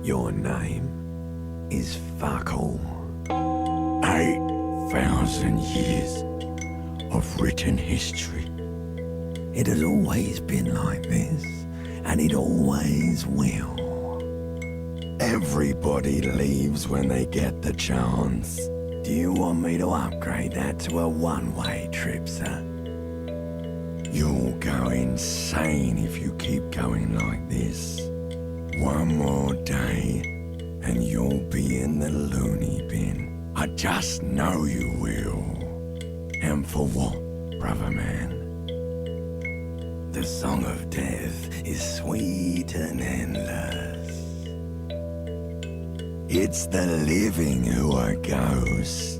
Your name is fuck all. 8,000 years of written history. It has always been like this, and it always will. Everybody leaves when they get the chance. Do you want me to upgrade that to a one-way trip, sir? You'll go insane if you keep going like this. One more day, and you'll be in the loony bin. I just know you will. And for what, brother man? The song of death is sweet and endless. It's the living who are ghosts.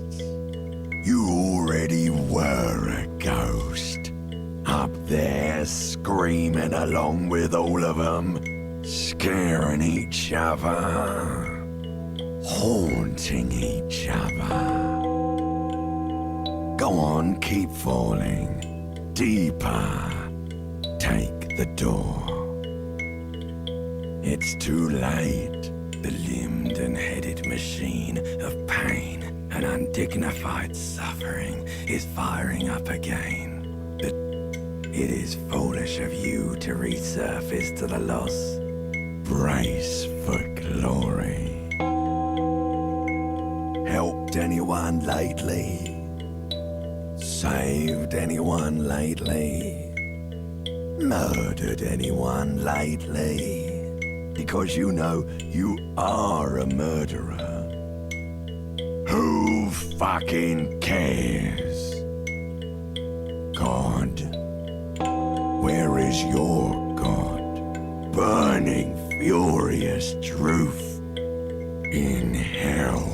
You already were a ghost. Up there screaming along with all of them, scaring each other, haunting each other. Go on, keep falling. Deeper. Take the door. It's too late. The limbed and headed machine of pain and undignified suffering is firing up again. It is foolish of you to resurface to the loss. Brace for glory. Helped anyone lately? Saved anyone lately? Murdered anyone lately? Because you know you are a murderer. Who fucking cares? God. Where is your God? Burning furious truth. In hell.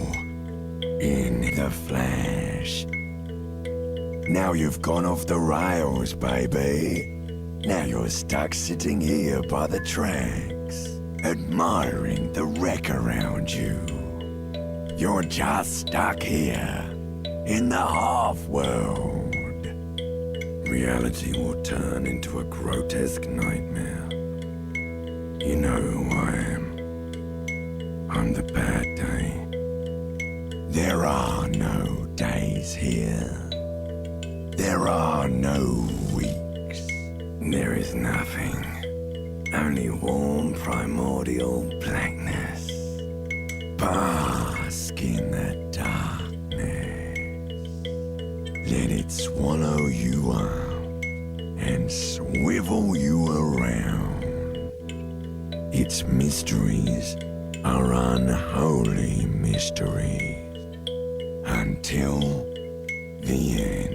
In the flesh. Now you've gone off the rails, baby. Now you're stuck sitting here by the tracks, admiring the wreck around you. You're just stuck here, in the half-world. Reality will turn into a grotesque nightmare. You know who I am. I'm the bad day. There are no days here. There are no weeks. There is nothing. Only warm primordial blackness. Bask in the darkness. Let it swallow you up and swivel you around. Its mysteries are unholy mysteries until the end.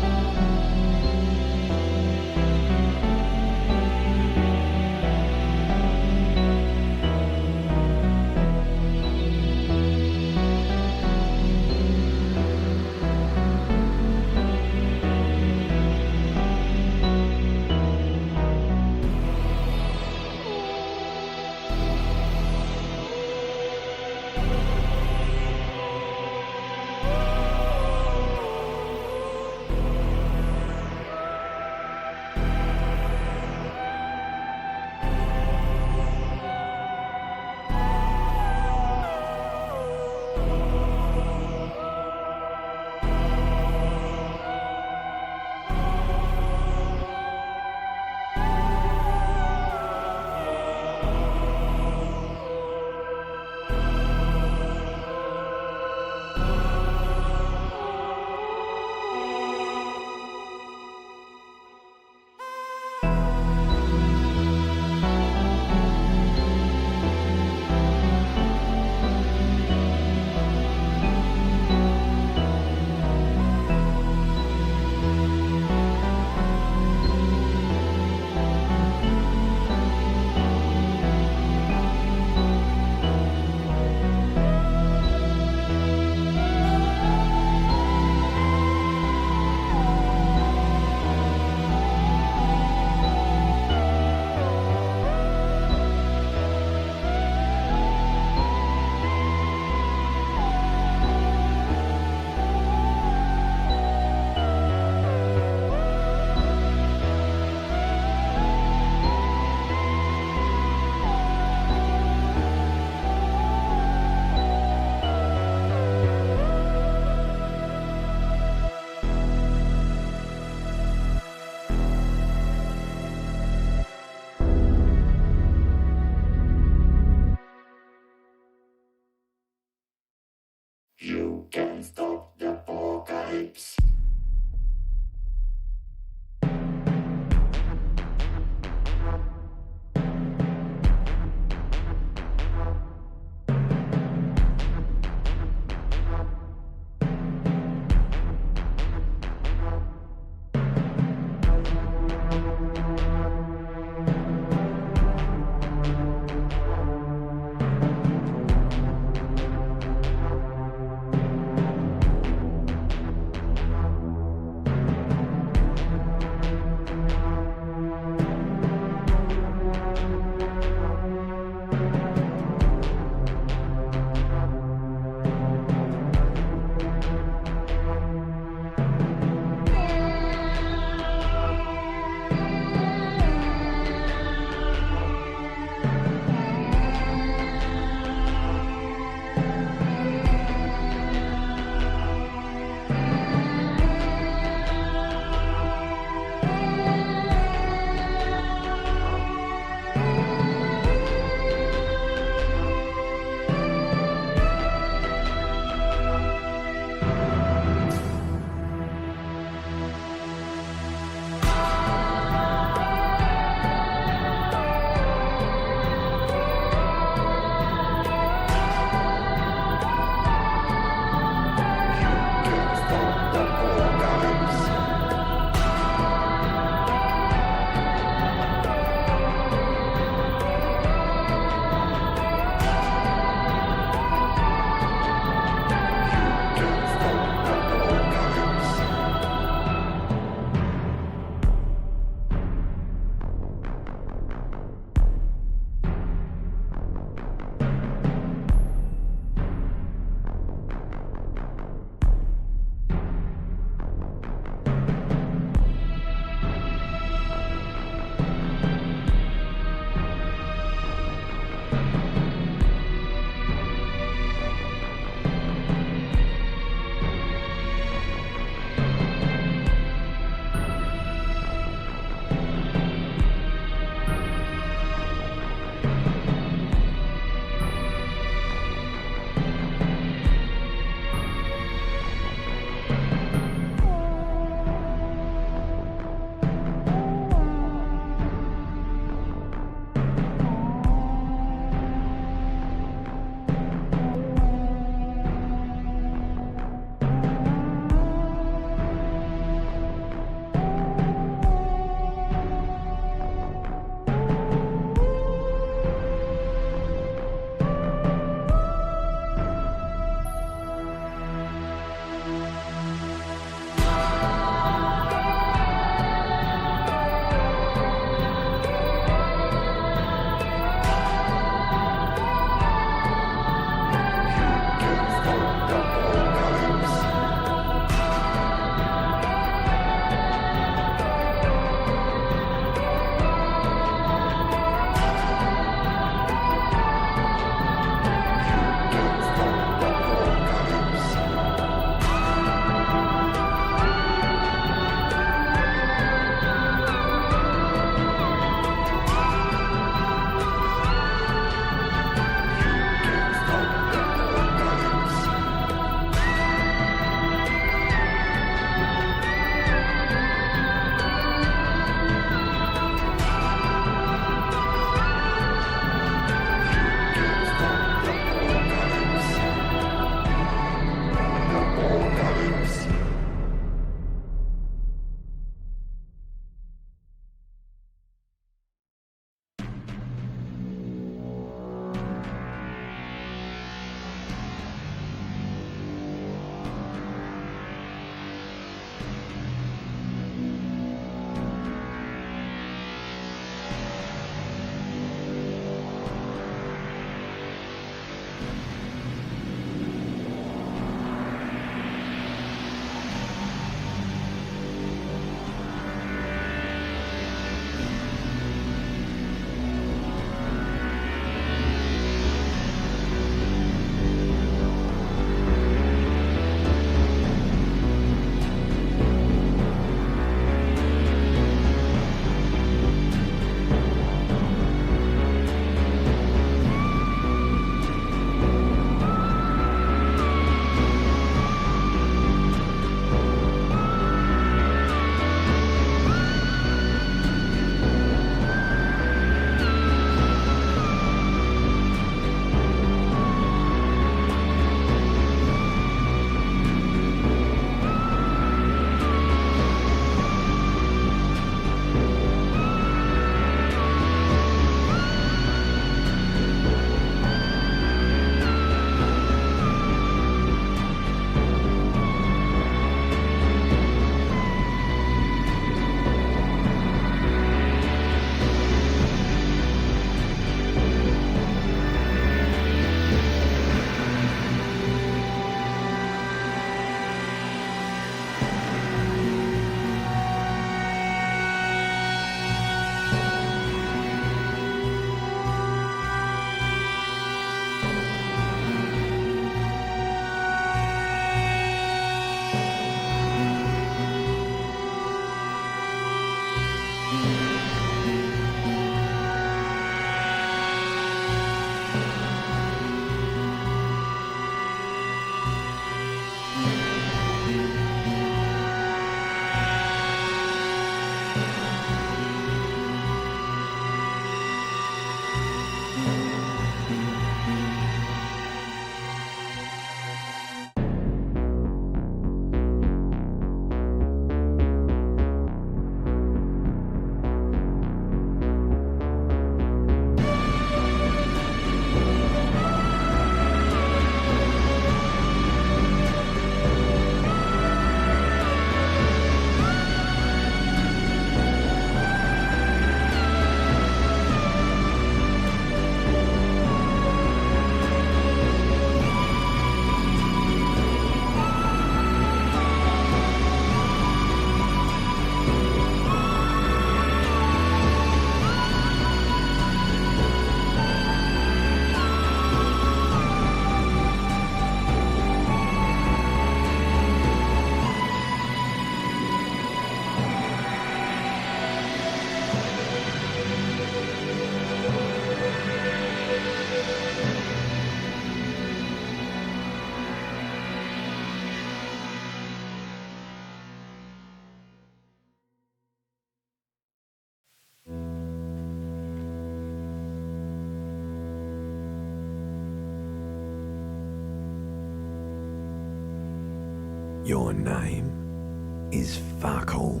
Your name is fuck all.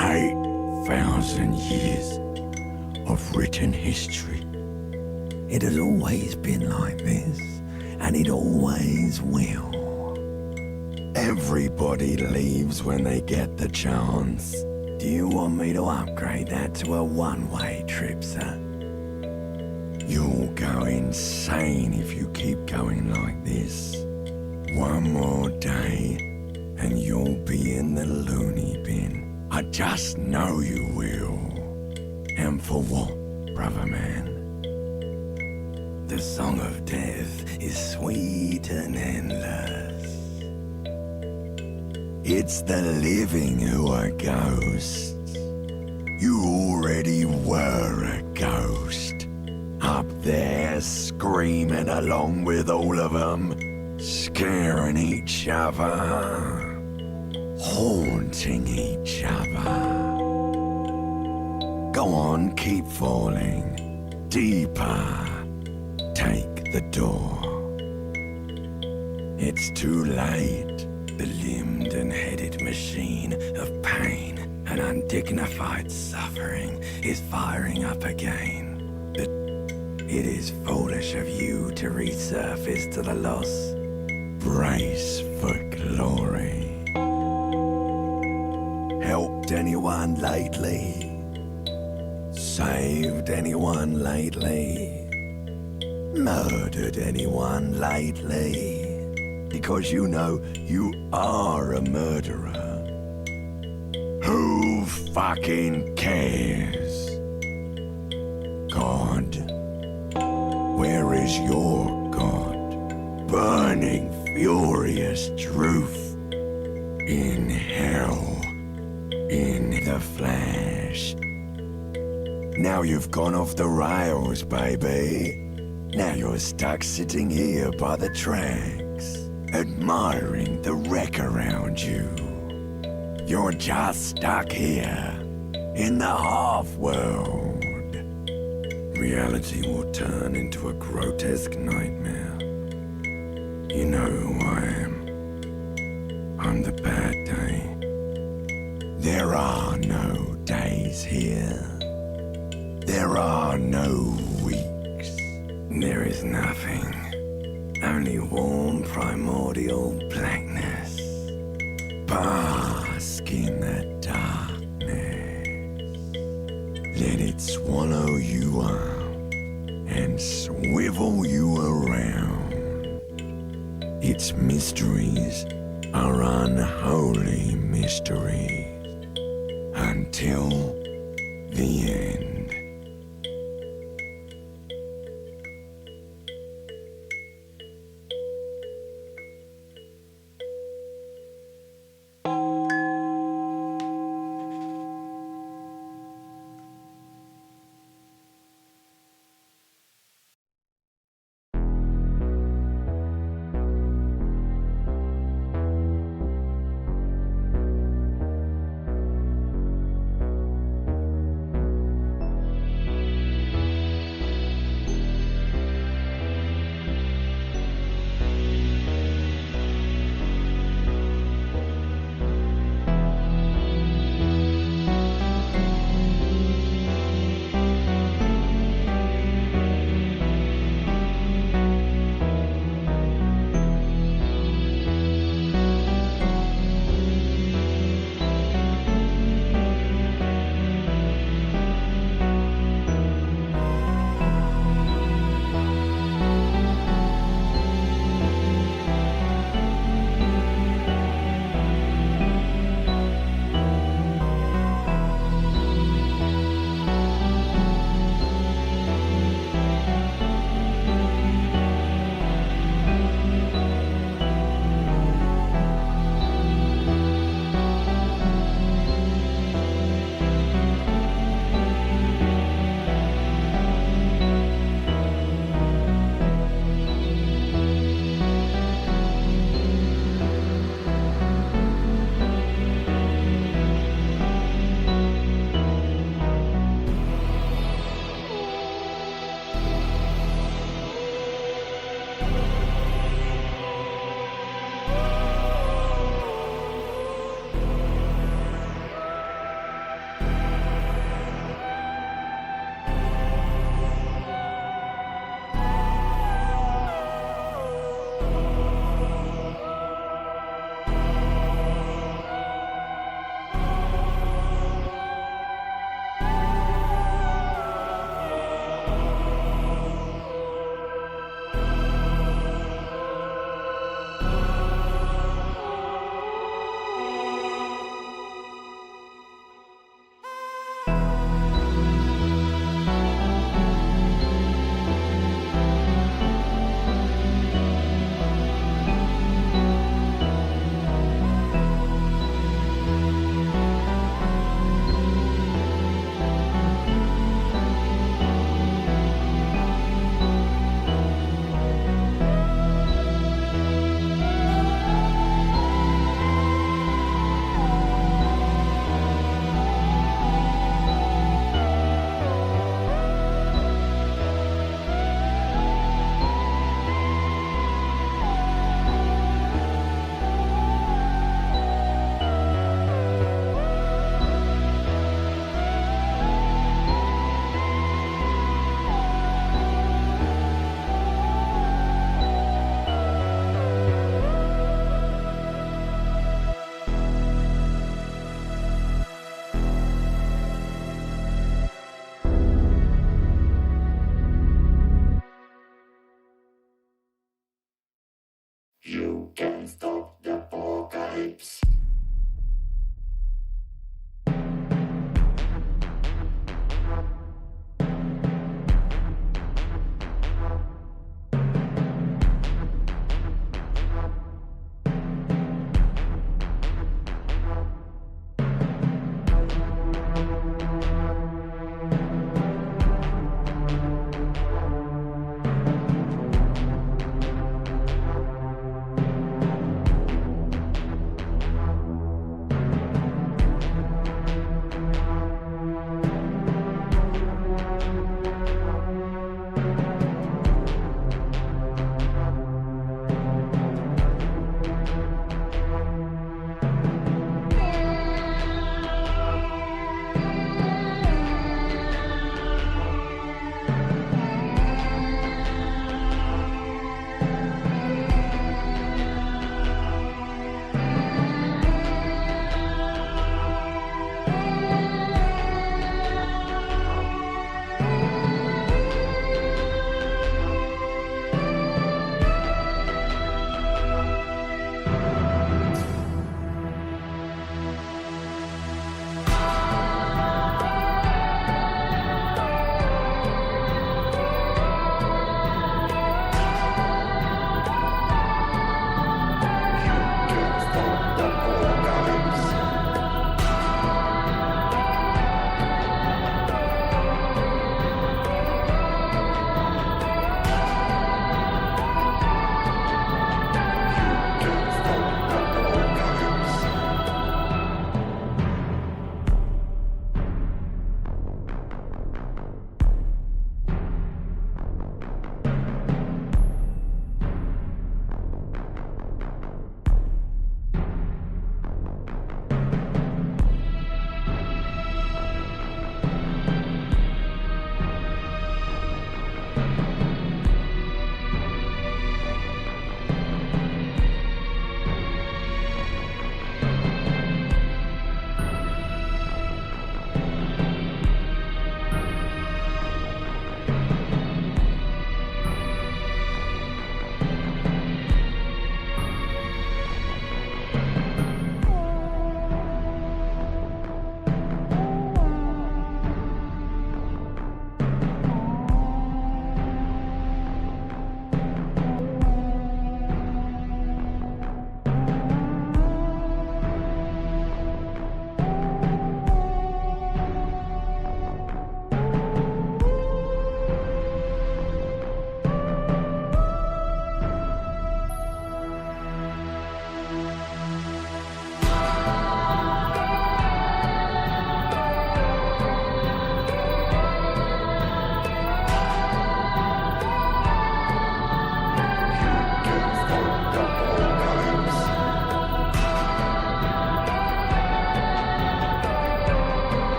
8,000 years of written history. It has always been like this, and it always will. Everybody leaves when they get the chance. Do you want me to upgrade that to a one-way trip, sir? You'll go insane if you keep going like this. One more day, and you'll be in the loony bin. I just know you will. And for what, brother man? The song of death is sweet and endless. It's the living who are ghosts. You already were a ghost. Up there screaming along with all of them, scaring each other, haunting each other. Go on, keep falling. Deeper. Take the door. It's too late. The limbed and headed machine of pain and undignified suffering is firing up again. But it is foolish of you to resurface to the loss. Brace for glory. Helped anyone lately? Saved anyone lately? Murdered anyone lately? Because you know you are a murderer. Who fucking cares? God? Where is your God? Burning furious truth. In hell. In the flesh. Now you've gone off the rails, baby. Now you're stuck sitting here by the tracks, admiring the wreck around you. You're just stuck here, in the half-world. Reality will turn into a grotesque nightmare. You know who I am. I'm the bad day. There are no days here. There are no weeks. There is nothing. Only warm primordial blackness. Bask in the darkness. Let it swallow you up and swivel you around. Its mysteries are unholy mysteries until the end.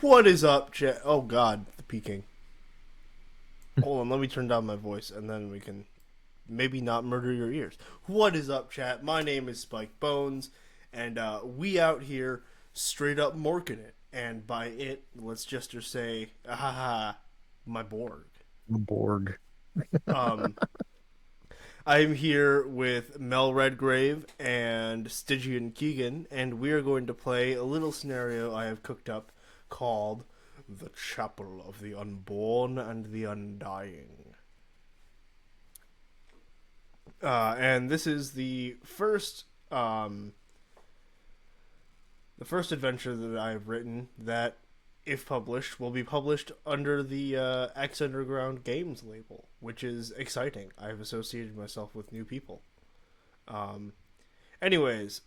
What is up, chat? Oh god, the peaking. Hold on, let me turn down my voice and then we can maybe not murder your ears. What is up, chat? My name is Spike Bones, and we out here straight up morking it. And by it, let's just say, ahaha, my Borg. Borg. Um, I'm here with Mel Redgrave and Stygian Keegan, and we are going to play a little scenario I have cooked up called The Chapel of the Unborn and the Undying. And this is the first adventure that I have written that, if published, will be published under the X Underground Games label, which is exciting. I've associated myself with new people. Anyways,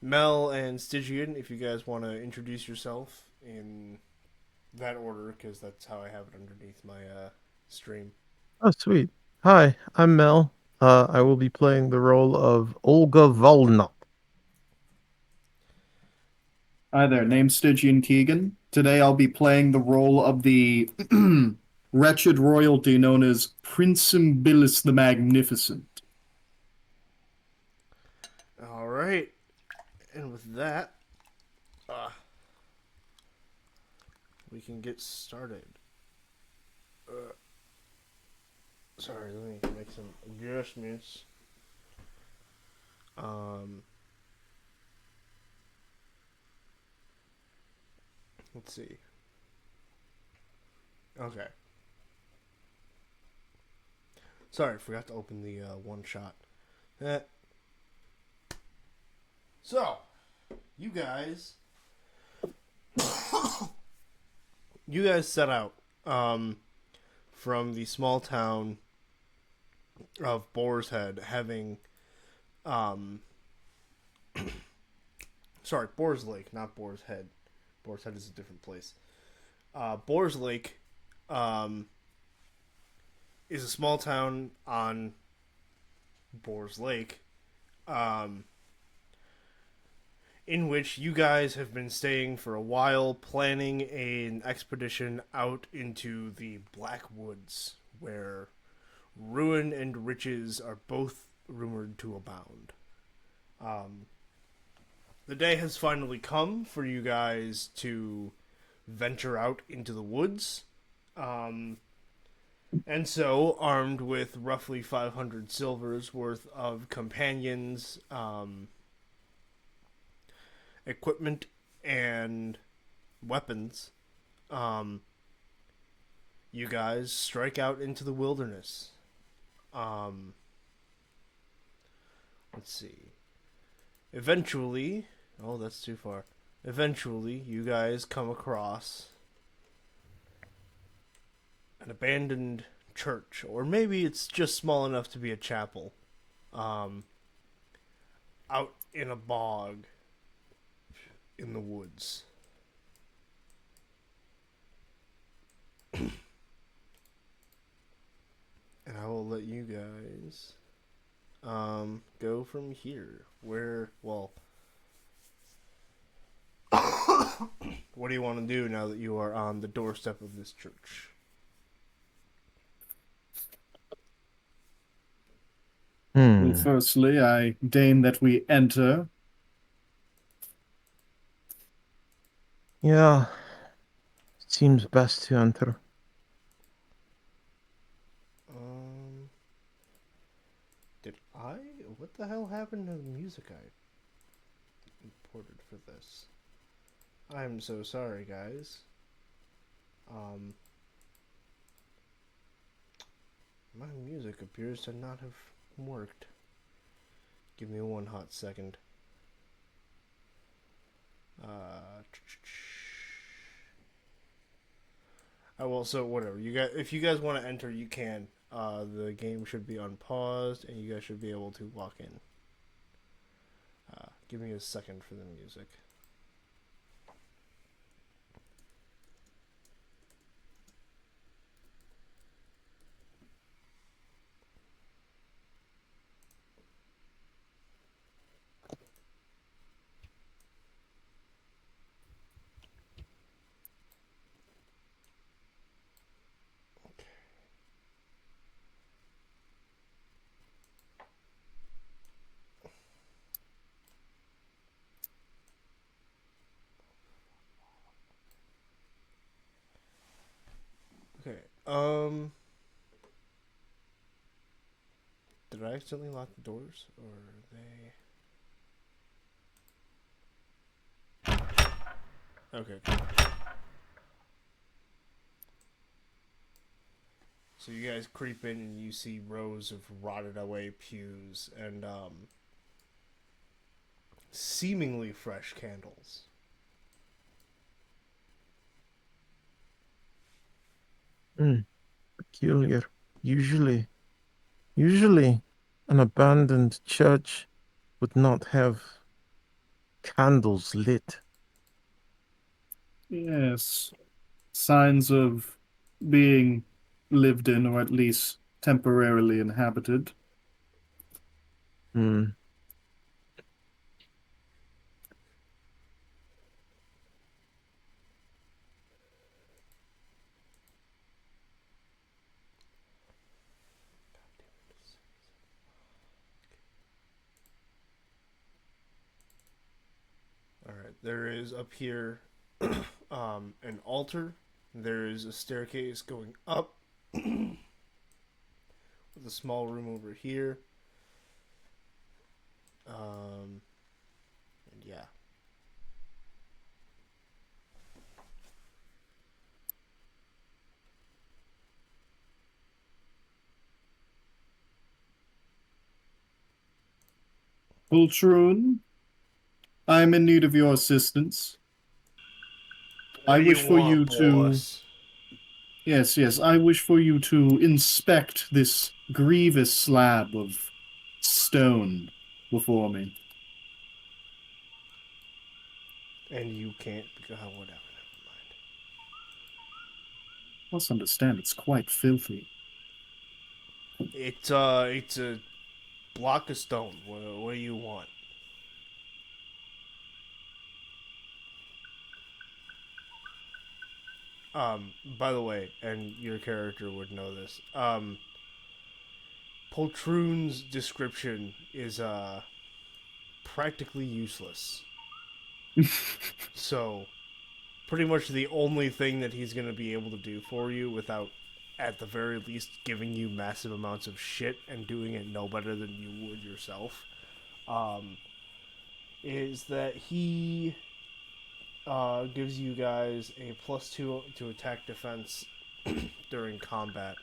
Mel and Stygian, if you guys want to introduce yourself in that order, because that's how I have it underneath my stream. Oh, sweet. Hi, I'm Mel. I will be playing the role of Olga Volnok. Hi there, name's Stygian Keegan. Today I'll be playing the role of the wretched royalty known as Prince Imbilus the Magnificent. All right, and with that, we can get started. Sorry, let me make some adjustments. Let's see. Okay. Sorry, I forgot to open the one shot. So, you guys set out from the small town of Boar's Head, having sorry, Boar's Lake, not Boar's Head. Boar's Head is a different place. Boar's Lake is a small town on Boar's Lake, in which you guys have been staying for a while, planning an expedition out into the Black Woods, where ruin and riches are both rumored to abound. The day has finally come for you guys to venture out into the woods. And so, armed with roughly 500 silvers worth of companions, equipment, and weapons, you guys strike out into the wilderness. Let's see. Eventually, oh, that's too far. Eventually, you guys come across an abandoned church, or maybe it's just small enough to be a chapel, out in a bog in the woods. And I will let you guys go from here. Where, well, what do you want to do now that you are on the doorstep of this church? Well, firstly, I deign that we enter. Yeah, it seems best to enter. Did I? What the hell happened to the music I imported for this? I'm so sorry, guys. My music appears to not have worked. Give me one hot second. I will. So whatever you guys, if you guys want to enter, you can. The game should be unpaused, and you guys should be able to walk in. Give me a second for the music. Um, did I accidentally lock the doors, or are they? Okay, cool. So you guys creep in and you see rows of rotted away pews and seemingly fresh candles. Hmm, peculiar. Usually, usually, an abandoned church would not have candles lit. Yes. Signs of being lived in, or at least temporarily inhabited. Hmm. All right, there is up here an altar. There is a staircase going up with a small room over here. And yeah. Ultron, I am in need of your assistance. What I do you wish for you want, to. boss? Yes, yes, I wish for you to inspect this grievous slab of stone before me. And you can't because whatever. Never mind. Must understand, it's quite filthy. It's a block of stone. What do you want? By the way, and your character would know this. Poltroon's description is practically useless. So, pretty much the only thing that he's gonna be able to do for you without, at the very least, giving you massive amounts of shit and doing it no better than you would yourself, um, is that he gives you guys a +2 to attack defense during combat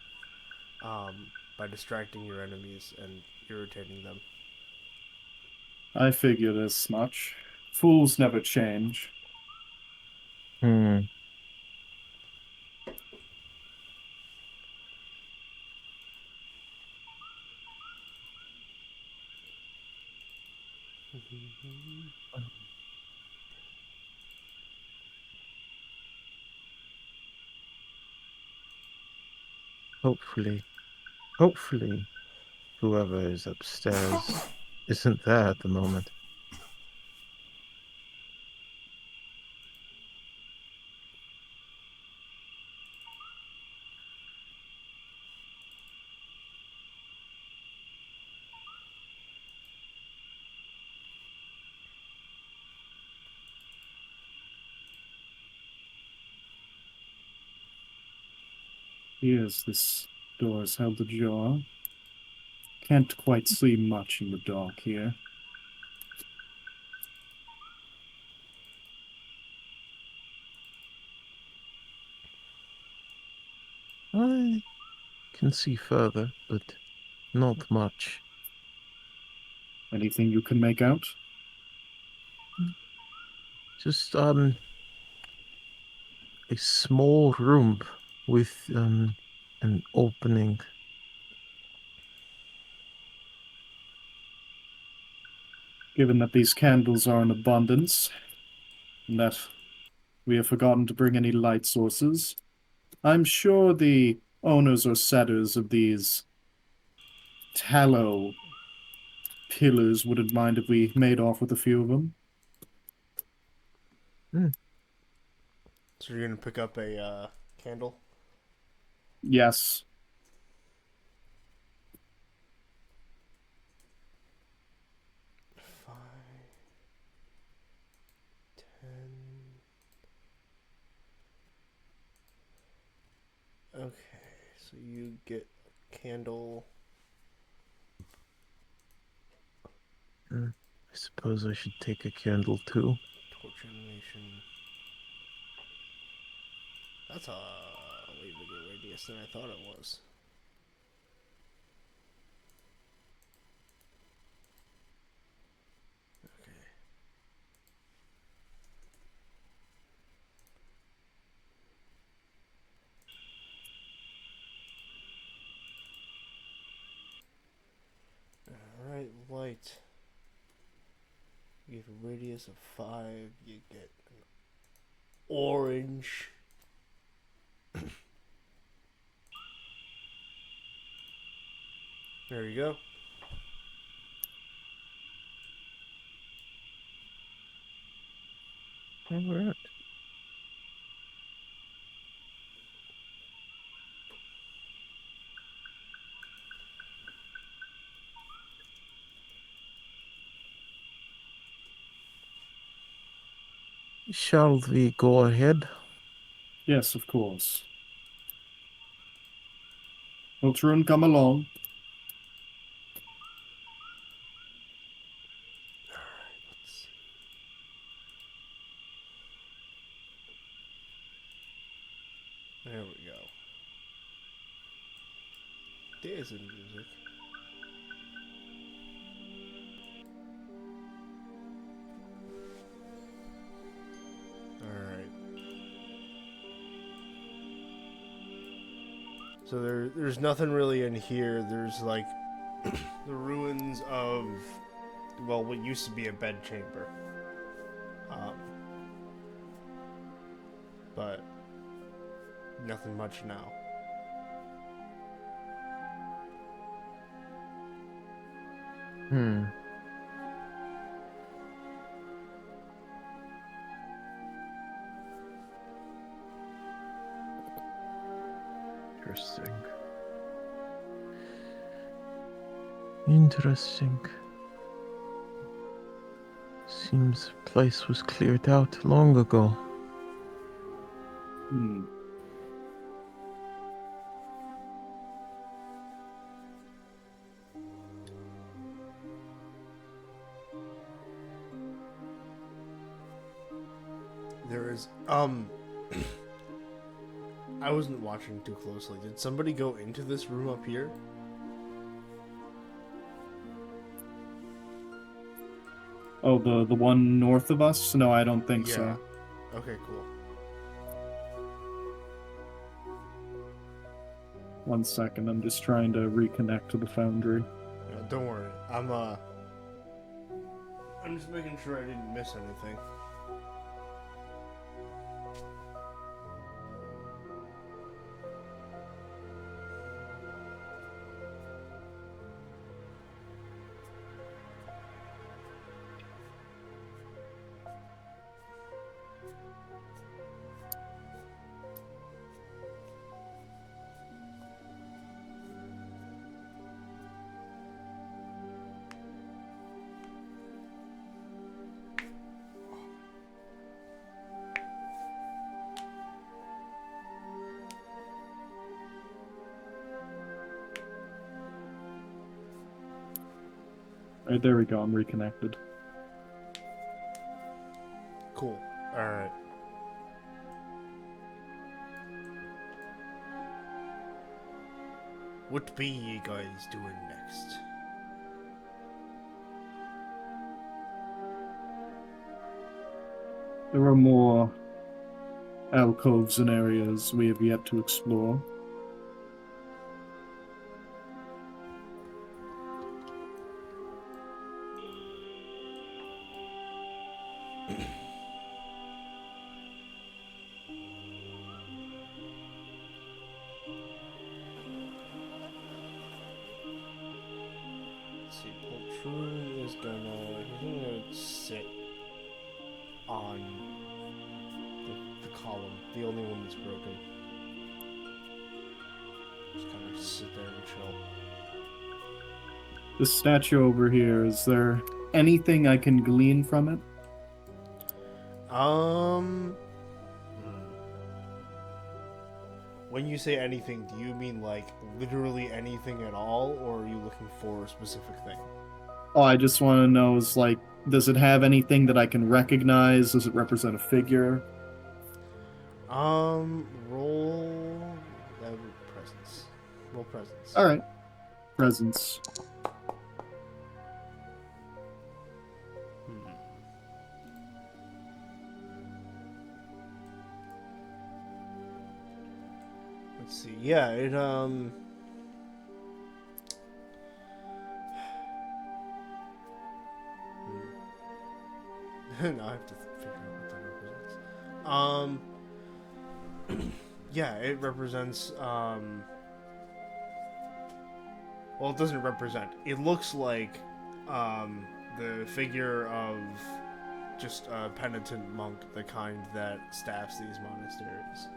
by distracting your enemies and irritating them. I figured as much. Fools never change. Hmm. Hopefully, hopefully, whoever is upstairs isn't there at the moment. Yes, this door is held ajar. Can't quite see much in the dark here. I can see further, but not much. Anything you can make out? Just a small room with an opening. Given that these candles are in abundance, and that we have forgotten to bring any light sources, I'm sure the owners or setters of these tallow pillars wouldn't mind if we made off with a few of them. Hmm. So you're gonna pick up a candle. Yes. 5, 10. Okay. you get a candle. I suppose I should take a candle too. Torch animation. That's a way bigger radius than I thought it was. Okay. Alright, light. You get a radius of 5. You get an orange. There you go. All right. Shall we go ahead? Yes, of course. Ultron, come along. Let's see. There we go. There's the music. Alright. So there's nothing really in here. There's like the ruins of, well, what used to be a bedchamber. But nothing much now. Hmm. Interesting. Interesting. Seems the place was cleared out long ago. Hmm. There is I wasn't watching too closely. Did somebody go into this room up here? Oh, the one north of us? No, I don't think so. Okay, cool. 1 second, I'm just trying to reconnect to the foundry. Yeah, don't worry. I'm just making sure I didn't miss anything. Alright, there we go, I'm reconnected. Cool. Alright. What be you guys doing next? There are more alcoves and areas we have yet to explore. Let's see, Poltroon is gonna sit on the column, the only one that's broken. Just kind of sit there and chill. This statue over here, is there anything I can glean from it? when you say anything, do you mean like literally anything at all, or are you looking for a specific thing? Oh, I just want to know is like, does it have anything that I can recognize? Does it represent a figure? Roll presence. Roll presence. All right, presence. Let's see. Yeah, it now I have to figure out what that represents. Yeah, it represents well, it doesn't represent. It looks like the figure of just a penitent monk, the kind that staffs these monasteries.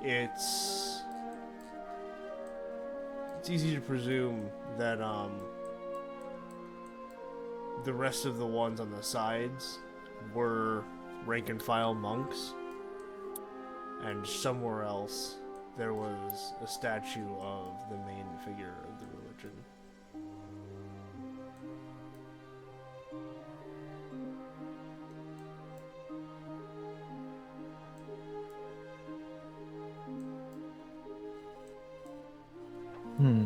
It's easy to presume that the rest of the ones on the sides were rank and file monks, and somewhere else there was a statue of the main figure of the religion. Hmm.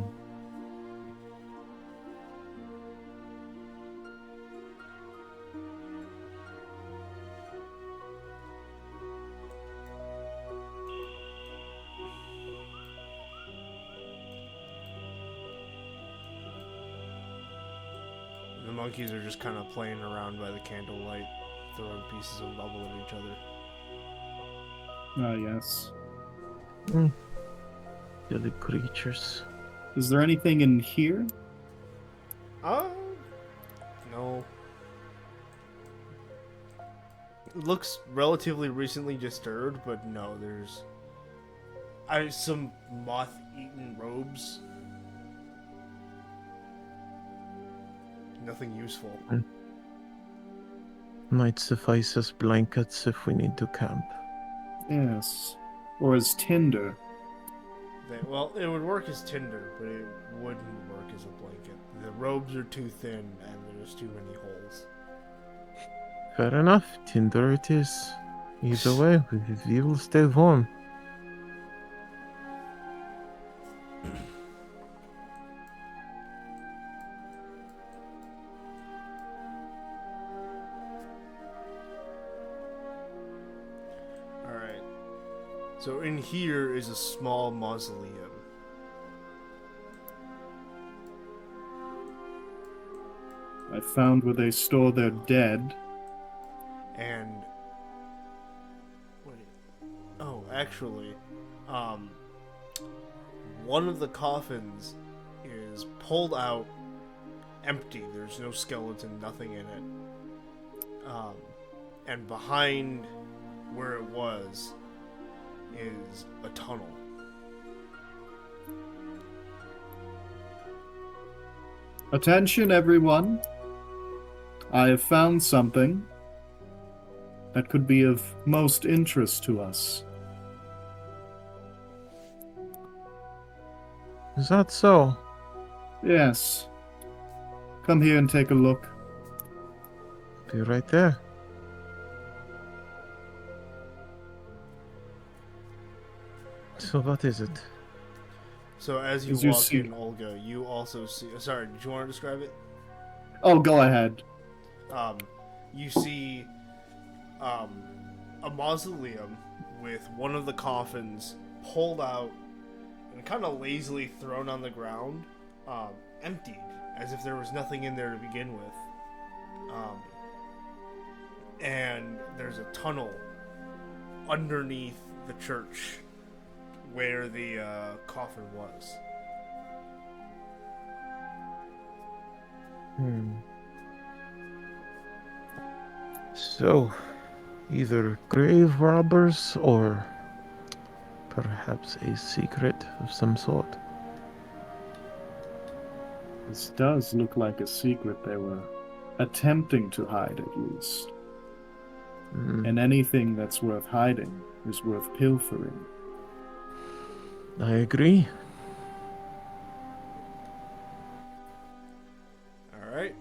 The monkeys are just kind of playing around by the candlelight, throwing pieces of bubble at each other. Ah, yes. Silly creatures. Is there anything in here? No. It looks relatively recently disturbed, but no, there's some moth-eaten robes. Nothing useful. Might suffice as blankets if we need to camp. Yes. Or as tinder? Well, it would work as tinder, but it wouldn't work as a blanket. The robes are too thin, and there's too many holes. Fair enough. Tinder it is. Either way, we will stay warm. Alright. So in here is a small mausoleum. I found where they store their dead. And wait. Oh, actually, one of the coffins is pulled out empty. There's no skeleton, nothing in it. And behind where it was is a tunnel. Attention, everyone. I have found something that could be of most interest to us. Is that so? Yes. Come here and take a look. Be right there. So what is it? So as you As you walk see- in, Olga, you also see. Sorry, did you want to describe it? Oh, go ahead. You see a mausoleum with one of the coffins pulled out and kind of lazily thrown on the ground, emptied, as if there was nothing in there to begin with. And there's a tunnel underneath the church where the coffin was. So, either grave robbers or perhaps a secret of some sort. This does look like a secret they were attempting to hide, at least. And anything that's worth hiding is worth pilfering. I agree. Alright.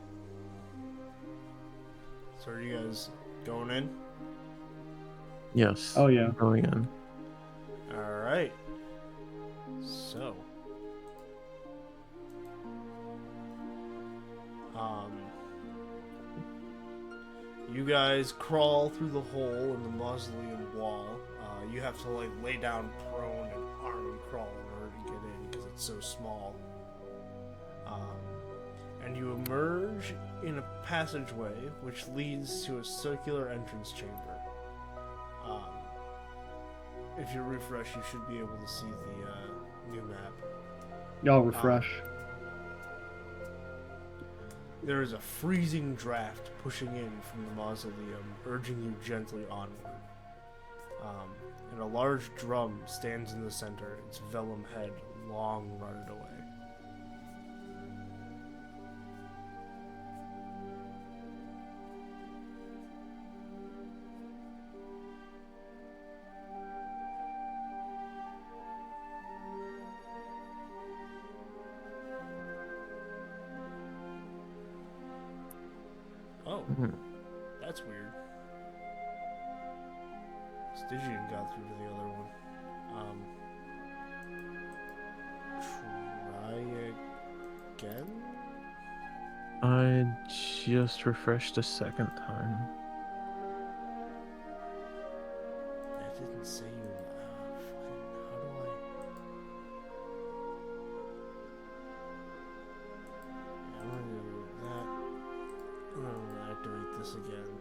So are you guys going in? Yes. Oh, yeah. Going in. Alright. So. You guys crawl through the hole in the mausoleum wall. You have to like lay down prone and arm crawl in order to get in because it's so small. And you emerge in a passageway which leads to a circular entrance chamber. If you refresh, you should be able to see the new map. Y'all refresh. There is a freezing draft pushing in from the mausoleum, urging you gently onward. And a large drum stands in the center, its vellum head long rotted away. Oh, that's weird. Stygian got through to the other one. Try again? I just refreshed a second time. That didn't say you. How do I? Yeah, I'm gonna do that. I'm gonna activate this again.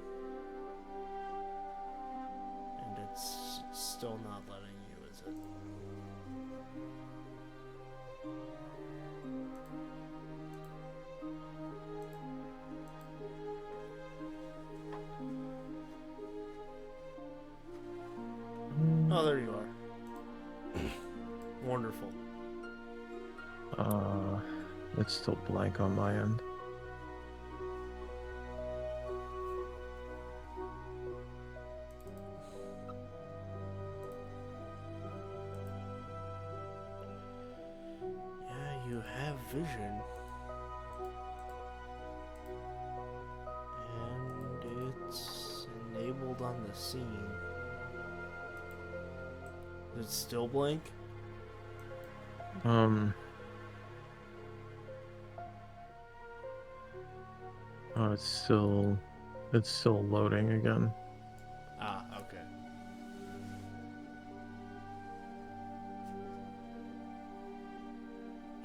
And it's still not letting you, is it? Oh, there you are. Wonderful. It's still blank on my end. Yeah, you have vision. And it's enabled on the scene. Is it still blank? Oh, it's still loading again. Ah, okay.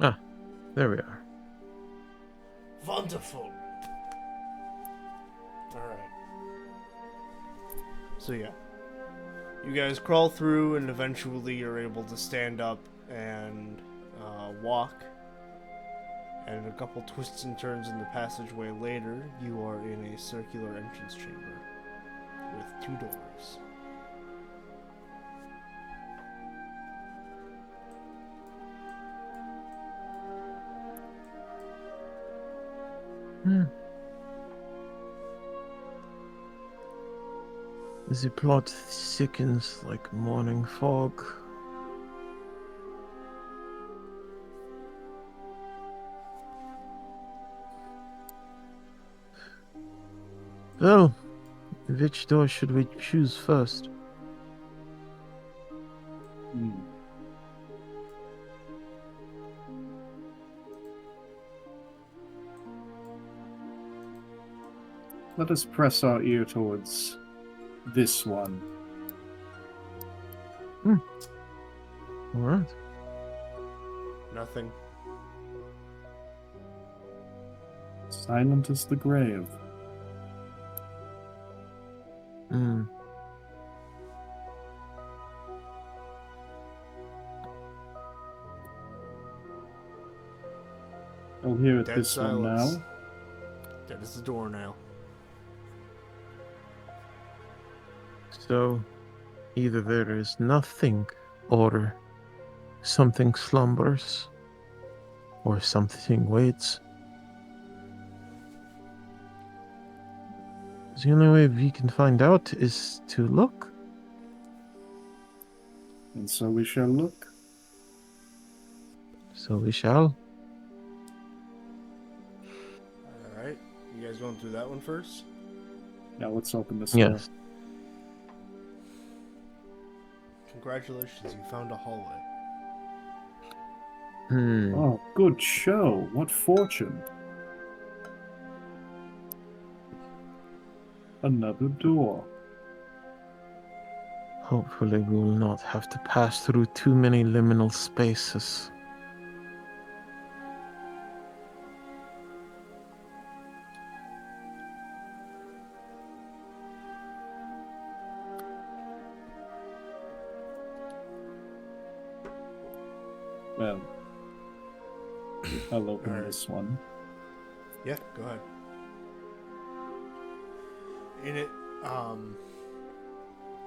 Ah, there we are. Wonderful. Alright. So yeah. You guys crawl through and eventually you're able to stand up and walk. And a couple twists and turns in the passageway later, you are in a circular entrance chamber with 2 doors. The plot thickens like morning fog. Well, which door should we choose first? Let us press our ear towards this one. Alright. Nothing. Silent as the grave. I'll hear it Dead this silence. one now. That is the door now. So, either there is nothing, or something slumbers, or something waits. The only way we can find out is to look. And so we shall look. So we shall. Alright. You guys going through that one first? Now let's open this door. Yes. Congratulations, you found a hallway. Oh, good show. What fortune. Another door. Hopefully we will not have to pass through too many liminal spaces. Well, I'll open Alright. this one. Yeah, go ahead. In it,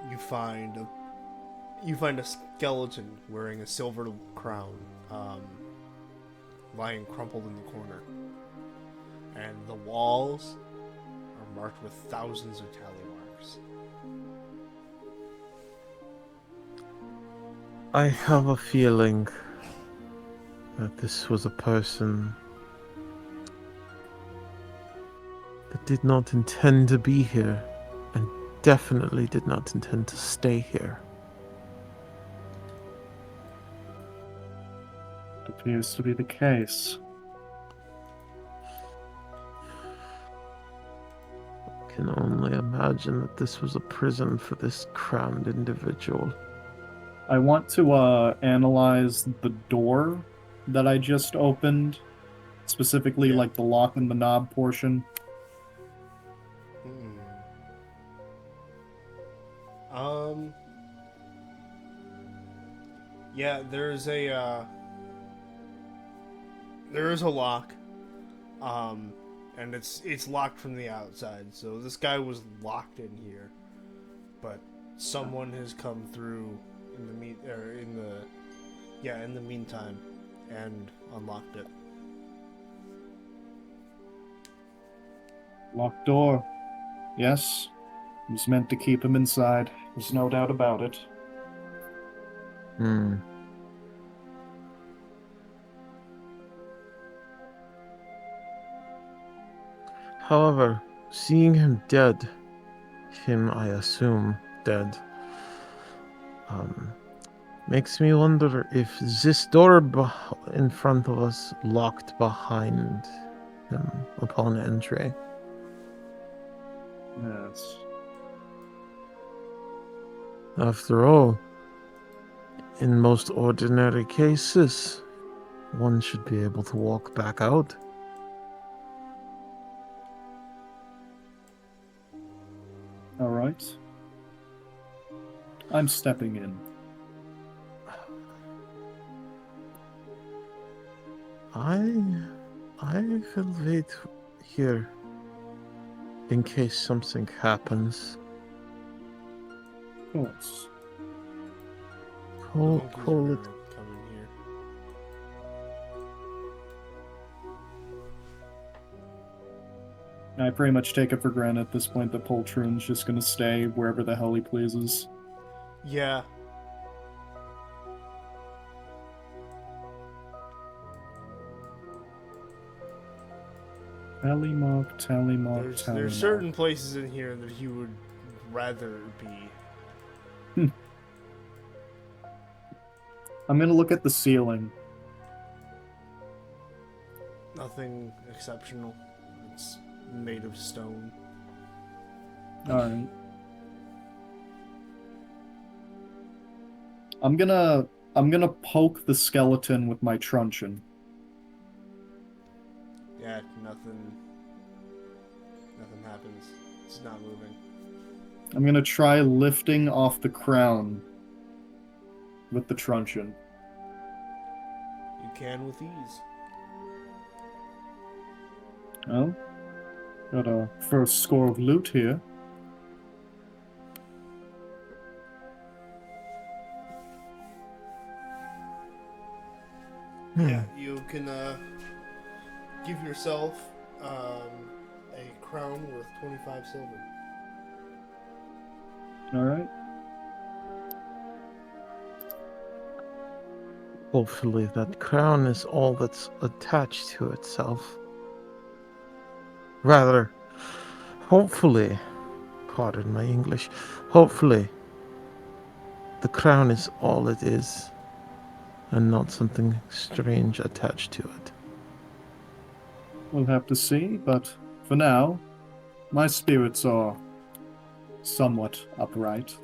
you find a skeleton wearing a silver crown, lying crumpled in the corner, and the walls are marked with thousands of tally marks. I have a feeling that this was a person that did not intend to be here, and definitely did not intend to stay here. It appears to be the case. I can only imagine that this was a prison for this crowned individual. I want to analyze the door that I just opened, specifically Yeah. like the lock and the knob portion. Yeah, there is a lock, and it's locked from the outside. So this guy was locked in here, but someone has come through in the meantime, and unlocked it. Locked door. Yes. It was meant to keep him inside. There's no doubt about it. However, seeing him dead, I assume dead, makes me wonder if this door in front of us locked behind him upon entry. Yes. After all, in most ordinary cases, one should be able to walk back out. All right. I'm stepping in. I will wait here in case something happens. Of course. Call Monkeys are it. gonna come in here. I pretty much take it for granted at this point that Poltroon's just gonna stay wherever the hell he pleases. Yeah. Tally mark, tally mark, There's tally mark. certain places in here that he would rather be. I'm gonna look at the ceiling. Nothing exceptional. It's made of stone. Alright. I'm gonna poke the skeleton with my truncheon. Yeah, nothing happens. It's not moving. I'm gonna try lifting off the crown with the truncheon. You can with ease. Well, got a first score of loot here. Yeah, you can give yourself a crown worth 25 silver. Alright. Hopefully that crown is all that's attached to itself. Rather, hopefully, pardon my English, hopefully the crown is all it is and not something strange attached to it. We'll have to see, but for now, my spirits are somewhat upright.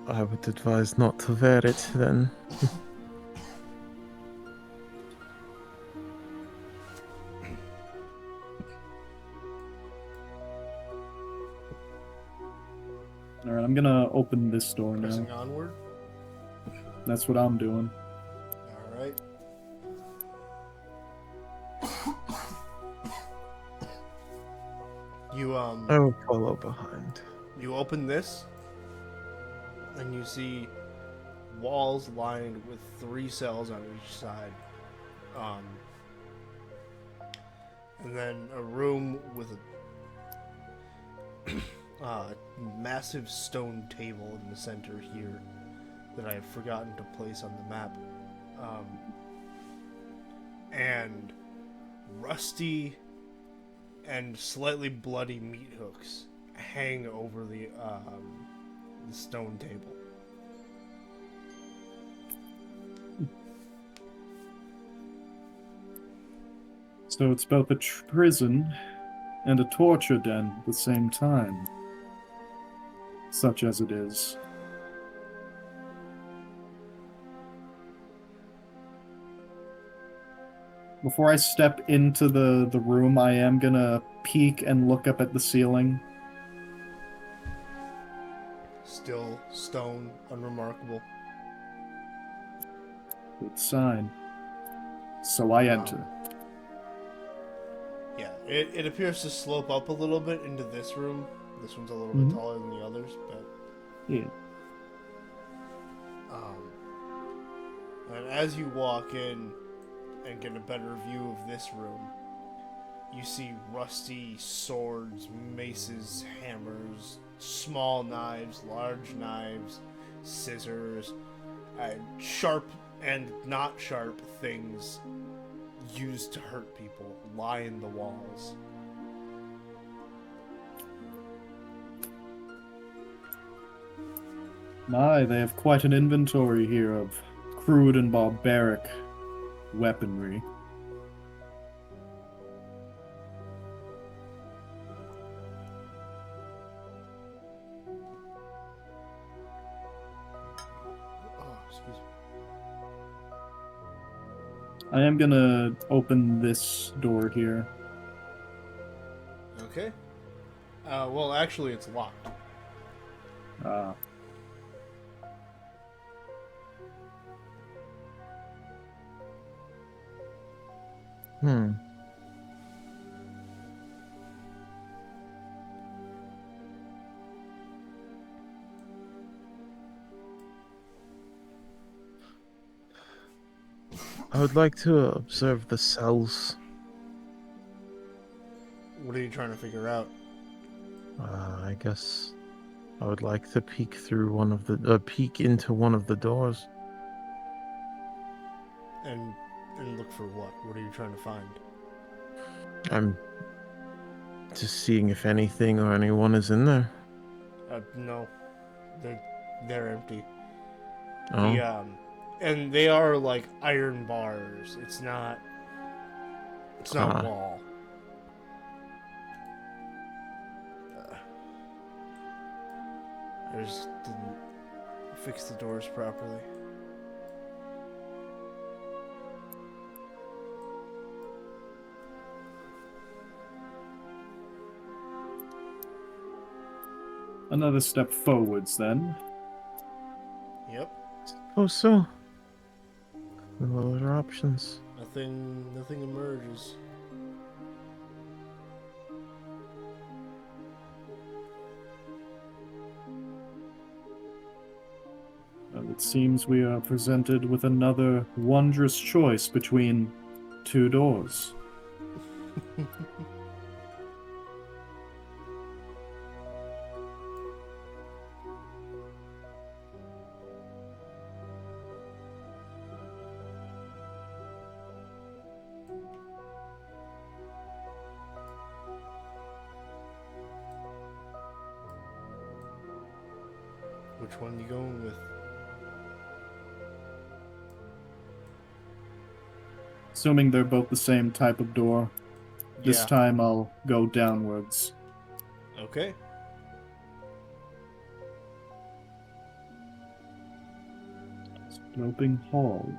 I would advise not to wear it then. Alright, I'm gonna open this door Pressing now. onward. That's what I'm doing. All right. You I will follow behind. you open this, and you see walls lined with 3 cells on each side, and then a room with a massive stone table in the center here that I have forgotten to place on the map, and rusty and slightly bloody meat hooks hang over the stone table. So it's both a prison and a torture den at the same time. Such as it is. Before I step into the room, I am gonna peek and look up at the ceiling. Still stone, unremarkable. Good sign. So I enter. Yeah, it appears to slope up a little bit into this room. This one's a little bit taller than the others, but Yeah. and as you walk in and get a better view of this room, you see rusty swords, maces, hammers, small knives, large knives, scissors, sharp and not sharp things used to hurt people line the walls. My, they have quite an inventory here of crude and barbaric weaponry. Oh, excuse me. I am gonna open this door here. Okay. Well, actually, it's locked. Ah. I would like to observe the cells. What are you trying to figure out? I guess I would like to peek through one of the peek into one of the doors. And look for what? What are you trying to find? I'm just seeing if anything or anyone is in there. No, they're empty. Oh, And they are like iron bars. It's not Ah. wall. I just didn't fix the doors properly. Another step forwards, then. Yep. oh, so no other options. Nothing emerges. Well, it seems we are presented with another wondrous choice between 2 doors. Which one you going with? Assuming they're both the same type of door, this Yeah. time I'll go downwards. Okay. Sloping hall.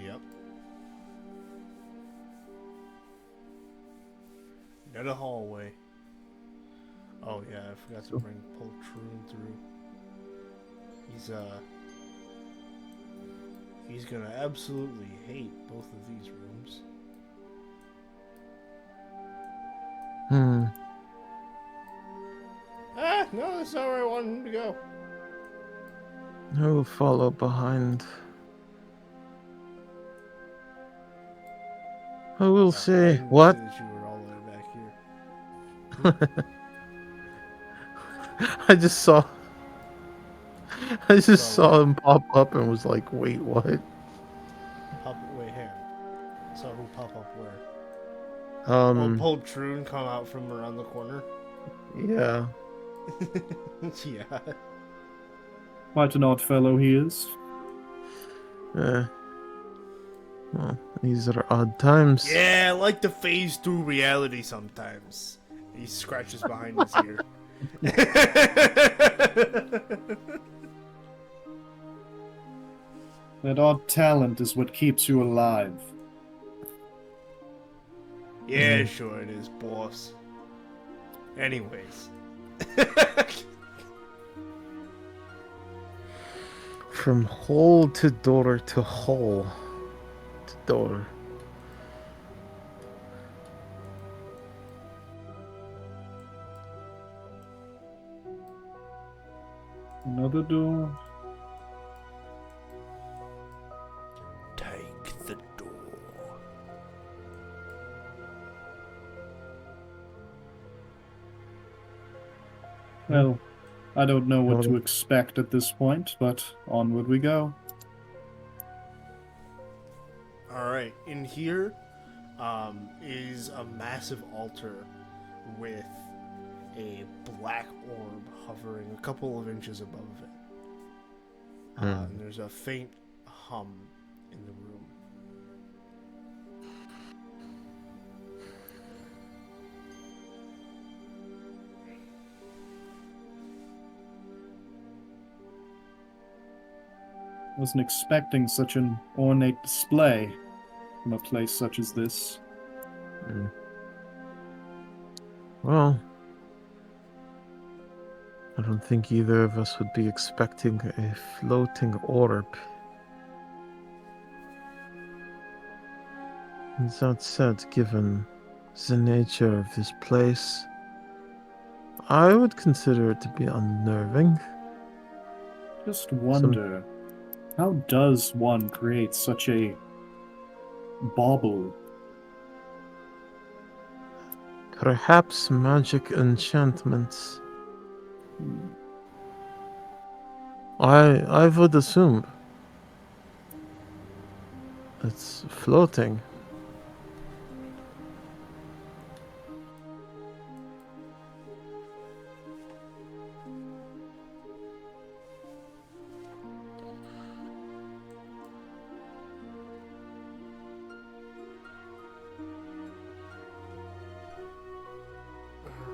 Yep. Another hallway. Oh yeah, I forgot to bring Poltroon through. He's gonna absolutely hate both of these rooms. Ah, no, that's not where I wanted him to go. I will follow behind. I will I say, didn't what? see that you were all the way back here. I just saw. I just Saw saw him pop up and was like, wait, what? Wait, hang on. Saw who pop up where? Poltroon come out from around the corner. Yeah. Yeah. Quite an odd fellow he is. Well, these are odd times. Yeah, I like to phase through reality sometimes. He scratches behind his ear. That odd talent is what keeps you alive. Yeah, sure it is, boss. Anyways. From hole to door to hole to door. Another door. Take the door. Well, I don't know what to Well, expect at this point, but onward we go. Alright, in here is a massive altar with a black orb hovering a couple of inches above it. And there's a faint hum in the room. Wasn't expecting such an ornate display from a place such as this. Well, I don't think either of us would be expecting a floating orb. And that said, given the nature of this place, I would consider it to be unnerving. Just wonder, how does one create such a bauble? Perhaps magic enchantments. I would assume it's floating.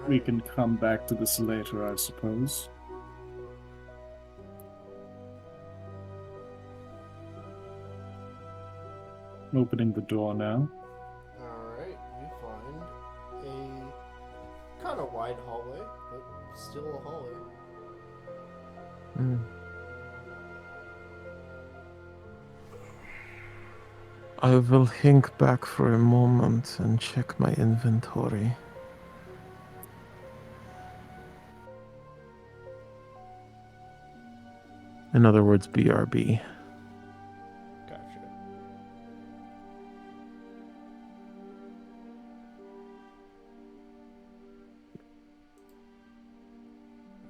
We can come back to this later, I suppose. Opening the door now. Alright, you find a kind of wide hallway, but still a hallway. I will think back for a moment and check my inventory. In other words, BRB. Gotcha.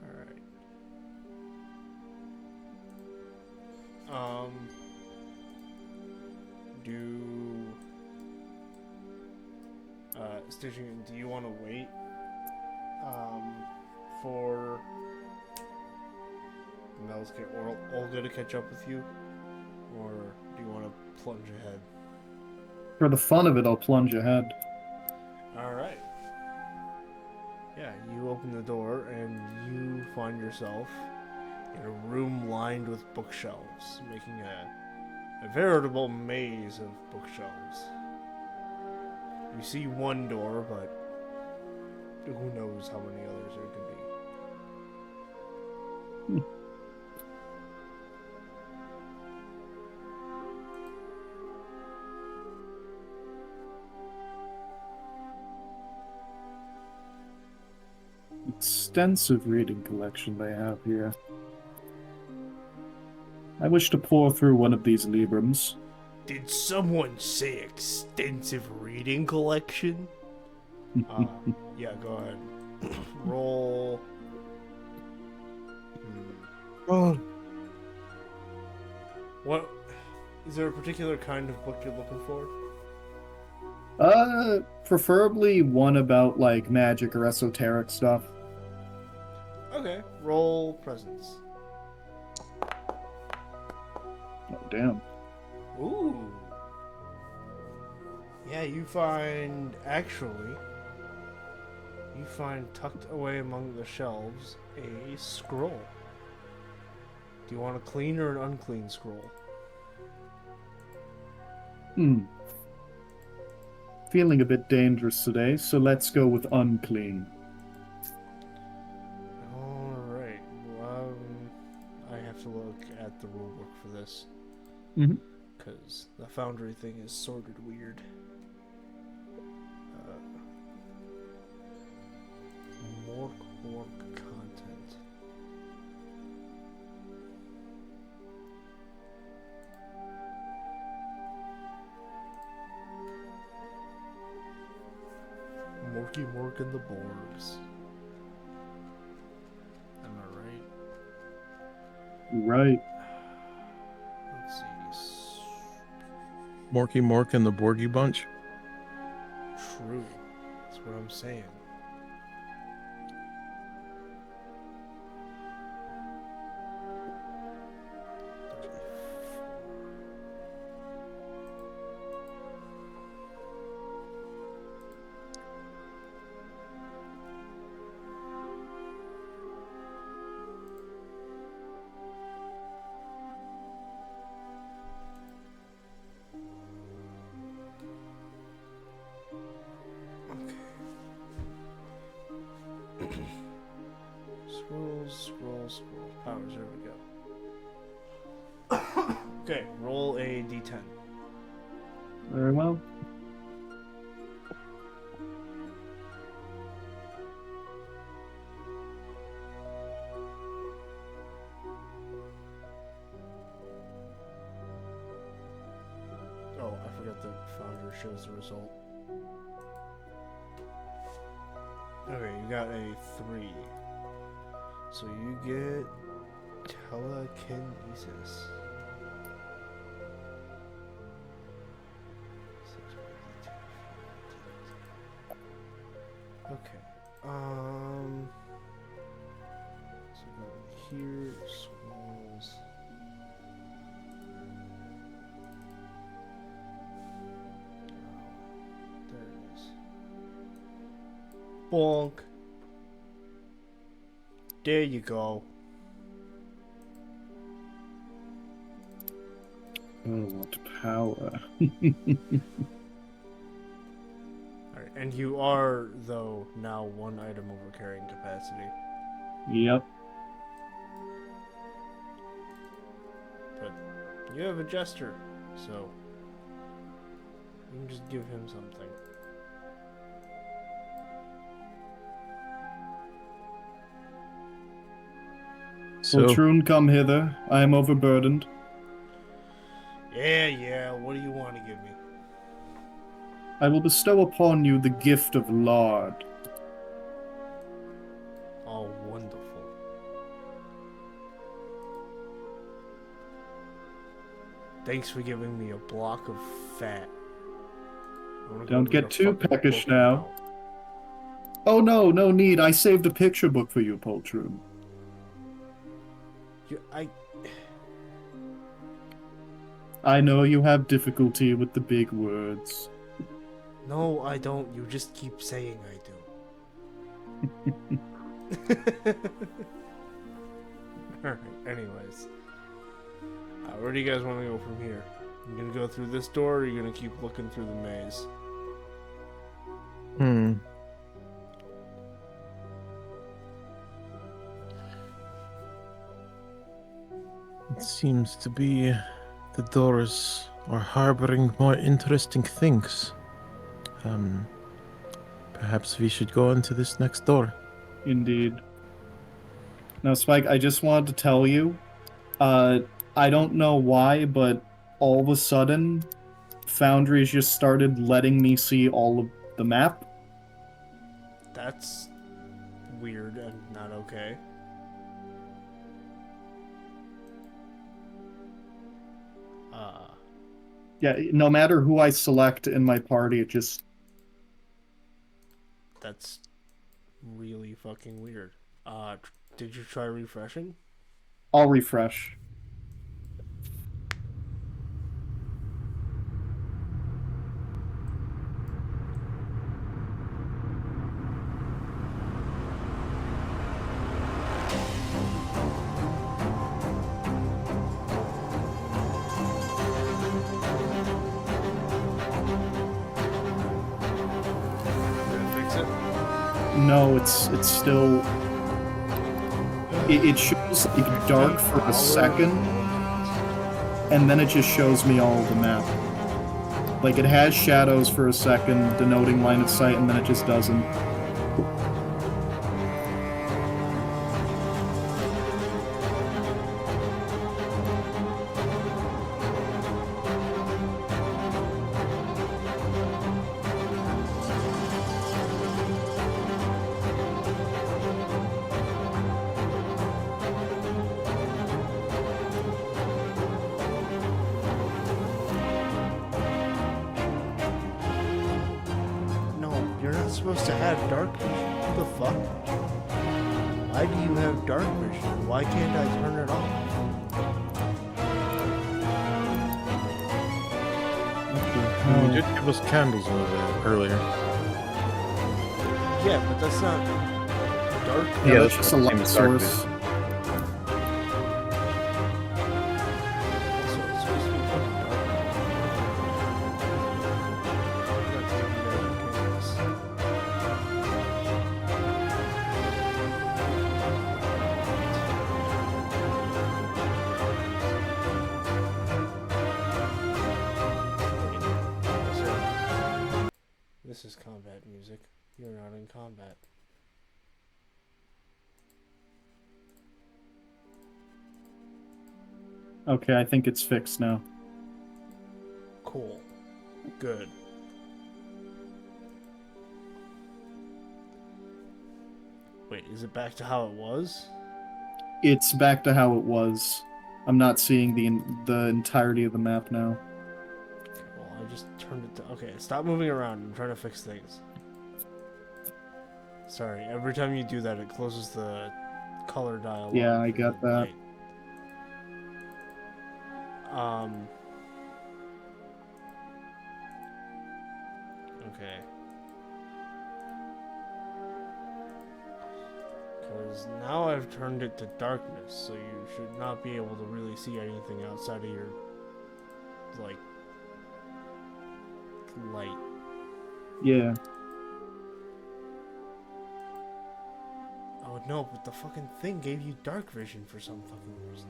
Alright. Stitching, do you want to wait for Mel's get Olga to catch up with you, or do you want to plunge ahead? For the fun of it, I'll plunge ahead. All right. Yeah, you open the door and you find yourself in a room lined with bookshelves, making a veritable maze of bookshelves. You see one door, but who knows how many others there could be. Extensive reading collection they have here. I wish to pour through one of these Librams. Did someone say extensive reading collection? Yeah, go ahead. Roll. Oh, What? Is there a particular kind of book you're looking for? Preferably one about, like, magic or esoteric stuff. Okay. Roll presence. Oh, damn. Ooh. Yeah, you find tucked away among the shelves a scroll. Do you want a clean or an unclean scroll? Feeling a bit dangerous today, so let's go with unclean. Alright. I have to look at the rulebook for this. Mhm. Because the Foundry thing is sorted weird. MORK content. MORK and the BORGs. Am I right? Right. Let's see. Mork and the Borgy Bunch. True. That's what I'm saying. Scrolls. Powers, there we go. Okay, roll a d10. Very well. Oh, I forgot the founder shows the result. Okay, you got a 3. So you get telekinesis. Okay. So go here, scrolls. There it is. Bonk. There you go. Oh, what power. Alright, and you are, though, now 1 item over carrying capacity. Yep. But you have a jester, so you can just give him something. So, Poltroon, come hither. I am overburdened. Yeah, what do you want to give me? I will bestow upon you the gift of lard. Oh, wonderful. Thanks for giving me a block of fat. I'm gonna go Don't read get a too fucking peckish book now. Oh no, no need. I saved a picture book for you, Poltroon. I know you have difficulty with the big words. No, I don't. You just keep saying I do. Alright, anyways. Where do you guys want to go from here? You gonna go through this door, or are you gonna keep looking through the maze? It seems to be the doors are harboring more interesting things. Perhaps we should go into this next door. Indeed. Now, Spike, I just wanted to tell you, I don't know why, but all of a sudden, Foundry's just started letting me see all of the map. That's weird and not okay. Yeah, no matter who I select in my party, it just... That's really fucking weird. Did you try refreshing? I'll refresh. Did it fix it? No, it's still... It shows like dark for a second, and then it just shows me all of the map. Like, it has shadows for a second, denoting line of sight, and then it just doesn't. No, you're not supposed to have dark vision. What the fuck? Why do you have dark vision? Why can't I turn it off? You did give us candles earlier. Yeah, but that's not dark. Yeah, that's just a light source. So it's supposed to be fucking dark. That's gonna be very chaos. This is combat music. You're not in combat. Okay, I think it's fixed now. Cool. Good. Wait, is it back to how it was? It's back to how it was. I'm not seeing the entirety of the map now. Well, I just turned it to... Okay, stop moving around. I'm trying to fix things. Sorry, every time you do that, it closes the color dial. Yeah, I got that. Okay. Because now I've turned it to darkness, so you should not be able to really see anything outside of your, like, light. Yeah. Oh no, but the fucking thing gave you dark vision for some fucking reason.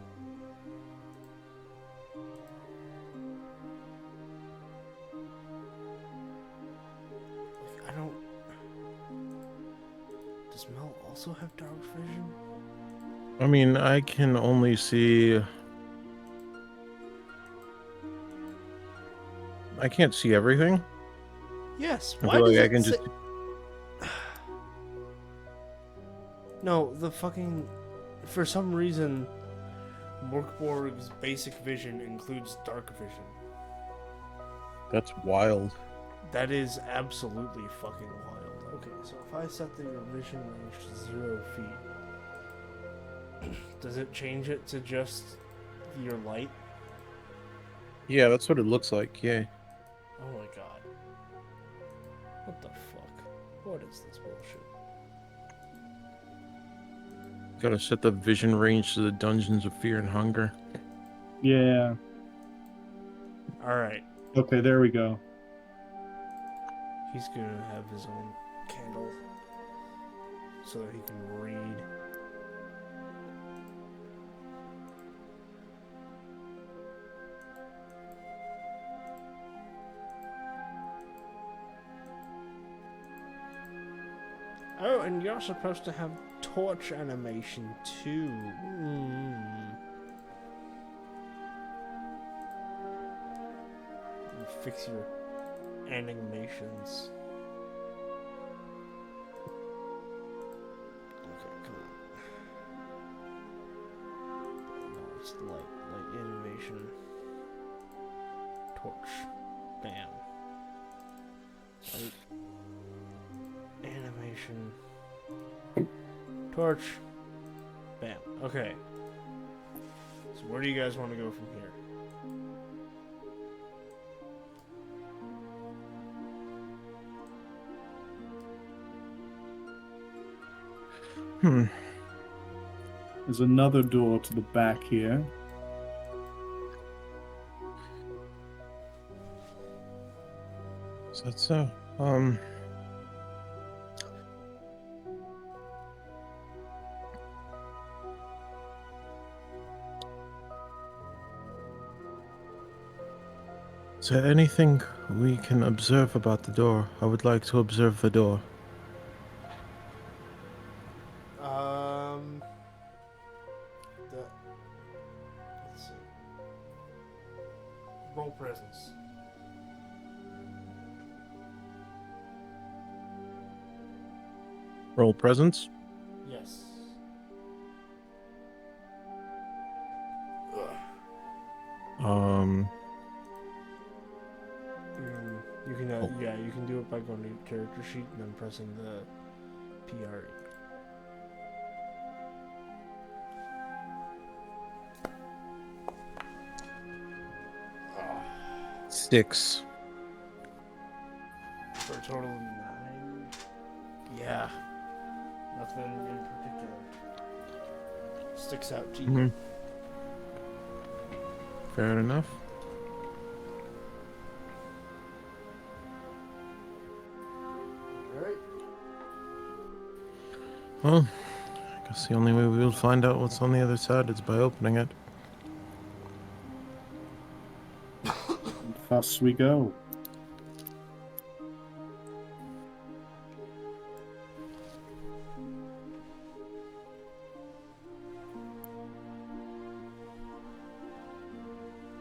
Like, I don't... Does Mel also have dark vision? I mean, I can only see... I can't see everything. Yes, I why feel does like I it can say... just... No, the fucking... For some reason, BORG's basic vision includes dark vision. That's wild. That is absolutely fucking wild. Okay, so if I set your vision range to 0 feet... Does it change it to just your light? Yeah, that's what it looks like. Yeah. Oh my god. What the fuck? What is this bullshit? Gotta set the vision range to the dungeons of fear and hunger. Yeah. Alright. Okay, there we go. He's gonna have his own candle so that he can read. Oh, and you're supposed to have torch animation too. You fix your animations. Okay, come on. No, it's light animation. Torch. Bam. Light. Animation. Torch. Bam. Okay. So where do you guys want to go from here? There's another door to the back here. Is that so? Is there anything we can observe about the door? I would like to observe the door. Let's see. Roll presence. Roll presence. Yes. You can you can do it by going to your character sheet and then pressing the PRE. Six. For a total of 9. Yeah. Nothing in particular sticks out to you. Fair enough. Alright. Well, I guess the only way we will find out what's on the other side is by opening it. Thus we go.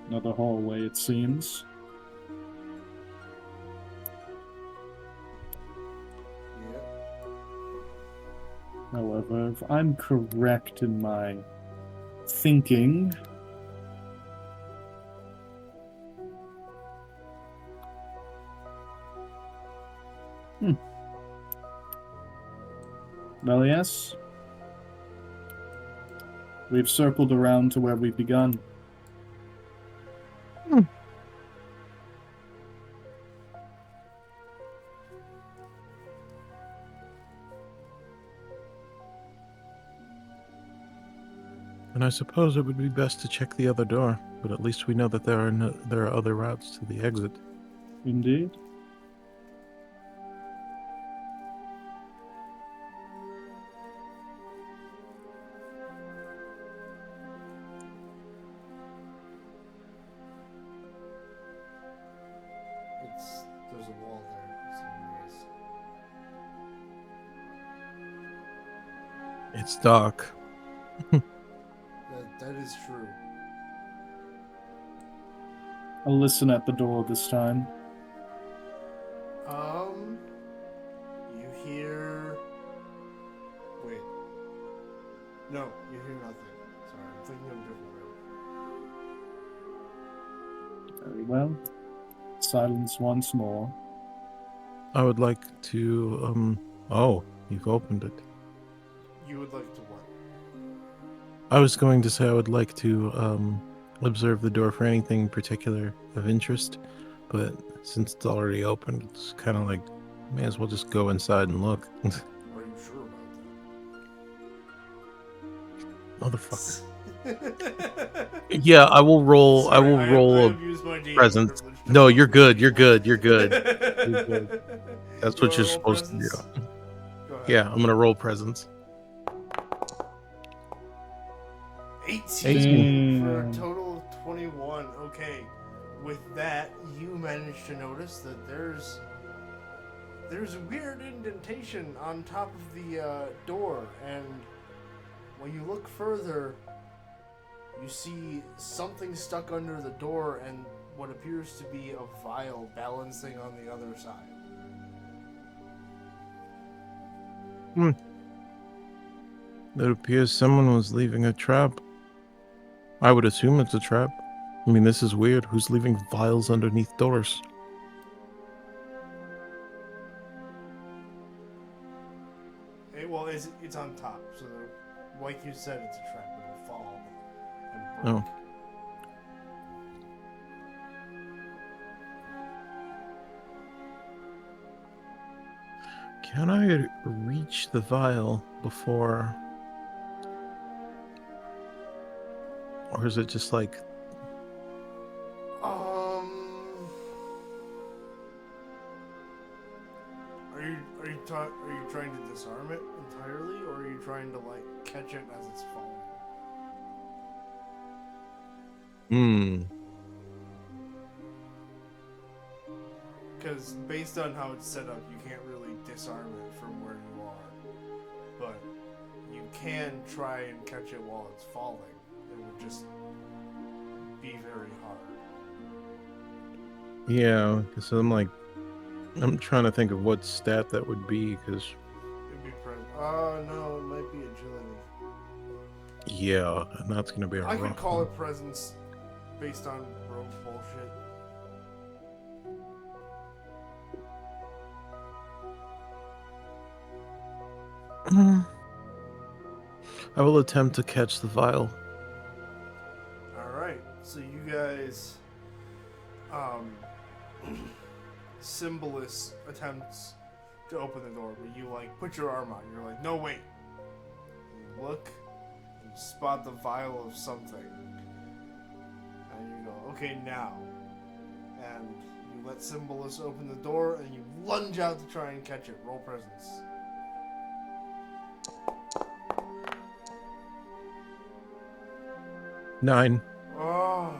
Another hallway, it seems. However, if I'm correct in my thinking, well, yes. We've circled around to where we've begun. And I suppose it would be best to check the other door, but at least we know that there are other routes to the exit. Indeed. There's a wall there. It's dark. That is true. I'll listen at the door this time. You hear... Wait. No, you hear nothing. Sorry, I'm thinking of a different room. Very well. Silence once more. I would like to, oh, you've opened it. You would like to what? I was going to say I would like to observe the door for anything particular of interest, but since it's already open, it's kind of like, may as well just go inside and look. Are you sure Motherfucker. about that? Yeah, I will roll. I Sorry, will I roll a abused my gaming presence. privilege to No, roll you're for good. You're people. good. You're good. You're good. That's You what wanna you're roll supposed to do. presents? Go ahead. Yeah, I'm gonna roll presence. 18 for a Damn. total of 21. Okay, with that, you managed to notice that there's a weird indentation on top of the door, and when you look further, you see something stuck under the door and what appears to be a vial balancing on the other side. It appears someone was leaving a trap. I would assume it's a trap. I mean, this is weird. Who's leaving vials underneath doors? Well, it's on top, so like you said, it's a trap. It'll fall and break. Oh. Can I reach the vial before... Or is it just like... Are you trying to disarm it entirely, or are you trying to like catch it as it's falling? Because based on how it's set up, you can't really disarm it from where you are, but you can try and catch it while it's falling. It would just be very hard. Yeah, so I'm trying to think of what stat that would be, because... It'd be present. Oh no, it might be agility. Yeah, and that's going to be a I could rough call one. it presence based on rogue bullshit. I will attempt to catch the vial. Alright, so you guys, Symbolist attempts to open the door, but you, like, put your arm out. You're like, no, wait. You look, and you spot the vial of something. And you go, okay, now. And you let Symbolist open the door, and you lunge out to try and catch it. Roll presence. Nine. Oh,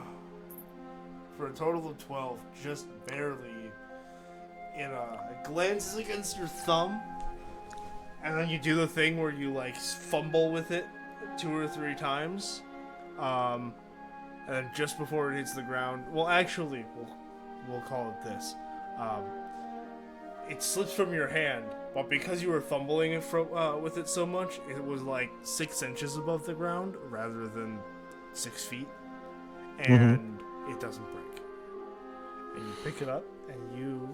for a total of 12, just barely. It glances against your thumb, and then you do the thing where you like fumble with it 2 or 3 times, and then just before it hits the ground. Well, actually, we'll call it this. It slips from your hand, but because you were fumbling it with it so much, it was like 6 inches above the ground rather than 6 feet, and it doesn't break. And you pick it up, and you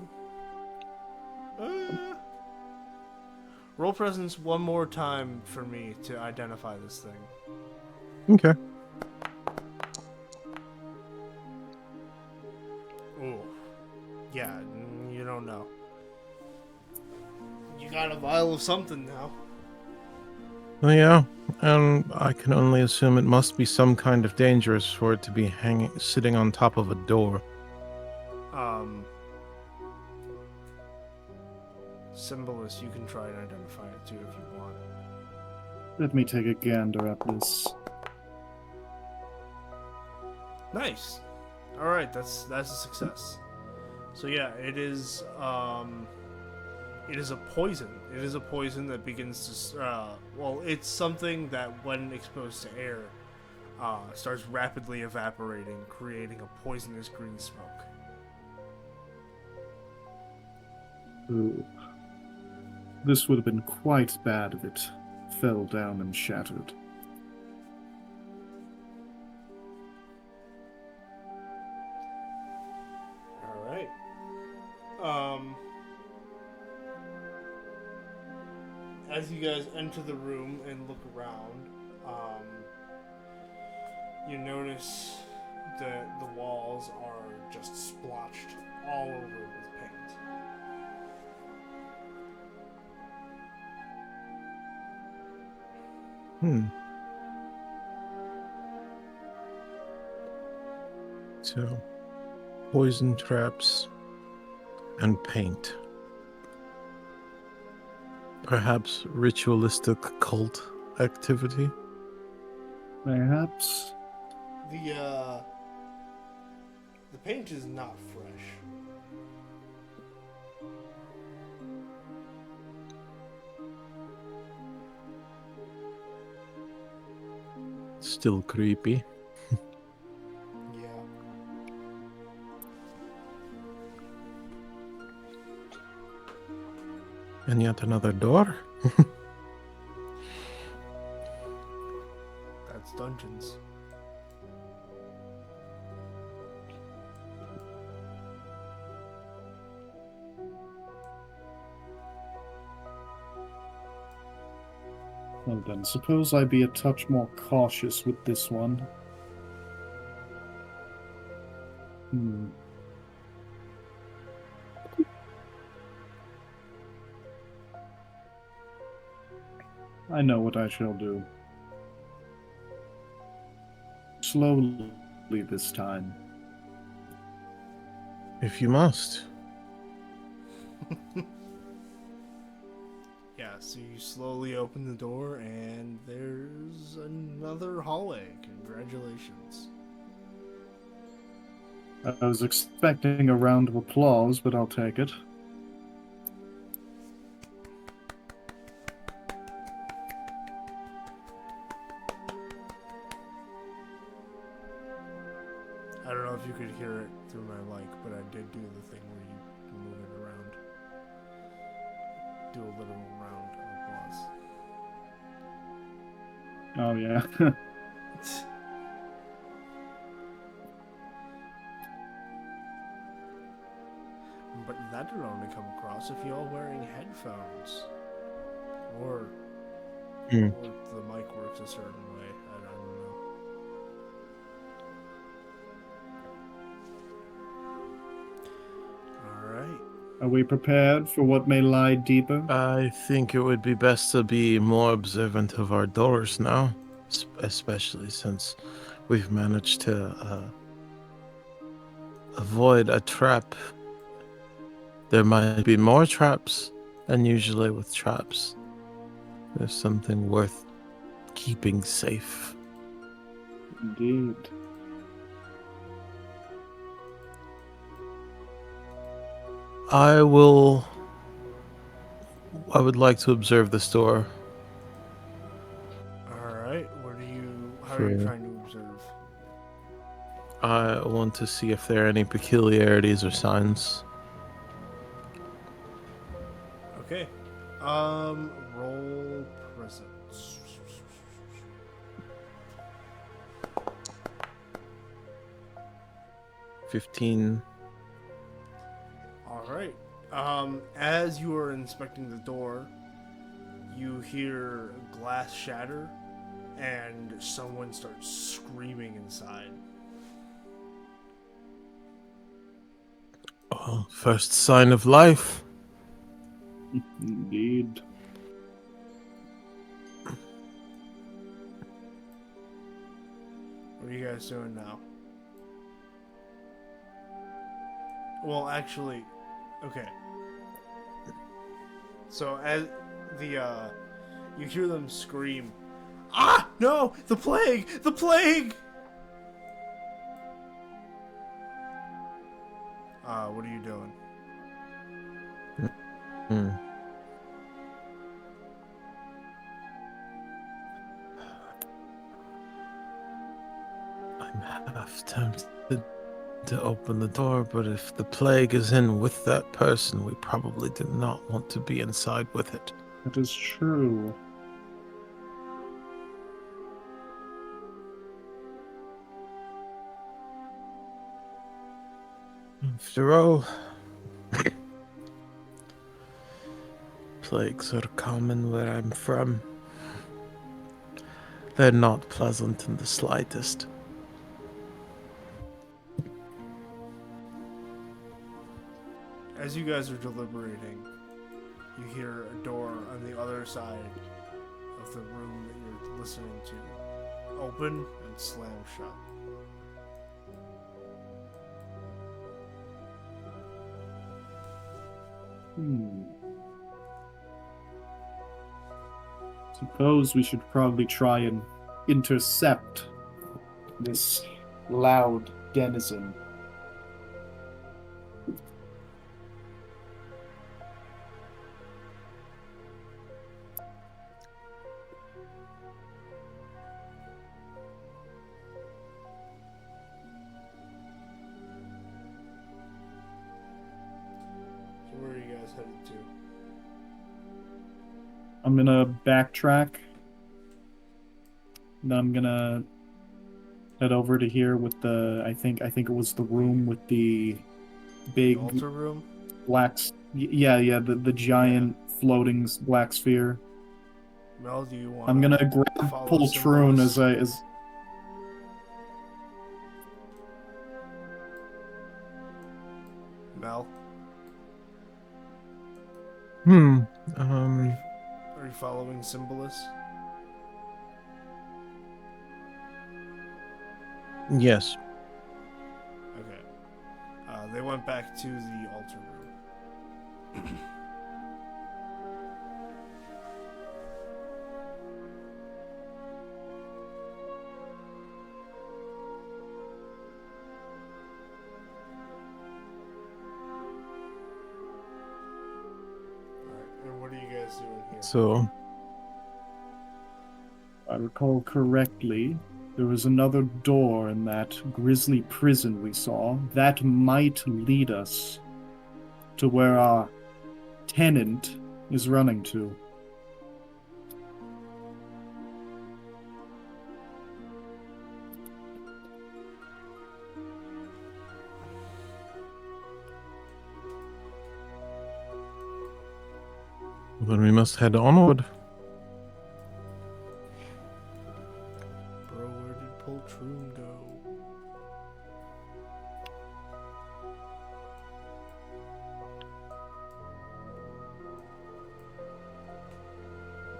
roll presence one more time for me to identify this thing. Okay. Ooh, yeah, you don't know. You got a vial of something now. Well, yeah, and I can only assume it must be some kind of dangerous for it to be sitting on top of a door. Symbolist, you can try and identify it too if you want. Let me take a gander at this. Nice. All right, that's a success. So yeah, it is a poison. It is a poison that begins to it's something that when exposed to air starts rapidly evaporating, creating a poisonous green smoke. Ooh. This would have been quite bad if it fell down and shattered. Alright. As you guys enter the room and look around, You notice that the walls are just splotched all over with paint. So, poison traps and paint. Perhaps ritualistic cult activity? Perhaps. The paint is not fresh. Still creepy. Yeah. And yet another door? That's dungeons. Well then, suppose I be a touch more cautious with this one. I know what I shall do. Slowly this time. If you must. Yeah, so you slowly open the door and there's another hallway. Congratulations. I was expecting a round of applause, but I'll take it. I don't know if you could hear it through my mic, but I did do the thing where you move it around. Do a little round of applause. Oh yeah. But that would only come across if you're all wearing headphones. Or the mic works a certain way. I don't know. Alright. Are we prepared for what may lie deeper? I think it would be best to be more observant of our doors now, especially since we've managed to avoid a trap. There might be more traps, and usually with traps, there's something worth keeping safe. Indeed. I would like to observe this door. Alright, how are you Sure. trying to observe? I want to see if there are any peculiarities or signs. Okay. Roll presence. 15. Alright. As you are inspecting the door, you hear glass shatter and someone starts screaming inside. Oh, first sign of life. Indeed. What are you guys doing now? Well, actually, okay. So as you hear them scream, "Ah, no! The plague! The plague!" What are you doing? Hmm. I'm half tempted to open the door, but if the plague is in with that person, we probably do not want to be inside with it. That is true. After all, plagues are common where I'm from. They're not pleasant in the slightest. As you guys are deliberating, you hear a door on the other side of the room that you're listening to open and slam shut. Suppose we should probably try and intercept this loud denizen. So where are you guys headed to? I'm gonna backtrack. Then I'm gonna head over to here with the I think it was the room with the big The altar room? the giant floating black sphere. Mel, do you want I'm gonna grab follow Poltroon Symbolus? as Mel, Hmm. are you following Symbolus? Yes. Okay. They went back to the altar room. Alright, and what are you guys doing here? So, I recall correctly, there was another door in that grisly prison we saw. That might lead us to where our tenant is running to. then we must head onward. Bro, where did Poltroon go?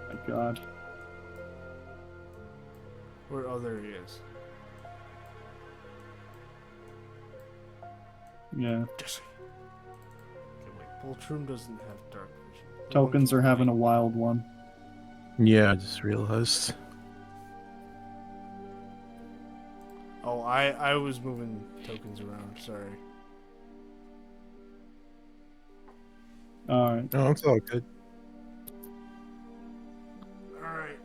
My God. Where? Oh, there he is. Yeah. Jesse. Okay, wait. Poltroon doesn't have dark vision. The Tokens one are having a flying. wild one. Yeah, I just realized. Oh, I was moving tokens around. Sorry. Alright. Oh, it's all good. Alright.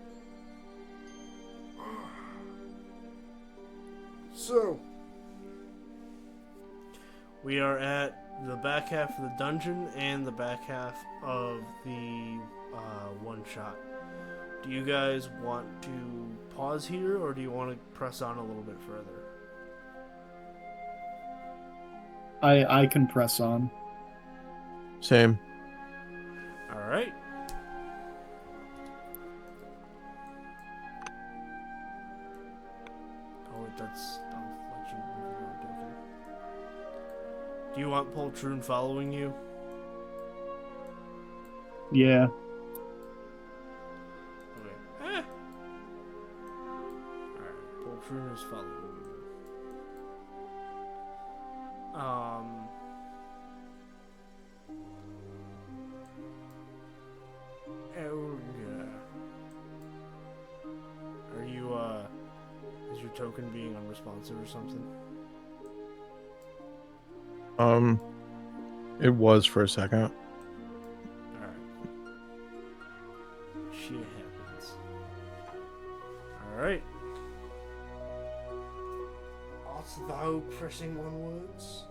So, we are at the back half of the dungeon and the back half of the one shot. Do you guys want to pause here, or do you want to press on a little bit further? I can press on. Same. Alright. Oh, wait, that's... I'll let you move your own token. Do you want Poltroon following you? Yeah. Okay. Alright, Poltroon is following you. Oh, yeah. Are you, is your token being unresponsive or something? It was for a second. Alright. Shit happens. Alright. Art thou pressing onwards?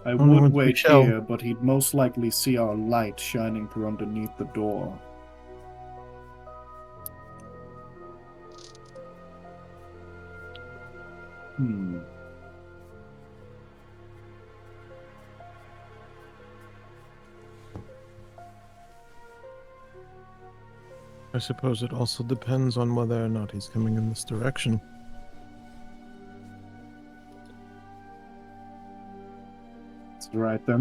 I Only would once we wait shall. here, but he'd most likely see our light shining through underneath the door. I suppose it also depends on whether or not he's coming in this direction. right. There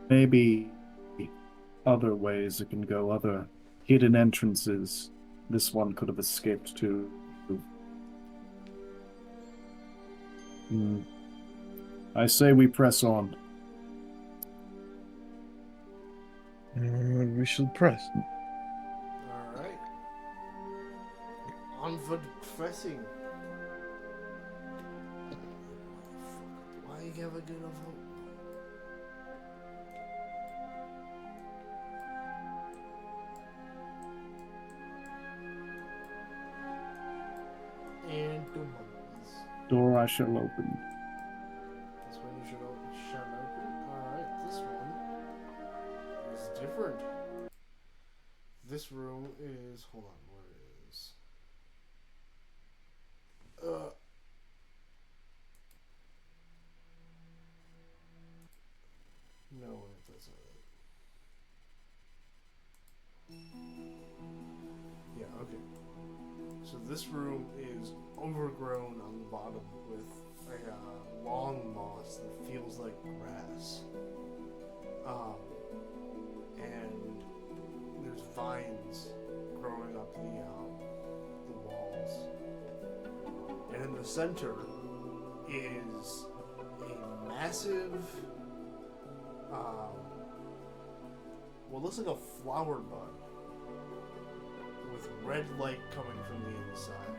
may be other ways it can go, other hidden entrances this one could have escaped to. Hmm. I say we press on. We shall press. Alright. Onward pressing. Why you never get a vote? And the monkeys. Door I shall open. This one you should open. Shut open. Alright, this one is different. This room is. Hold on, where is. No, wait, that's not it. Yeah, okay. So this room is overgrown on the bottom with a long moss that feels like grass. And there's vines growing up the walls. And in the center is a massive, what looks like a flower bud with red light coming from the inside,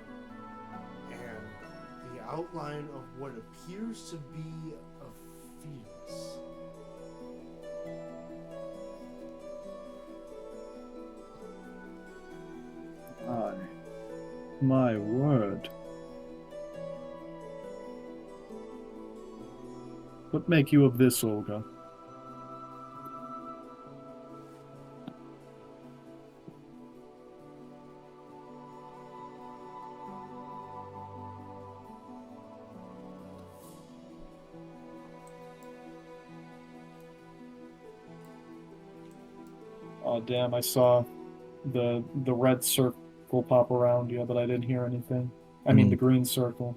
and the outline of what appears to be a fetus. My word. What make you of this, Olga? Oh damn, I saw the red circle pop around you, but I didn't hear anything. I mean the green circle.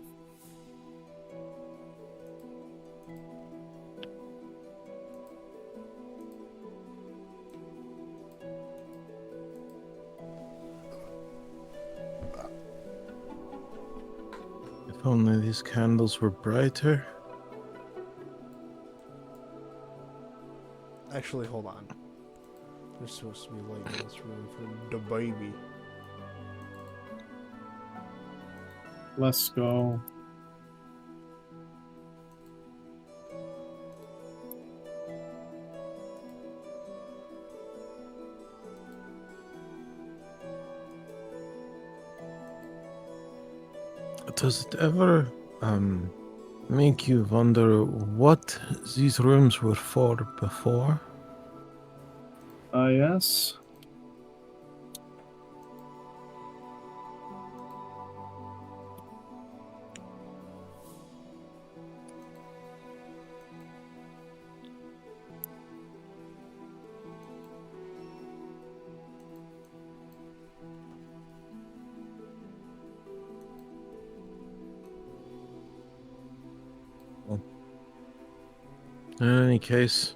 If only these candles were brighter. Actually, hold on. There's supposed to be light in this room for the baby. Let's go. Does it ever make you wonder what these rooms were for before? Yes. In any case,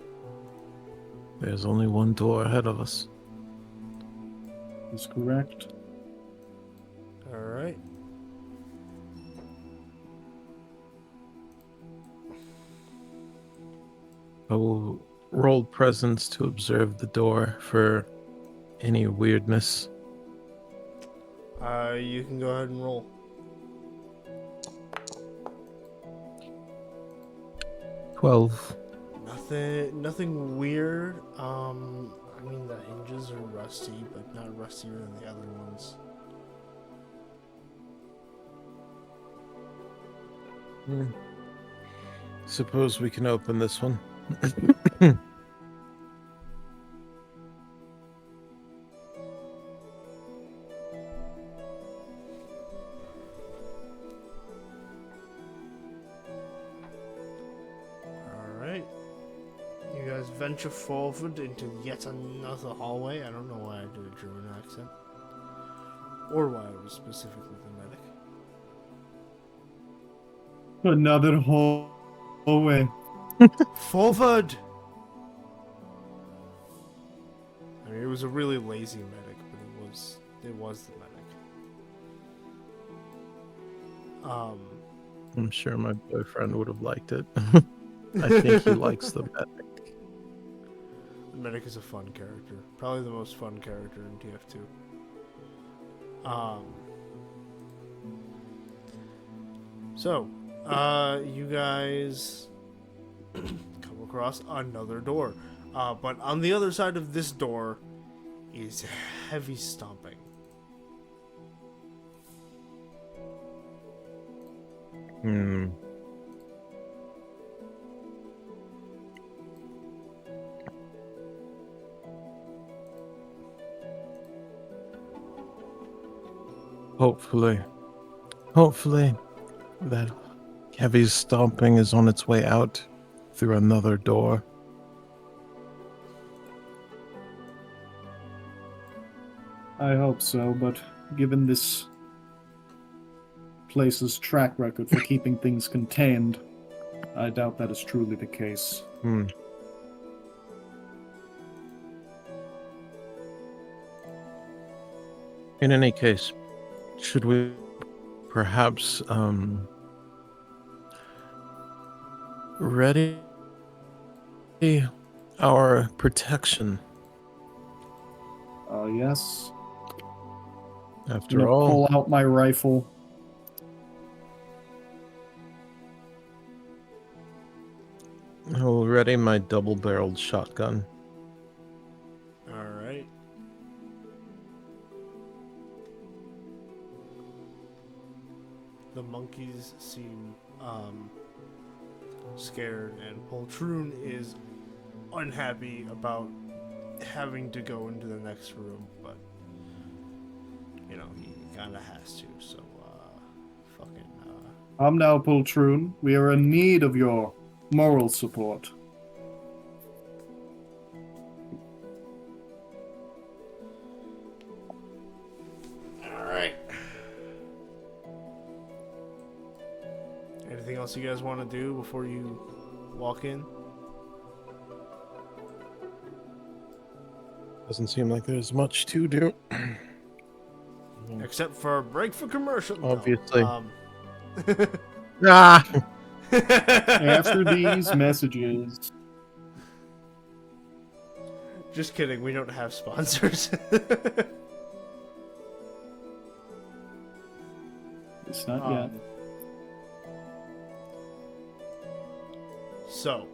there's only one door ahead of us. Is correct. Alright. I will roll presence to observe the door for any weirdness. You can go ahead and roll. 12. Nothing weird. I mean the hinges are rusty, but not rustier than the other ones. Suppose we can open this one. Alright. You guys venture forward into yet another hallway. I don't know why I did a German accent. Or why I was specifically the medic. Another hallway. Forward! I mean, it was a really lazy medic, but it was the medic. I'm sure my boyfriend would have liked it. I think he likes the medic. The medic is a fun character. Probably the most fun character in TF2. So, you guys come across another door. But on the other side of this door is heavy stomping. Hmm. Hopefully, that heavy stomping is on its way out through another door. I hope so, but given this place's track record for keeping things contained, I doubt that is truly the case. Hmm. In any case, should we perhaps ready our protection? Yes. After I'm gonna all, pull out my rifle. I'll ready my double-barreled shotgun. Alright. The monkeys seem scared, and Poltroon is unhappy about having to go into the next room, but you know, he kinda has to, so I'm now Poltroon. We are in need of your moral support. Alright. Anything else you guys want to do before you walk in? Doesn't seem like there's much to do. Except for a break for commercial. No, Obviously. After these messages. Just kidding, we don't have sponsors. It's not yet. So,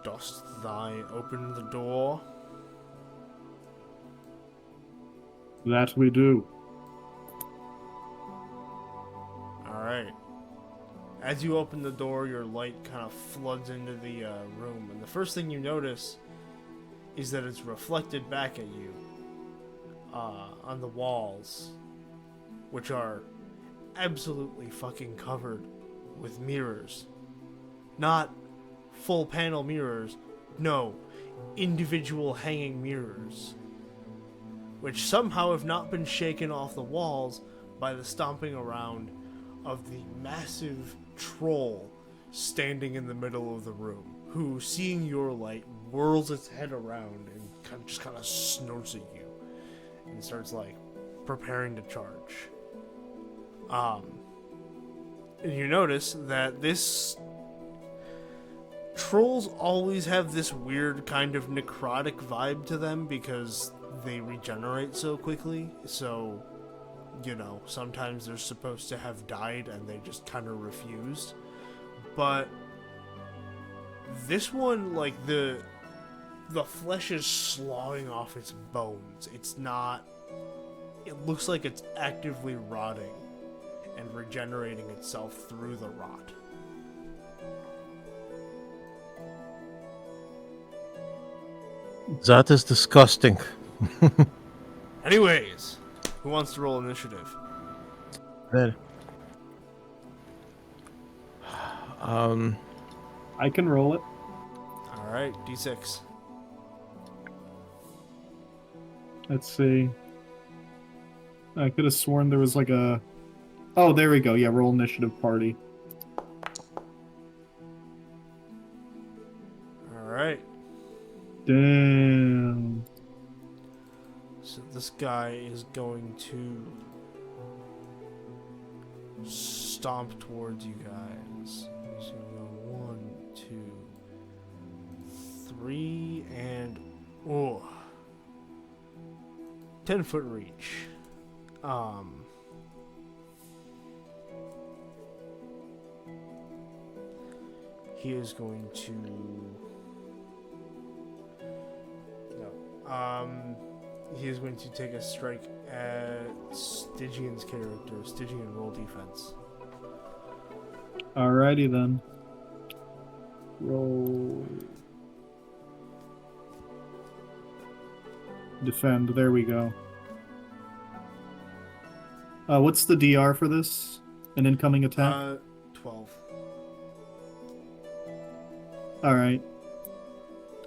dost thou open the door? That we do. Alright. As you open the door, your light kind of floods into the room, and the first thing you notice is that it's reflected back at you on the walls, which are absolutely fucking covered with mirrors. Not full panel mirrors, no, individual hanging mirrors, which somehow have not been shaken off the walls by the stomping around of the massive troll standing in the middle of the room, who, seeing your light, whirls its head around and just kind of snorts at you and starts like preparing to charge. And you notice that this trolls always have this weird kind of necrotic vibe to them because they regenerate so quickly. So, you know, sometimes they're supposed to have died and they just kind of refused. But this one, like, the flesh is sloughing off its bones. It's not... It looks like it's actively rotting and regenerating itself through the rot. That is disgusting. Anyways, who wants to roll initiative? That. I can roll it. Alright, D6. Let's see. I could have sworn there was like a... Oh, there we go. Yeah, roll initiative party. Damn. So this guy is going to stomp towards you guys. He's gonna go 1, 2, 3, and 10-foot reach. He is going to he is going to take a strike at Stygian's character. Stygian, roll defense. Alrighty then. Roll. Defend. There we go. What's the DR for this? An incoming attack? 12. Alright.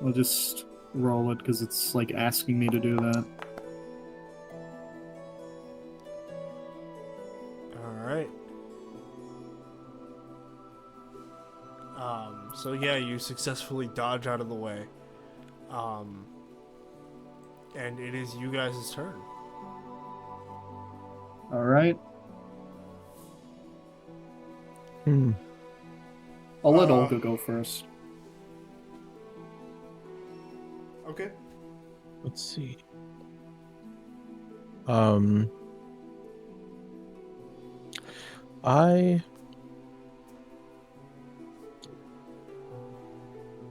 I'll just roll it because it's like asking me to do that. Alright. So yeah, you successfully dodge out of the way. And it is you guys' turn. Alright. Hmm. I'll let Olga go first. Okay. Let's see.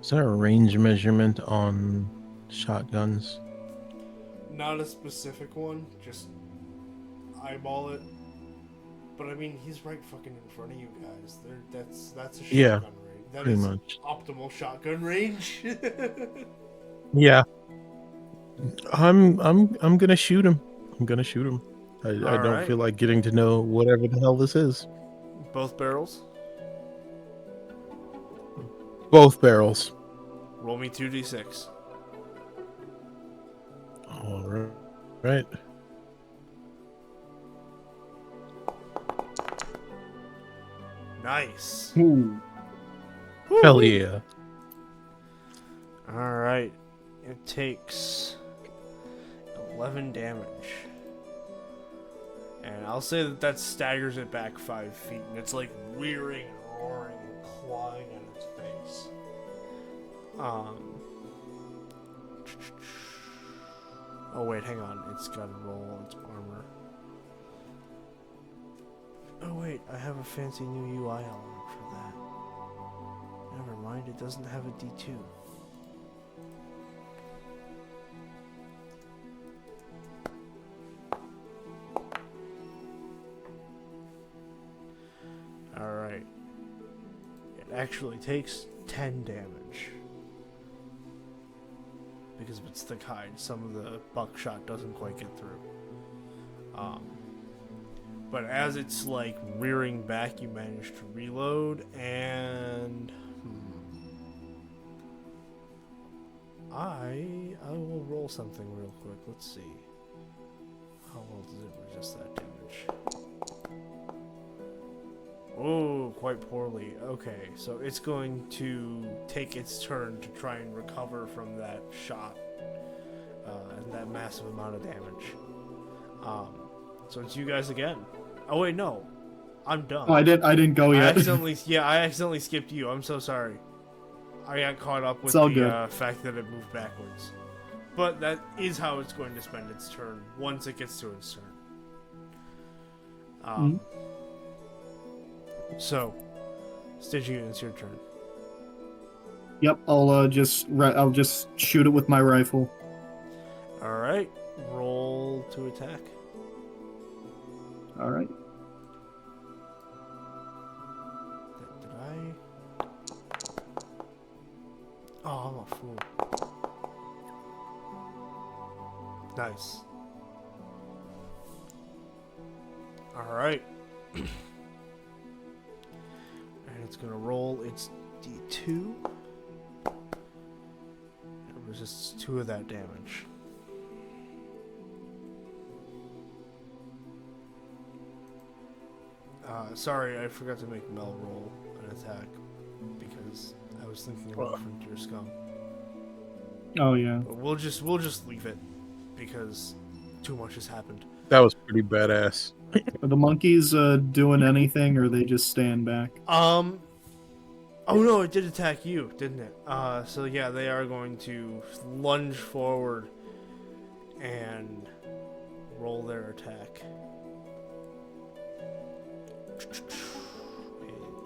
Is there a range measurement on shotguns? Not a specific one, just eyeball it. But I mean, he's right fucking in front of you guys. That's a shotgun Yeah, range. That pretty is much. optimal shotgun range. Yeah. I'm gonna shoot him. I don't Alright. feel like getting to know whatever the hell this is. Both barrels. Both barrels. Roll me 2d6. All right. Nice. Ooh. Hell yeah. Alright. It takes 11 damage. And I'll say that staggers it back 5 feet. And it's like rearing and roaring and clawing at its face. Oh wait, hang on. It's got to roll its armor. Oh wait, I have a fancy new UI element for that. Never mind, it doesn't have a D2. Alright. It actually takes 10 damage. Because of its thick hide, some of the buckshot doesn't quite get through. But as it's like rearing back, you manage to reload, and I will roll something real quick. Let's see. How well does it resist that damage? Oh, quite poorly. Okay, so it's going to take its turn to try and recover from that shot and that massive amount of damage. So it's you guys again. Oh wait, no, I'm done. Oh, I didn't go I yet. accidentally skipped you. I'm so sorry. I got caught up with good. fact that it moved backwards. But that is how it's going to spend its turn once it gets to its turn. So, Stygian, it's your turn. Yep, I'll just shoot it with my rifle. All right, roll to attack. All right. Did I? Oh, I'm a fool. Nice. All right. And it's gonna roll its D2. It resists 2 of that damage. Sorry, I forgot to make Mel roll an attack because I was thinking about Frontier Scum. Oh yeah. But we'll just leave it because too much has happened. That was pretty badass. Are the monkeys doing anything, or they just stand back? Oh no, it did attack you, didn't it? So yeah, they are going to lunge forward and roll their attack.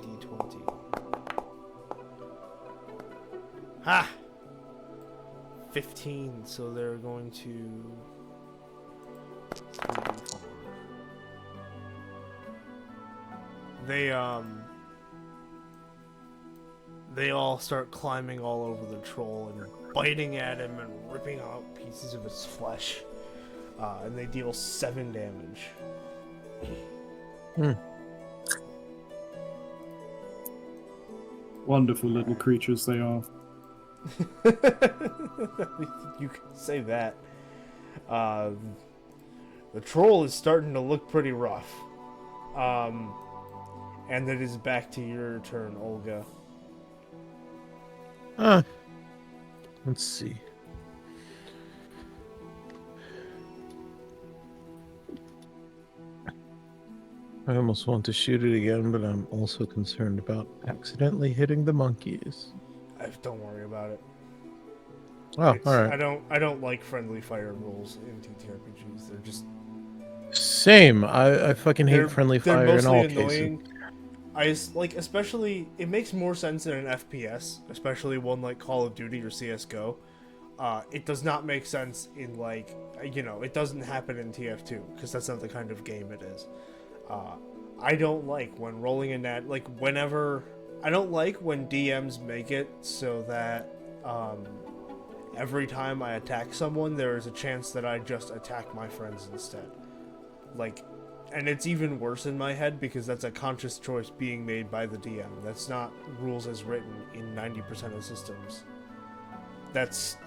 D20. Ha! 15, so they're going to... They all start climbing all over the troll and biting at him and ripping out pieces of his flesh. And they deal 7 damage. Wonderful little creatures they are. You can say that. The troll is starting to look pretty rough. And it is back to your turn, Olga. Let's see. I almost want to shoot it again, but I'm also concerned about accidentally hitting the monkeys. Don't worry about it. Oh, alright. I don't like friendly fire rules in TTRPGs. They're just Same. I fucking hate friendly fire in all cases. Especially, it makes more sense in an FPS, especially one like Call of Duty or CSGO. It does not make sense in it doesn't happen in TF2, because that's not the kind of game it is. I don't like when rolling in that, I don't like when DMs make it so that, every time I attack someone, there is a chance that I just attack my friends instead. And it's even worse in my head because that's a conscious choice being made by the DM. That's not rules as written in 90% of systems. That's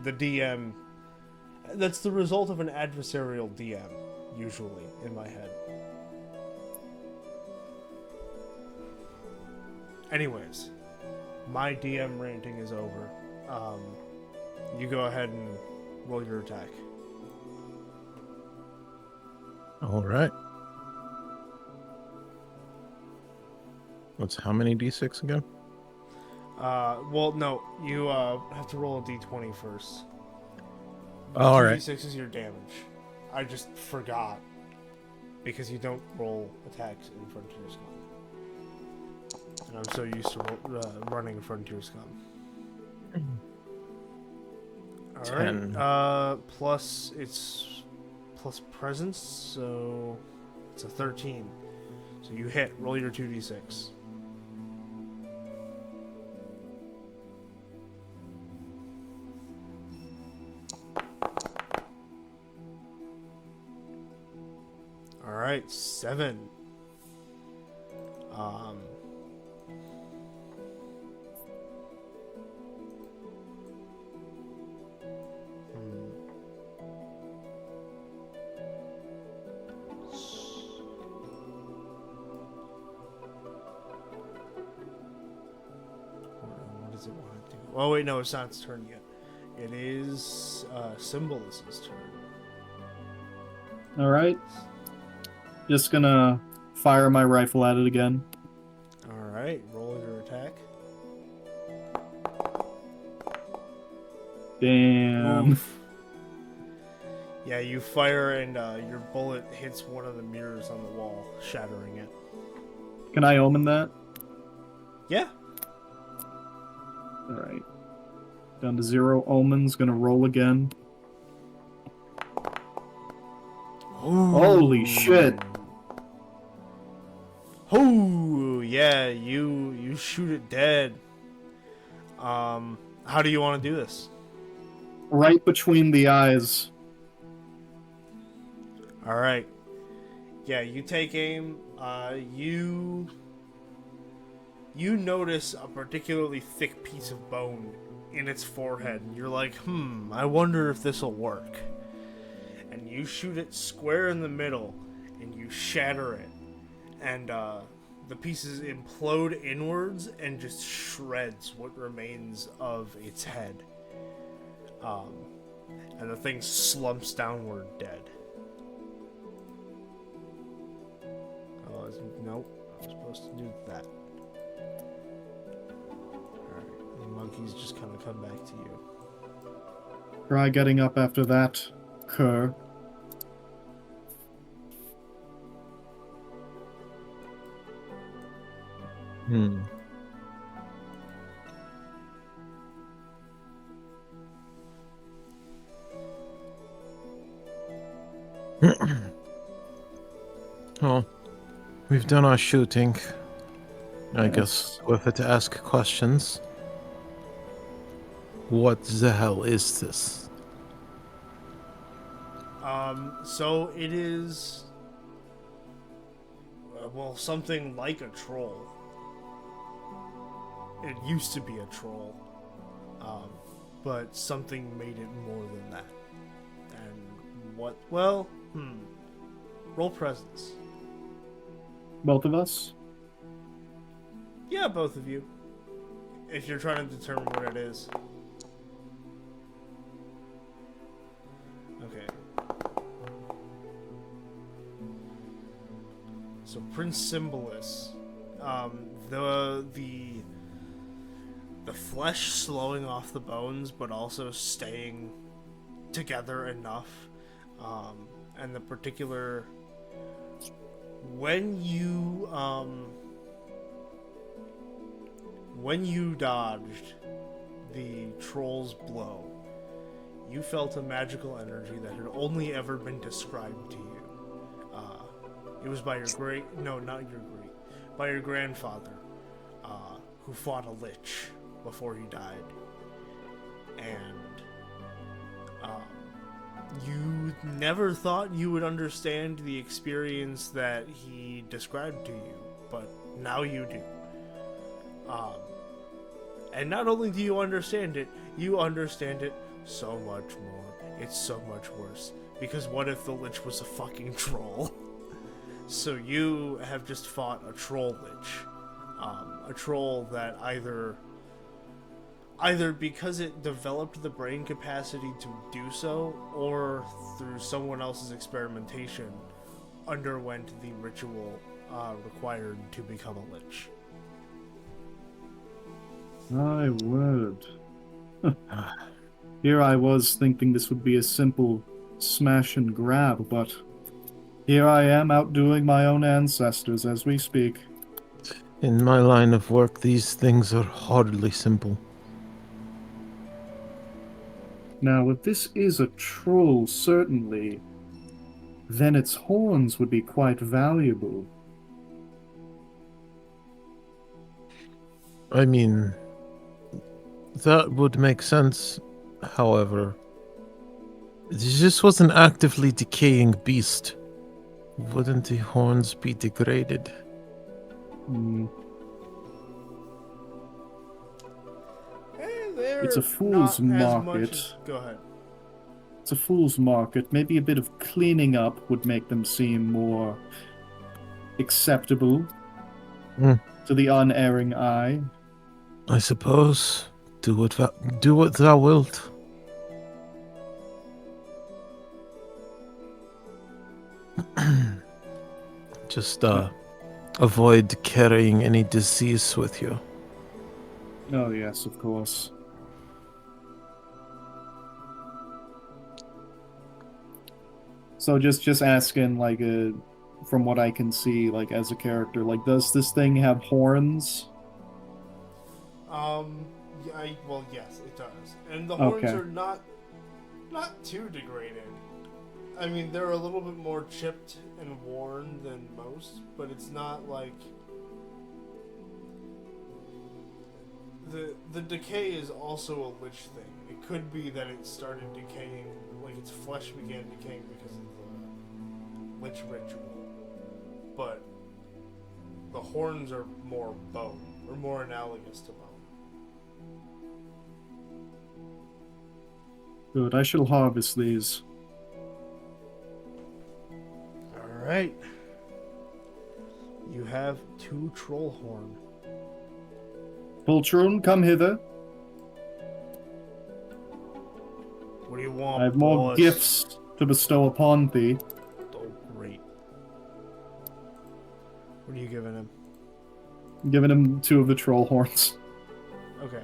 the DM. That's the result of an adversarial DM, usually, in my head. Anyways, my DM ranting is over. You go ahead and roll your attack. Alright. What's how many d6 again? Well, no, you have to roll a d20 first. Alright. 2d6 is your damage. I just forgot because you don't roll attacks in Frontier Scum. And I'm so used to running Frontier Scum. Alright, plus presence, so it's a 13. So you hit. Roll your 2d6. Alright, 7. What does it want to do? Oh wait, no, it's not its turn yet. It is Symbolus's turn. Alright. Just gonna fire my rifle at it again. Alright, roll your attack. Damn. Oof. Yeah, you fire and your bullet hits one of the mirrors on the wall, shattering it. Can I omen that? Yeah. Alright. Down to 0 omens, gonna roll again. Ooh. Holy shit! Oh, yeah, you shoot it dead. How do you want to do this? Right between the eyes. Alright. Yeah, you take aim. You notice a particularly thick piece of bone in its forehead, and you're like, I wonder if this'll work. And you shoot it square in the middle, and you shatter it. And the pieces implode inwards and just shreds what remains of its head. And the thing slumps downward dead. Oh, nope. I was supposed to do that. Alright, the monkeys just kind of come back to you. Try getting up after that, cur. Hmm. Well, we've done our shooting. I guess worth it to ask questions. What the hell is this? So it is, well, something like a troll. It used to be a troll, but something made it more than that. And what? Well, roll presence. Both of us? Yeah, both of you. If you're trying to determine what it is. Okay. So Prince Symbolus, the flesh slowing off the bones, but also staying together enough, and the particular when you dodged the troll's blow, you felt a magical energy that had only ever been described to you. It was by your grandfather, who fought a lich before he died. And you never thought you would understand the experience that he described to you, but now you do. And not only do you understand it so much more. It's so much worse. Because what if the lich was a fucking troll? So you have just fought a troll lich. A troll that either because it developed the brain capacity to do so, or through someone else's experimentation, underwent the ritual required to become a lich. My word. Here I was thinking this would be a simple smash and grab, but here I am outdoing my own ancestors as we speak. In my line of work, these things are hardly simple. Now, if this is a troll, certainly, then its horns would be quite valuable. I mean, that would make sense. However, this was an actively decaying beast. Wouldn't the horns be degraded? It's a fool's market. Go ahead. It's a fool's market. Maybe a bit of cleaning up would make them seem more acceptable to the unerring eye. I suppose. Do what thou wilt. Just avoid carrying any disease with you. Oh yes, of course. So just asking, like, from what I can see, like, as a character, like, does this thing have horns? Well, yes, it does, and the horns are not too degraded. I mean, they're a little bit more chipped and worn than most, but it's not like the decay is also a lich thing. It could be that it started decaying, like its flesh began decaying because of the lich ritual, but the horns are more bone, or more analogous to bone. Good, I shall harvest these. Alright. You have 2 troll horn. Poltron, come hither. What do you want, I have more boss? gifts to bestow upon thee. Oh, great. What are you giving him? I'm giving him 2 of the troll horns. Okay.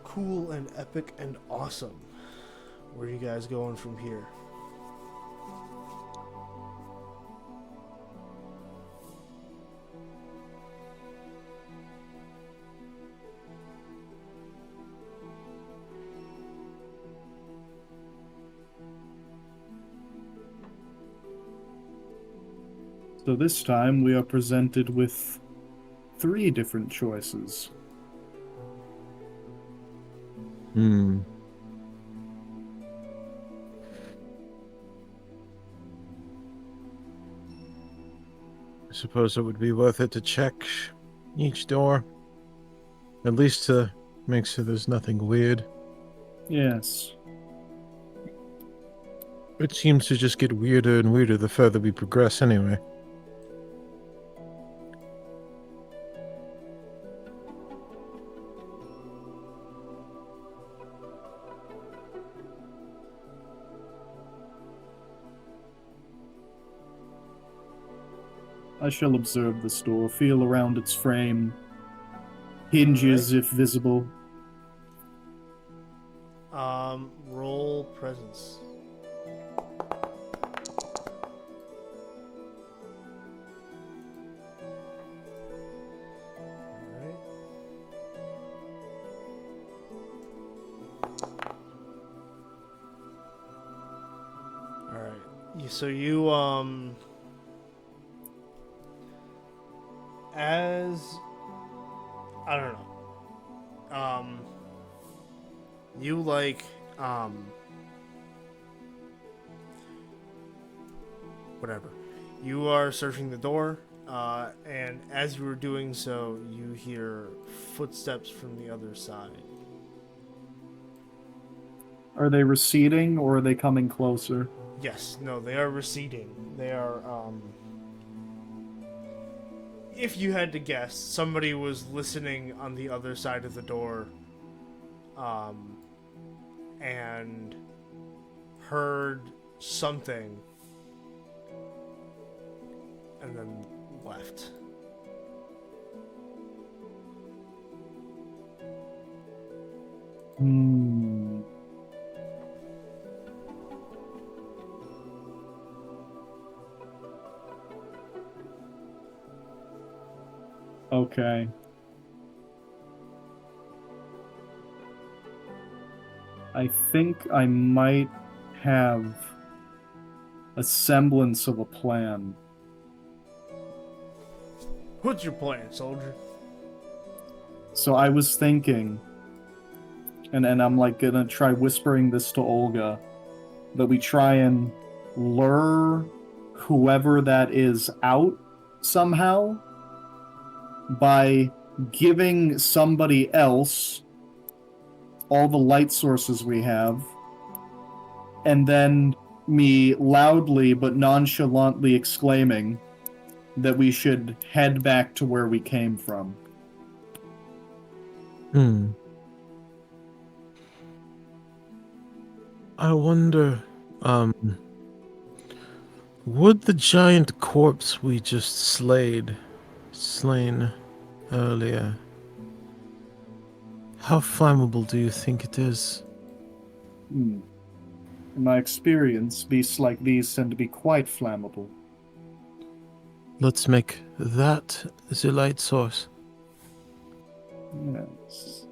Cool and epic and awesome. Where are you guys going from here? So this time we are presented with 3 different choices. Hmm. I suppose it would be worth it to check each door. At least to make sure there's nothing weird. Yes. It seems to just get weirder and weirder the further we progress anyway. I shall observe this door, feel around its frame, hinges if visible. Roll presence. Alright. Alright. So you, as I don't know. You like whatever. You are searching the door, and as you were doing so, you hear footsteps from the other side. Are they receding or are they coming closer? Yes, no, they are receding. They are if you had to guess, somebody was listening on the other side of the door, and heard something, and then left. Hmm. Okay. I think I might have a semblance of a plan. What's your plan, soldier? So I was thinking, and I'm like gonna try whispering this to Olga, that we try and lure whoever that is out somehow by giving somebody else all the light sources we have, and then me loudly but nonchalantly exclaiming that we should head back to where we came from. I wonder, would the giant corpse we just slain earlier, how flammable do you think it is? In my experience, beasts like these tend to be quite flammable. Let's make that the light source. Yes.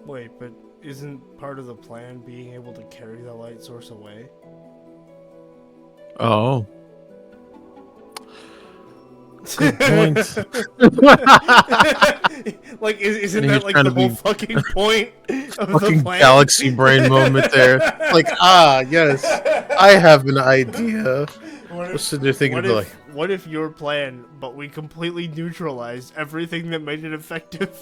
Wait, but isn't part of the plan being able to carry the light source away? Oh. Good point. Like, isn't And that he's like trying the to whole be fucking point of the fucking plan? galaxy brain moment there. Like, yes, I have an idea. What What's if, they're thinking what of like, if your plan, but we completely neutralized everything that made it effective?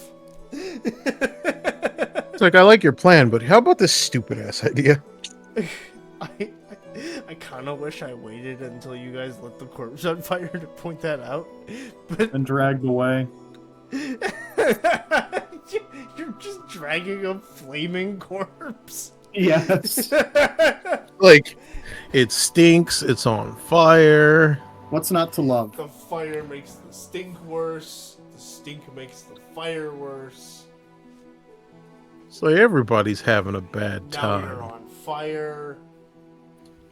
it's like, I like your plan, but how about this stupid ass idea? I, I kind of wish I waited until you guys lit the corpse on fire to point that out, but And dragged away. you're just dragging a flaming corpse. Yes. Like, it stinks, it's on fire. What's not to love? The fire makes the stink worse. The stink makes the fire worse. So everybody's having a bad Now you're time. on fire.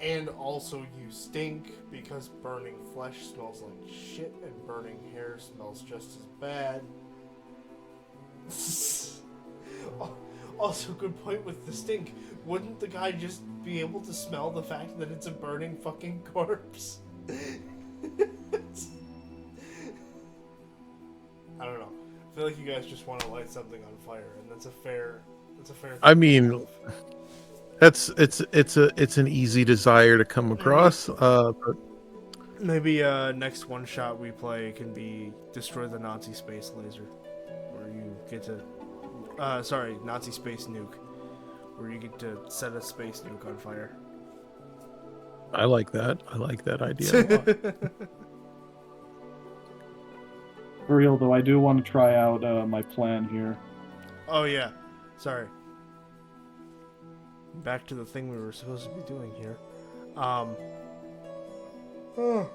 And also you stink because burning flesh smells like shit and burning hair smells just as bad. Also, good point with the stink. Wouldn't the guy just be able to smell the fact that it's a burning fucking corpse? I don't know. I feel like you guys just want to light something on fire, and that's a fair thing I to mean, have. it's an easy desire to come across. But Maybe next one shot we play can be destroy the Nazi space laser, where you get to Nazi space nuke, where you get to set a space nuke on fire. I like that. I like that idea a lot. For real though, I do want to try out my plan here. Oh yeah, sorry. Back to the thing we were supposed to be doing here. Oh.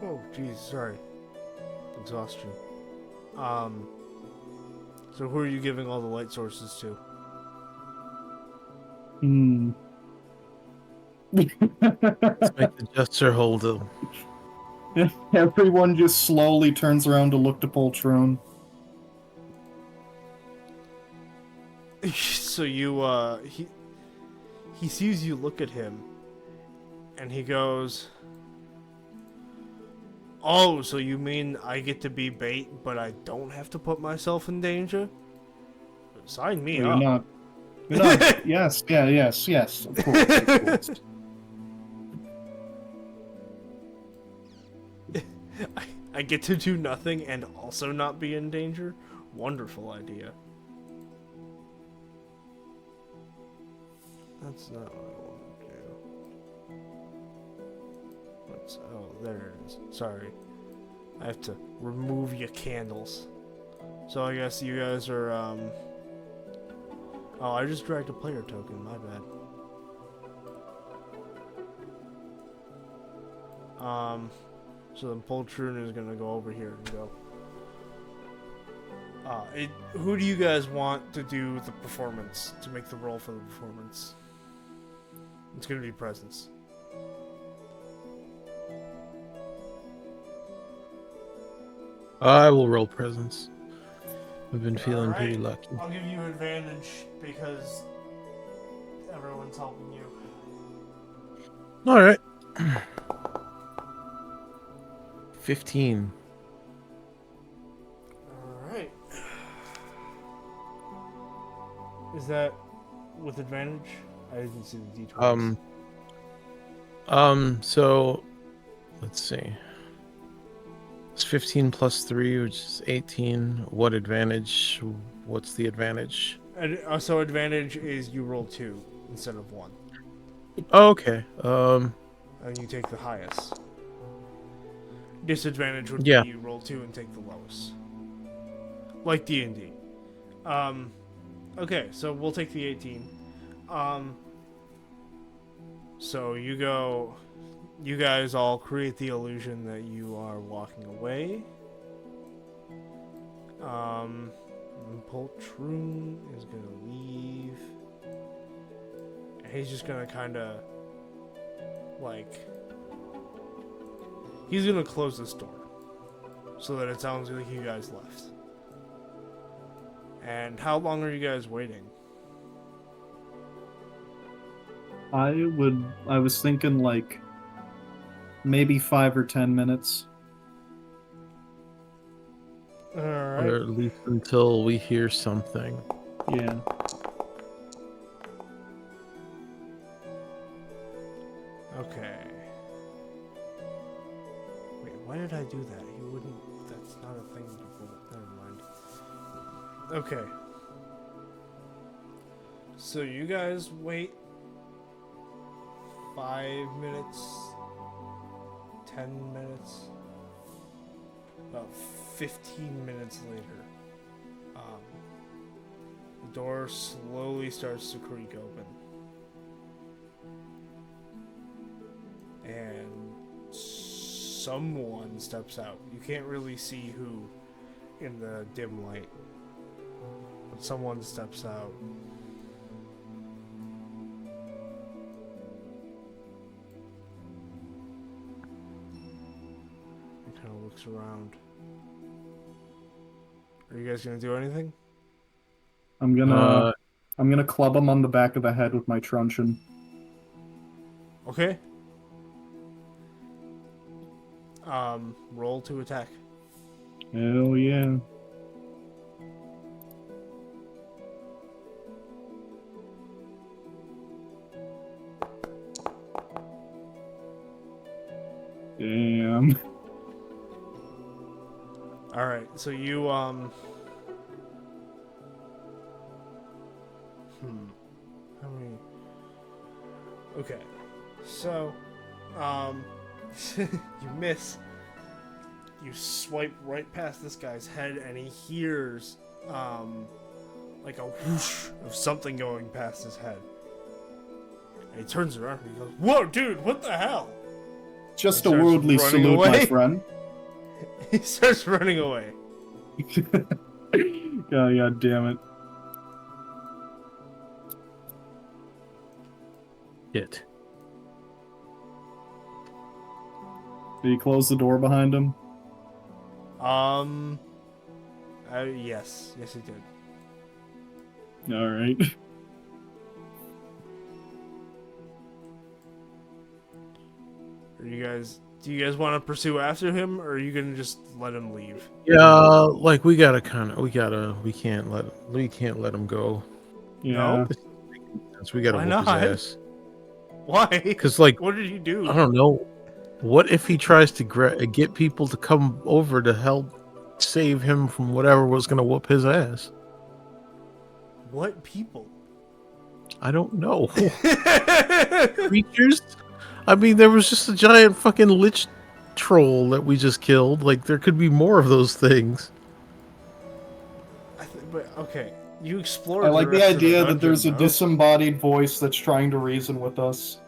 Oh, geez, sorry. Exhaustion. So who are you giving all the light sources to? Hmm. Let's make the gesture hold them. Everyone just slowly turns around to look to Poltroon. So you, he sees you look at him, and he goes, "Oh, so you mean I get to be bait, but I don't have to put myself in danger? Sign me You're up." not. You're not. Yes, yeah, yes, of course, of course. I get to do nothing and also not be in danger? Wonderful idea. That's not what I want to do. Oh, there it is. Sorry. I have to remove your candles. So I guess you guys are, Oh, I just dragged a player token, my bad. So then Poltroon is gonna go over here and go. Who do you guys want to do the performance, to make the roll for the performance? It's gonna be presence. I will roll presence. I've been feeling pretty Alright. lucky. I'll give you advantage because everyone's helping you. All right. 15. Alright. Is that with advantage? I didn't see the d20s. So let's see. It's 15 plus 3, which is 18. What advantage? What's the advantage? So advantage is you roll 2 instead of 1. Oh, okay. And you take the highest. Disadvantage would Yeah. be you roll 2 and take the lowest. Like D&D. Okay, so we'll take the 18. So you guys all create the illusion that you are walking away. Poltroon is gonna leave. And he's just gonna kinda he's gonna close this door so that it sounds like you guys left. And how long are you guys waiting? I was thinking like maybe 5 or 10 minutes. All Or right. at least until we hear something. Yeah. Okay. Wait, why did I do that? You wouldn't. That's not a thing to roll. Never mind. Okay. So you guys wait 5 minutes, 10 minutes, about 15 minutes later. The door slowly starts to creak open. And someone steps out. You can't really see who in the dim light, but someone steps out. He kind of looks around. Are you guys gonna do anything? I'm gonna club him on the back of the head with my truncheon. Okay. Roll to attack. Hell yeah. Damn. All right. So you How many? Okay. So you miss. You swipe right past this guy's head, and he hears like a whoosh of something going past his head. And he turns around and he goes, "Whoa, dude! What the hell?" Just He a starts worldly running salute, my away. friend. He starts running away. God damn it. Shit. Did he close the door behind him? Yes, he did. Alright. Do you guys want to pursue after him, or are you gonna just let him leave? Yeah, like we can't let him go. Yeah. No? Since we gotta Why whoop not? his ass. Why? Because, like, What did you do? I don't know. What if he tries to get people to come over to help save him from whatever was gonna whoop his ass? What people? I don't know. Creatures? I mean, there was just a giant fucking lich troll that we just killed. Like, there could be more of those things. But okay, you explored. I like the rest of idea that dungeon, there's a though. disembodied voice that's trying to reason with us.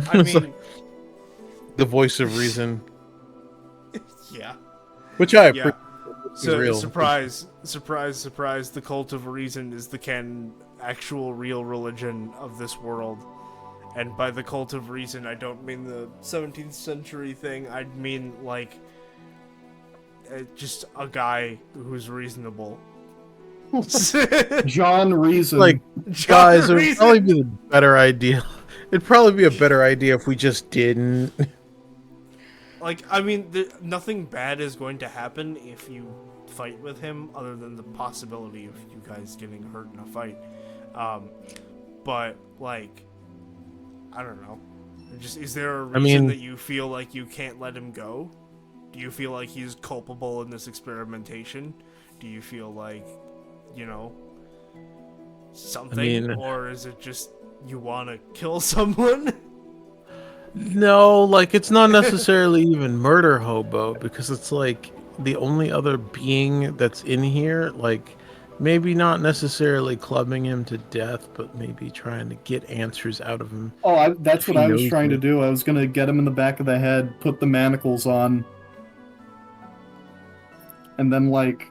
I It's mean, The voice of reason, yeah. which I Yeah. appreciate. So real. surprise, the cult of reason is the actual real religion of this world. And by the cult of reason, I don't mean the 17th century thing. I mean like just a guy who's reasonable. John Reason. Like, John guys, it would Reason! probably be a better idea. It'd probably be a better idea if we just didn't. Like, I mean, nothing bad is going to happen if you fight with him, other than the possibility of you guys getting hurt in a fight. But like, I don't know. Is there a reason that you feel like you can't let him go? Do you feel like he's culpable in this experimentation? Do you feel like, something? Or is it just you want to kill someone? No, like, it's not necessarily even murder hobo, because it's like the only other being that's in here, like, maybe not necessarily clubbing him to death, but maybe trying to get answers out of him. Oh, that's what I was knows trying to me. do. I was gonna get him in the back of the head, put the manacles on, and then, like,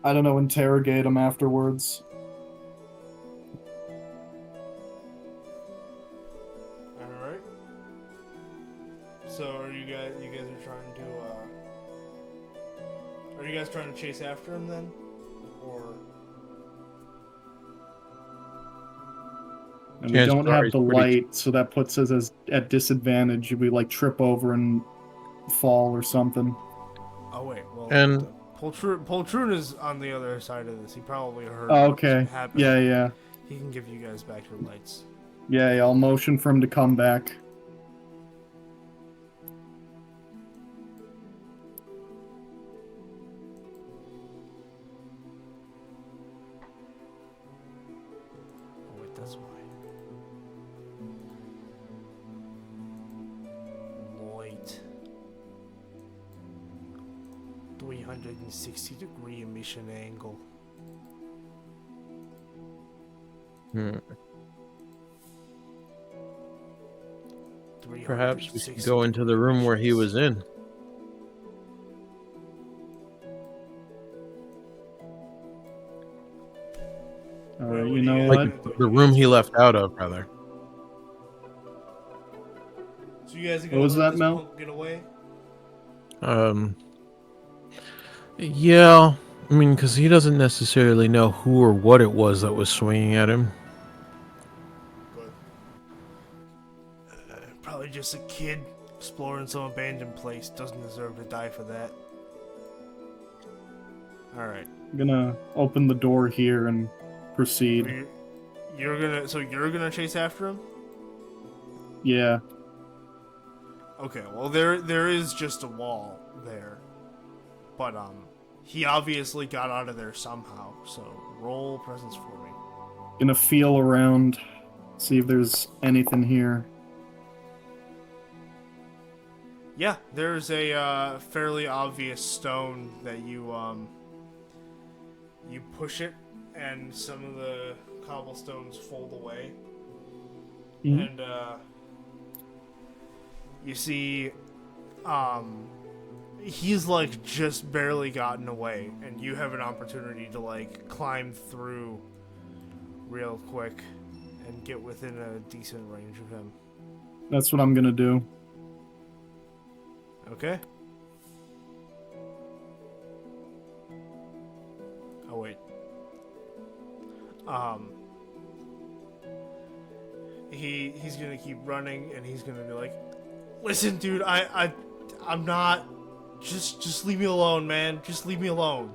I don't know, interrogate him afterwards. Alright. So are you guys are trying to are you guys trying to chase after him then? Or And we don't have the light, so that puts us at disadvantage if we, like, trip over and fall or something. Oh wait, well, And- Poltroon is on the other side of this. He probably heard Oh, what okay. happened. Yeah, yeah. He can give you guys back your lights. Yeah, I'll motion for him to come back. Oh wait, that's why. Light. 360-degree emission angle. Perhaps we should go into the room where he was in. Alright, What you do know you what? guys- Like the room he left out of, rather. So you guys are What gonna was let that, this Mel? punk get away? Yeah. I mean, because he doesn't necessarily know who or what it was that was swinging at him. Good. Probably just a kid exploring some abandoned place. Doesn't deserve to die for that. Alright. I'm gonna open the door here and proceed. You're gonna chase after him? Yeah. Okay, well there is just a wall there. But he obviously got out of there somehow, so roll presence for me. Gonna feel around, see if there's anything here. Yeah, there's a fairly obvious stone that you push it and some of the cobblestones fold away. Mhm. And you see he's like just barely gotten away, and you have an opportunity to like climb through real quick and get within a decent range of him. That's what I'm gonna do. Okay. Oh wait. He's gonna keep running, and he's gonna be like, "Listen, dude, I'm not. Just leave me alone, man. Just leave me alone."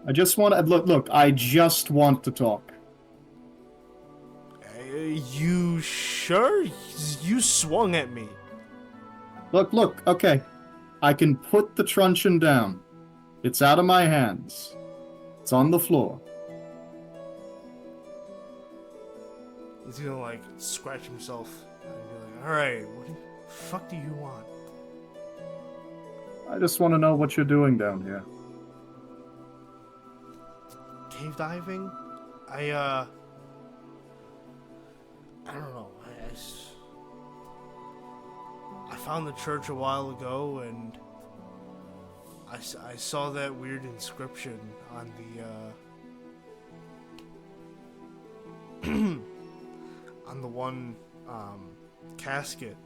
I just want to look. I just want to talk. You sure? You swung at me. Look. Okay, I can put the truncheon down. It's out of my hands. It's on the floor. He's gonna like scratch himself and be like, "All right, what the fuck do you want?" I just want to know what you're doing down here. Cave diving? I don't know. I found the church a while ago, and I saw that weird inscription on the on the one casket,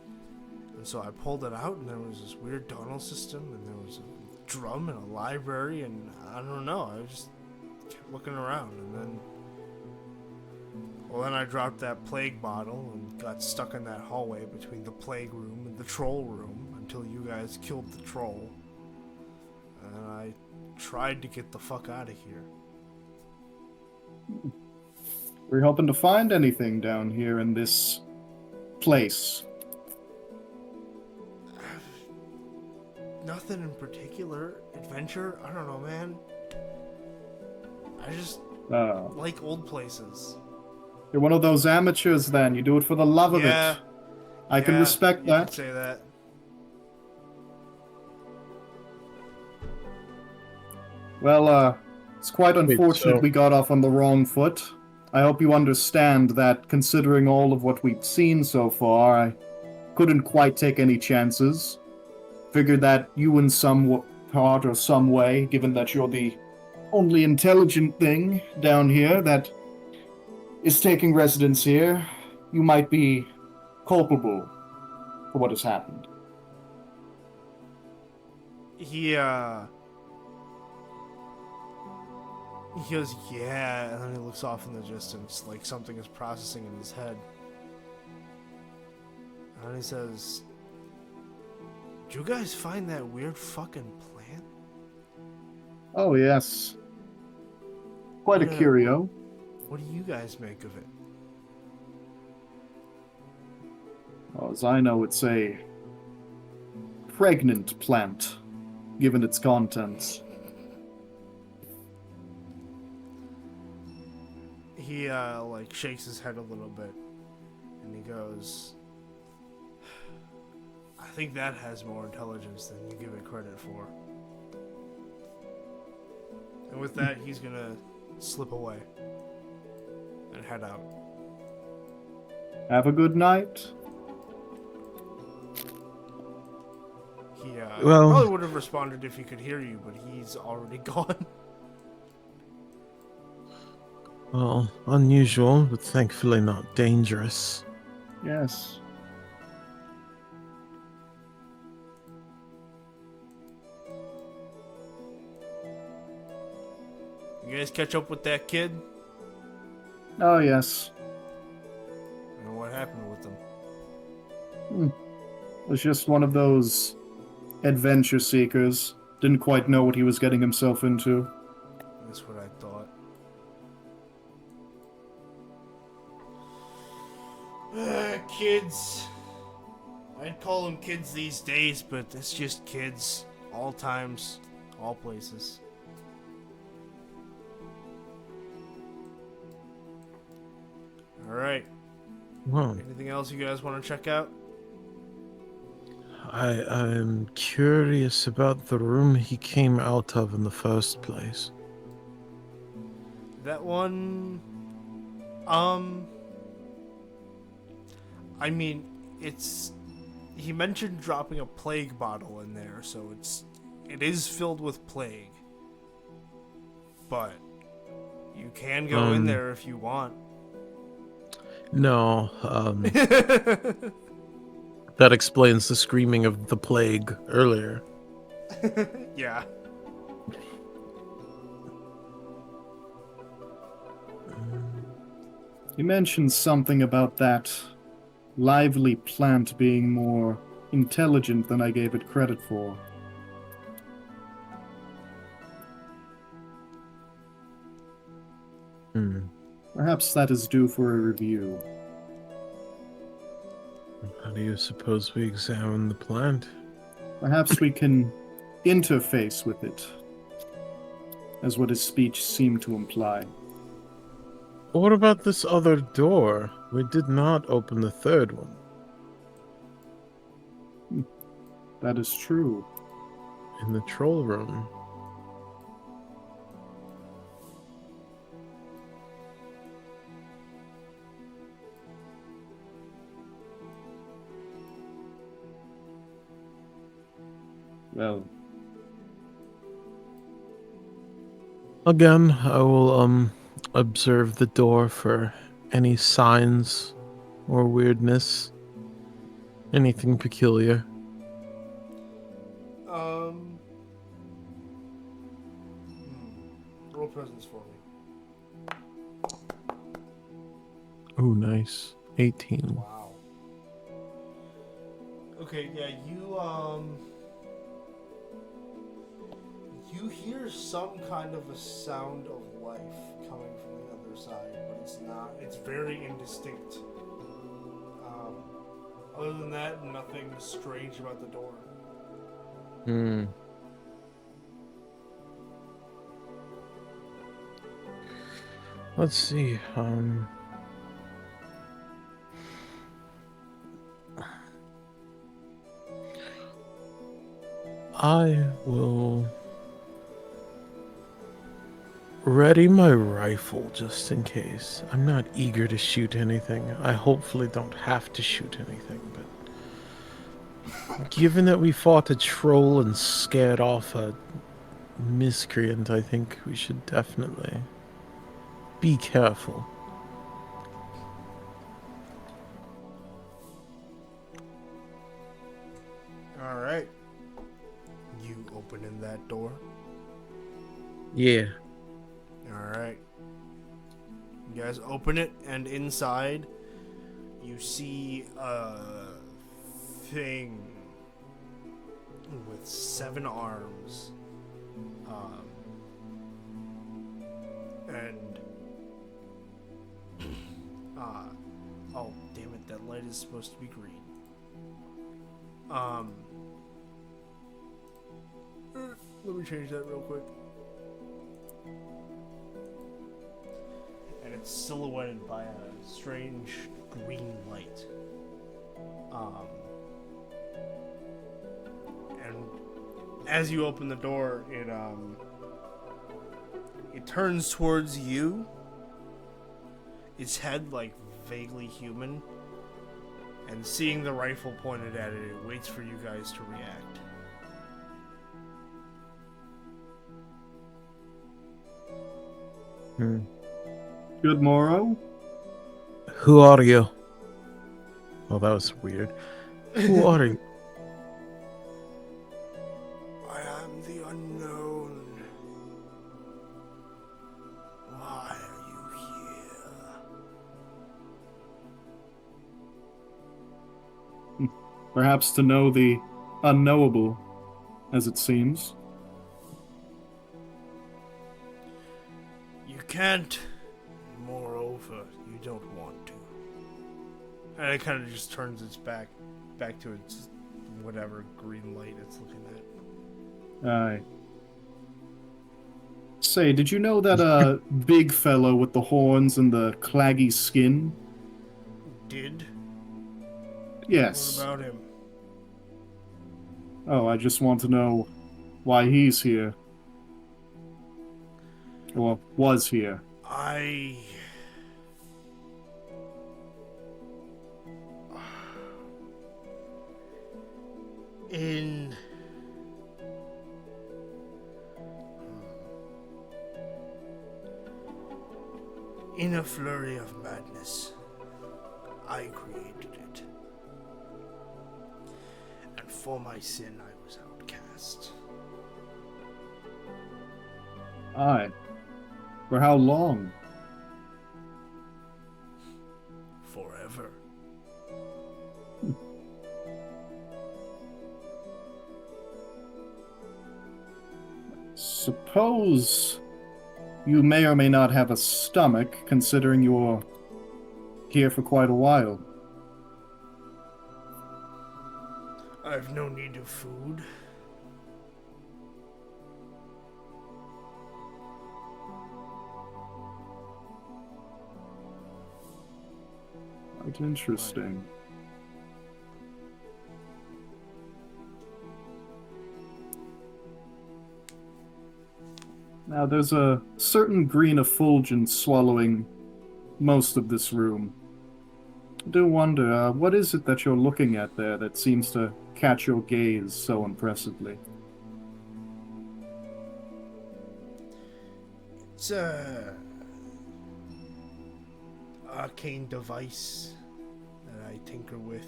and so I pulled it out, and there was this weird tunnel system, and there was a drum and a library, and I don't know. I just kept looking around, and then I dropped that plague bottle and got stuck in that hallway between the plague room and the troll room until you guys killed the troll. And I tried to get the fuck out of here. We're hoping to find anything down here in this place. Nothing in particular. Adventure? I don't know, man. I just like old places. You're one of those amateurs then. You do it for the love of Yeah. it. I can respect you that. could say that. Well, it's quite unfortunate so- we got off on the wrong foot. I hope you understand that considering all of what we've seen so far, I couldn't quite take any chances. Figured that you in some part or some way, given that you're the only intelligent thing down here that is taking residence here, you might be culpable for what has happened. He goes, "Yeah," and then he looks off in the distance, like something is processing in his head. And he says, Did you guys find that weird fucking plant? Oh, yes. Quite a Yeah. curio. What do you guys make of it? Well, as I know, it's a pregnant plant, given its contents. He, like, shakes his head a little bit. And he goes, I think that has more intelligence than you give it credit for. And with that, he's gonna slip away and head out. Have a good night. He Well- probably would have responded if he could hear you, but he's already gone. Well, unusual, but thankfully not dangerous. Yes. You guys catch up with that kid? Oh, yes. I don't know what happened with him. It was just one of those adventure seekers. Didn't quite know what he was getting himself into. That's what I thought. Kids. I'd call them kids these days, but it's just kids. All times, all places. Alright. Well, Anything else you guys want to check out? I'm curious about the room he came out of in the first place. That one... I mean, it's... He mentioned dropping a plague bottle in there, so it is filled with plague. But you can go in there if you want. No, that explains the screaming of the plague earlier. Yeah. You mentioned something about that lively plant being more intelligent than I gave it credit for. Perhaps that is due for a review. How do you suppose we examine the plant? Perhaps we can interface with it, as what his speech seemed to imply. What about this other door? We did not open the third one. That is true. In the troll room. Well, Again, I will observe the door for any signs or weirdness. Anything peculiar. Roll presence for me. Oh, nice. 18. Wow. Okay, yeah, you hear some kind of a sound of life coming from the other side, but it's very indistinct. Other than that, nothing strange about the door. Let's see, I will ready my rifle just in case. I'm not eager to shoot anything. I hopefully don't have to shoot anything, but given that we fought a troll and scared off a miscreant, I think we should definitely be careful. Alright. You opening that door? Yeah. Alright. You guys open it, and inside you see a thing with 7 arms. And oh damn it, that light is supposed to be green. Let me change that real quick. And it's silhouetted by a strange green light. And as you open the door, it turns towards you. Its head like vaguely human, and seeing the rifle pointed at it, it waits for you guys to react. Good morrow. Who are you? Oh, that was weird. Who are you? I am the unknown. Why are you here? Perhaps to know the unknowable, as it seems. You can't. Moreover, you don't want to. And it kind of just turns its back to its whatever green light it's looking at. Aye. Say, did you know that big fellow with the horns and the claggy skin? Did? Yes. What about him? Oh, I just want to know why he's here. Or was here. In a flurry of madness, I created it. And for my sin, I was outcast. Aye. For how long? Forever. Suppose you may or may not have a stomach, considering you're here for quite a while. I have no need of food. Quite interesting. Now, there's a certain green effulgence swallowing most of this room. I do wonder, what is it that you're looking at there that seems to catch your gaze so impressively? It's a arcane device that I tinker with.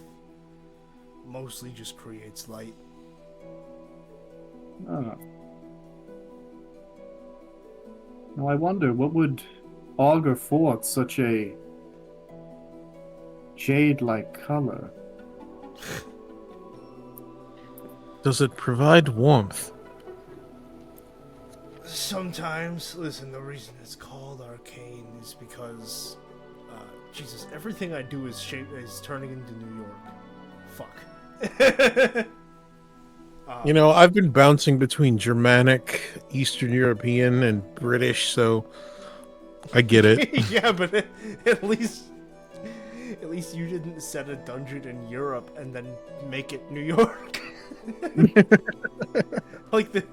Mostly just creates light. Ah. Now, I wonder, what would augur forth such a jade-like color? Does it provide warmth? Sometimes, listen, the reason it's called arcane is because, Jesus, everything I do is turning into New York. Fuck. You know, I've been bouncing between Germanic, Eastern European, and British, so I get it. Yeah, but at least you didn't set a dungeon in Europe and then make it New York. Like the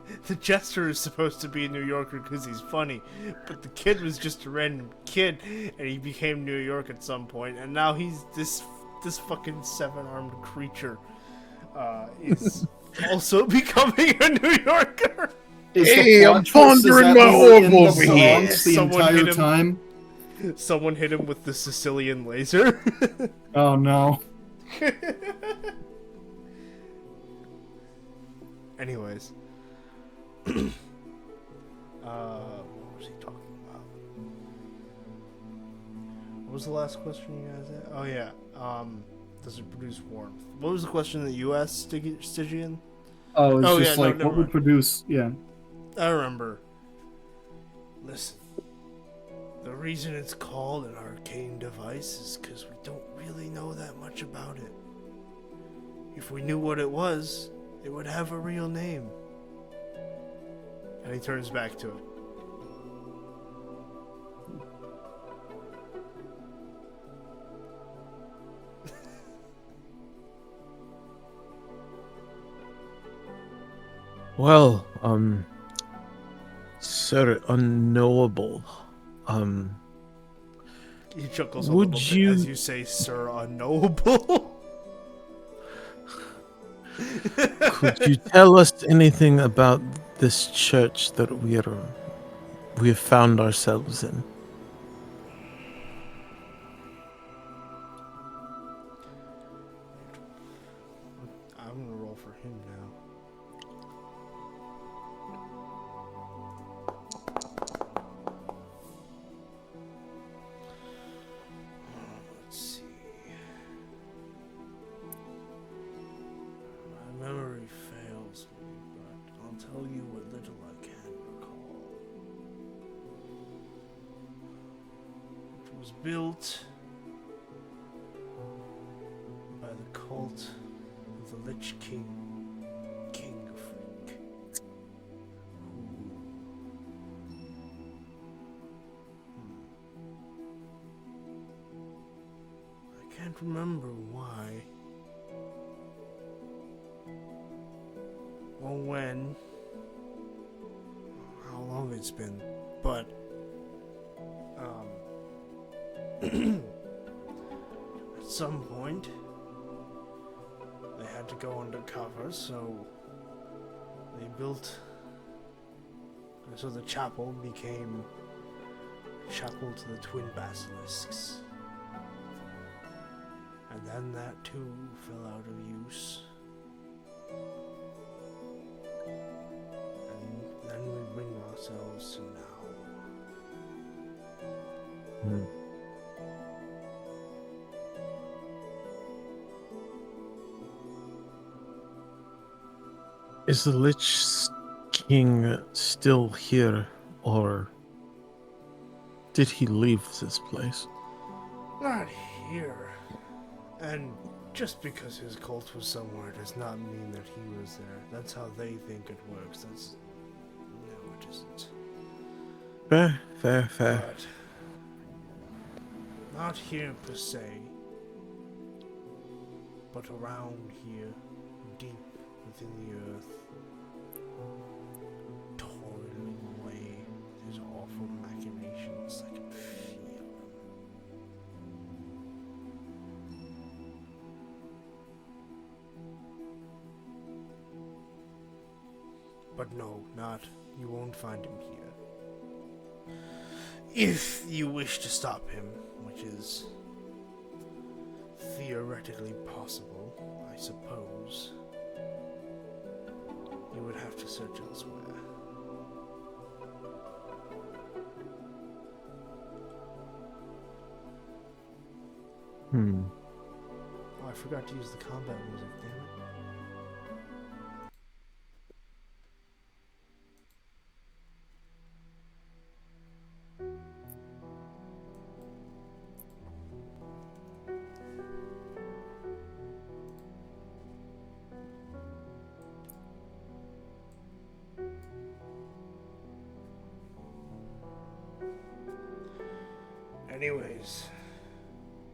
jester is supposed to be a New Yorker because he's funny, but the kid was just a random kid, and he became New York at some point, and now he's this fucking 7-armed creature is also becoming a New Yorker. Hey, I'm pondering my orb over here. The entire time. Someone hit him with the Sicilian laser. Oh no. Anyways. What was he talking about? What was the last question you guys had? Oh yeah. Does it produce warmth? What was the question that you asked, Stygian? Oh, it's Oh, just yeah, no, like never what would mind. produce? Yeah. I remember. Listen. The reason it's called an arcane device is because we don't really know that much about it. If we knew what it was, it would have a real name. And he turns back to it. Well, Sir Unknowable, He chuckles a would little bit as you... you say, Sir Unknowable. Could you tell us anything about this church that we have found ourselves in? I'm gonna roll for him now. Let's see. My memory fails me, but I'll tell you what little I can recall. It was built by the cult of the Lich King, King Freak. I can't remember why or when, how long it's been, but at some point they had to go undercover, so they built, so the chapel became Chapel to the Twin Basilisks. And then that too fell out of use. And then we bring ourselves to now. Hmm. Is the Lich King still here, or did he leave this place? Not here. And just because his cult was somewhere does not mean that he was there. That's how they think it works. That's... No, it isn't. Fair. But... not here per se. But around here. Deep within the earth. Toiling away his awful machinations. I can feel them. But no, not. You won't find him here. If you wish to stop him, which is theoretically possible, I suppose, you would have to search elsewhere. Oh, I forgot to use the combat music, damn it. Anyways,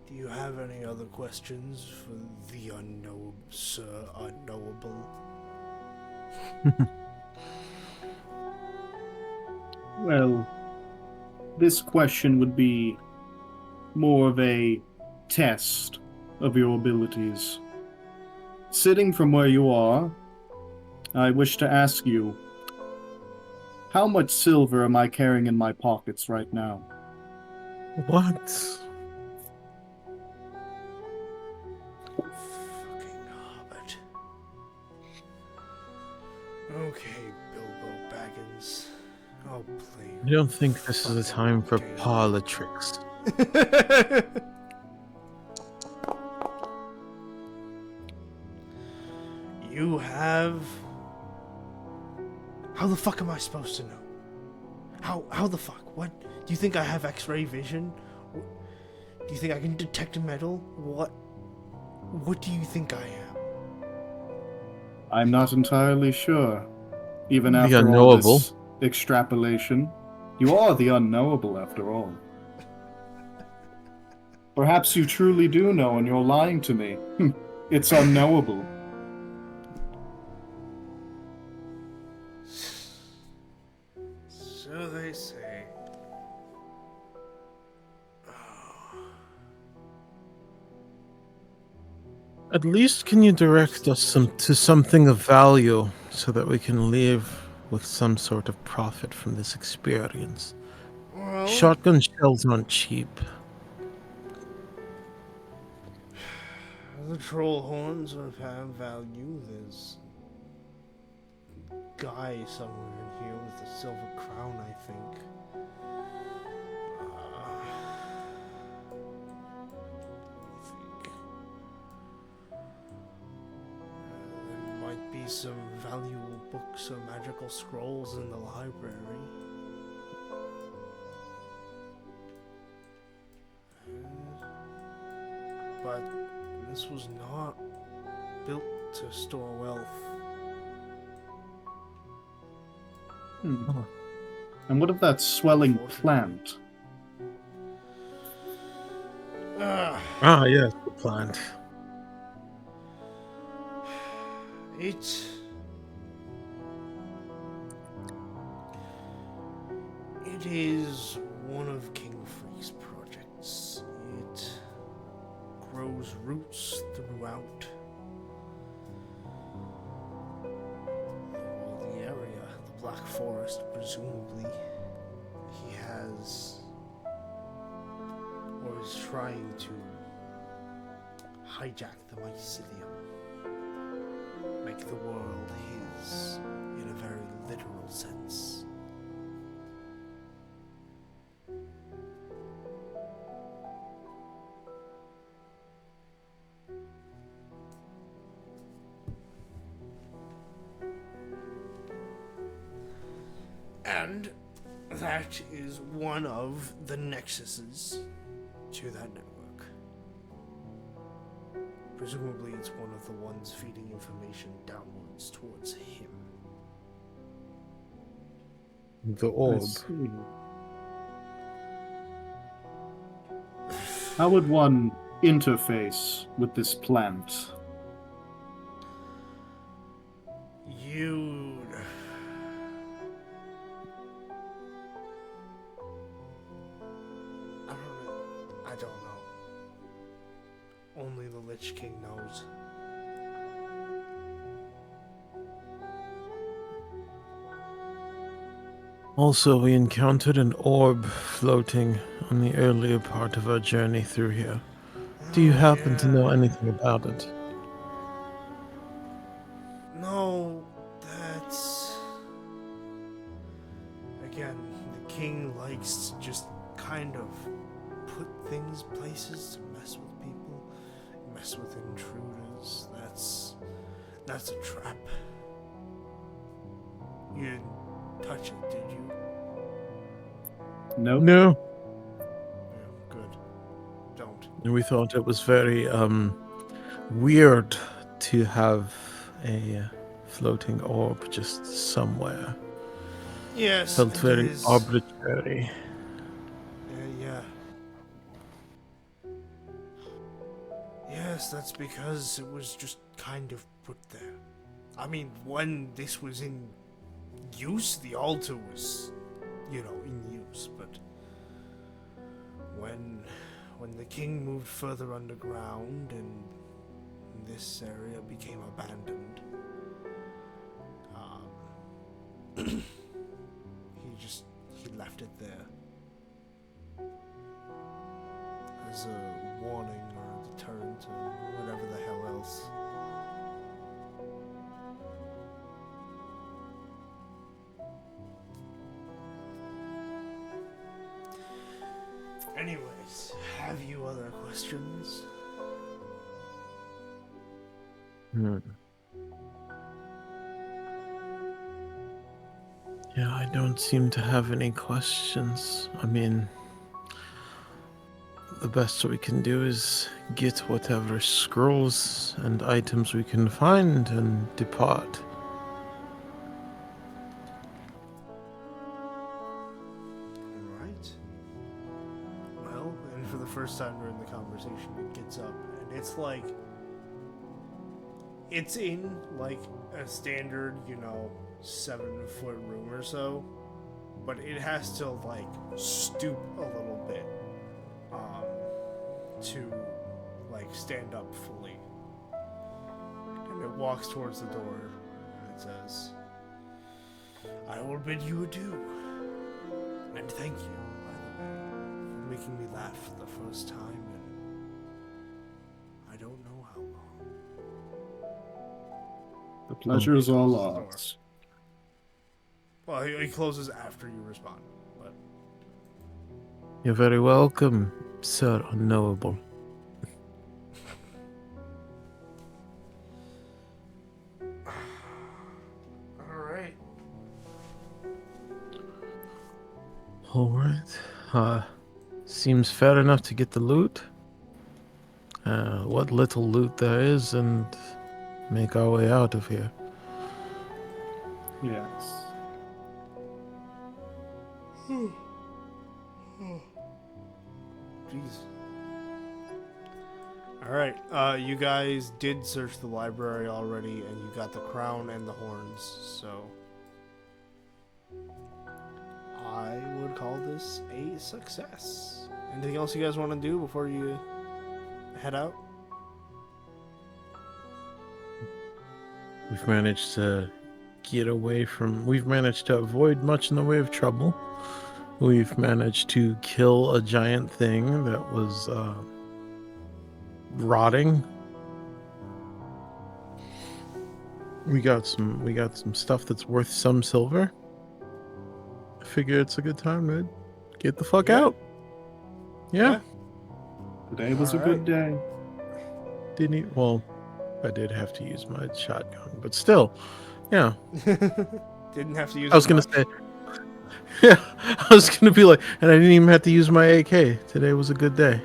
do you have any other questions for the Sir Unknowable? Well, this question would be more of a test of your abilities. Sitting from where you are, I wish to ask you, how much silver am I carrying in my pockets right now? What? Fucking hobbit. Okay, Bilbo Baggins. I'll play. I don't think this is the time for fucking parlor tricks. You have How the fuck am I supposed to know? How the fuck? What? Do you think I have X-ray vision? Do you think I can detect metal? What do you think I am? I'm not entirely sure. Even The after all unknowable. this extrapolation, you are the unknowable after all. Perhaps you truly do know and you're lying to me. It's unknowable. So they say. At least can you direct us to something of value so that we can live with some sort of profit from this experience? Well, Shotgun shells aren't cheap. the troll horns have value. There's a guy somewhere in here with a silver crown, I think. There might be some valuable books or magical scrolls in the library. But this was not built to store wealth. And what of that swelling plant? Ah, yes, the plant. It is one of King Freak's projects. It grows roots throughout the area, the Black Forest, presumably. He has, or is trying to, hijack the mycelium, make the world his in a very literal sense. And that is one of the nexuses to that network. Presumably it's one of the ones feeding information downwards towards him. The orb. How would one interface with this plant? I don't know. Only the Lich King knows. Also, we encountered an orb floating on the earlier part of our journey through here. Do you happen to know anything about it? No, that's... Again, the king likes to just kind of put things places to mess with people, mess with intruders. That's a trap. You didn't touch it, did you? Nope. No. Yeah, good. Don't. And we thought it was very weird to have a floating orb just somewhere. Yes, Felt it very is. arbitrary. Yeah. Yes, that's because it was just kind of put there. I mean, when this was in use, the altar was, in use, but when the king moved further underground and this area became abandoned, he left it there as a warning or a deterrent or whatever the hell else. Anyways, have you other questions? Yeah, I don't seem to have any questions. I mean, the best we can do is get whatever scrolls and items we can find and depart. Alright. Well, and for the first time during the conversation, it gets up, and it's like... It's in, like, a standard, 7-foot room or so, but it has to, like, stoop a little bit, to, like, stand up fully. And it walks towards the door, and it says, I will bid you adieu. And thank you, by the way, for making me laugh for the first time in I don't know how long. The pleasure is all Closes the door. ours. Well, he closes after you respond, but You're very welcome, Sir Unknowable. alright. Alright. Seems fair enough to get the loot. What little loot there is, and make our way out of here. Yes. Jeez. Alright, you guys did search the library already, and you got the crown and the horns, so... I would call this a success. Anything else you guys want to do before you head out? We've managed to get away from... We've managed to avoid much in the way of trouble. We've managed to kill a giant thing that was rotting. We got some stuff that's worth some silver. I figure it's a good time to get the fuck out. Yeah. Today was a Alright. good day. Didn't he? Well, I did have to use my shotgun, but still, yeah. Didn't have to use I was it gonna much. say, yeah, I was gonna be like, and I didn't even have to use my AK. Today was a good day.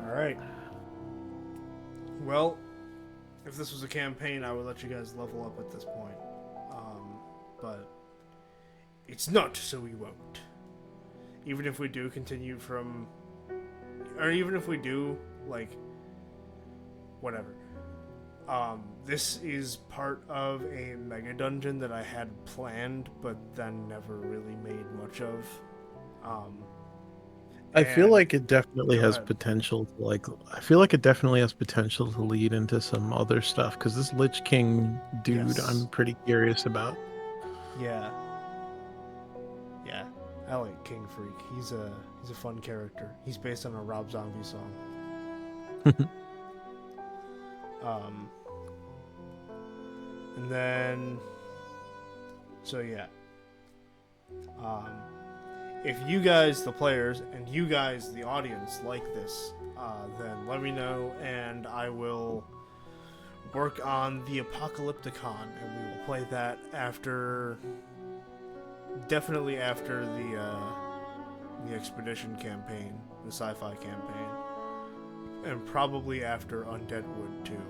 Alright. Well, if this was a campaign, I would let you guys level up at this point. But it's not, so we won't. Even if we do continue from... Or even if we do, like... Whatever. This is part of a mega dungeon that I had planned, but then never really made much of. I feel and- like it definitely Go has ahead. potential to I feel like it definitely has potential to lead into some other stuff, because this Lich King dude, Yes. I'm pretty curious about. Yeah. Yeah. I like King Freak. He's a fun character. He's based on a Rob Zombie song. And then so yeah. If you guys, the players, and you guys, the audience, like this, then let me know, and I will work on the Apocalypticon, and we will play that after, definitely after the Expedition campaign, the sci-fi campaign, and probably after Undead Wood too.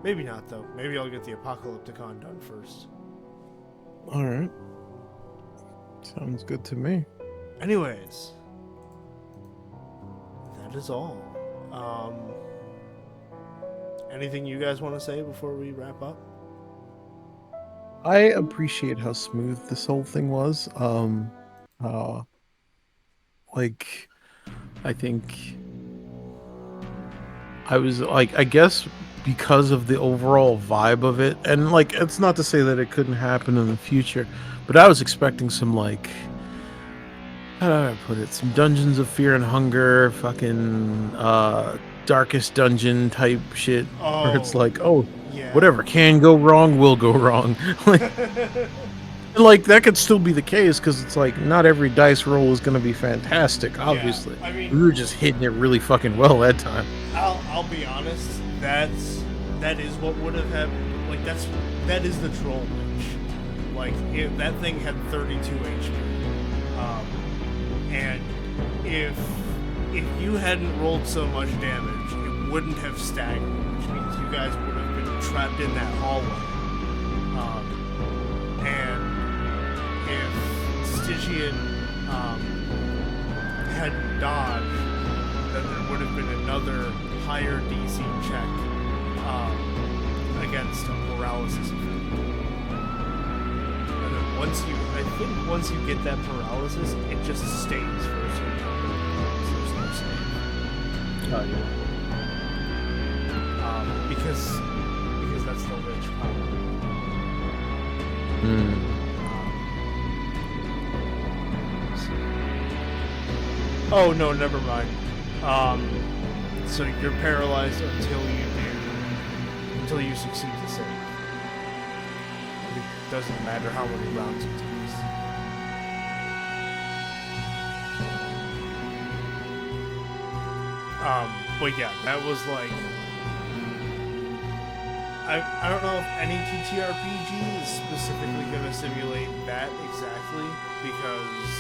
Maybe not though. Maybe I'll get the Apocalypticon done first. All right, sounds good to me. Anyways, that is all. Anything you guys want to say before we wrap up? I appreciate how smooth this whole thing was. Like, I think I was like, I guess because of the overall vibe of it, and like, it's not to say that it couldn't happen in the future, but I was expecting some, like, how do I put it? Some Dungeons of Fear and Hunger, fucking Darkest Dungeon type shit, where it's like, oh, Yeah. whatever can go wrong will go wrong. Like that could still be the case, because it's like not every dice roll is going to be fantastic. Obviously, I mean- we were just hitting it really fucking well that time. I'll be honest. That is what would have happened. Like that's that is the troll witch. Like, that thing had 32 HP. And if you hadn't rolled so much damage, it wouldn't have staggered, which means you guys would have been trapped in that hallway. And if Stygian hadn't dodged, then there would have been another higher DC check against a paralysis effect. And then once you get that paralysis, it just stays for a certain number of rounds. There's no save. Oh, yeah. Because that's the witch power. Oh no, never mind. So you're paralyzed until you succeed to save. It doesn't matter how many rounds it takes. But yeah, that was like, I don't know if any TTRPG is specifically going to simulate that exactly, because,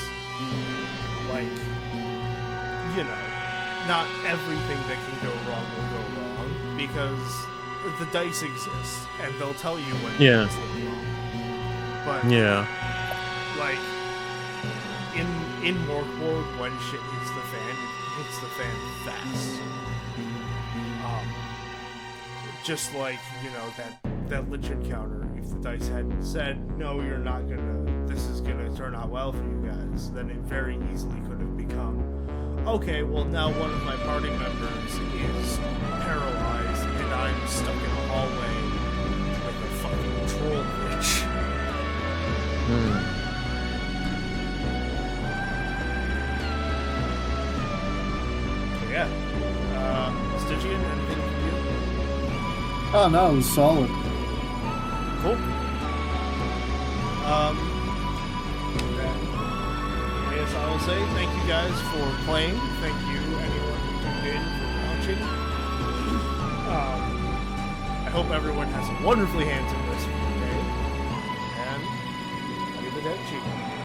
like, you know, not everything that can go wrong will go wrong, because the dice exist, and they'll tell you when things go wrong. But, like, in BORG, when shit hits the fan, it hits the fan fast. Just like, you know, that Lich encounter, if the dice hadn't said, no, you're not this is gonna turn out well for you guys, then it very easily could have become, okay, well now one of my party members is paralyzed and I'm stuck in a hallway like a fucking troll witch. So yeah. Stygian, anything from you? Oh, no, it was solid. Cool. Then, yes, I will say thank you guys for playing. Thank you, anyone who tuned in, for watching. I hope everyone has a wonderfully handsome rest of your day. And arrivederci.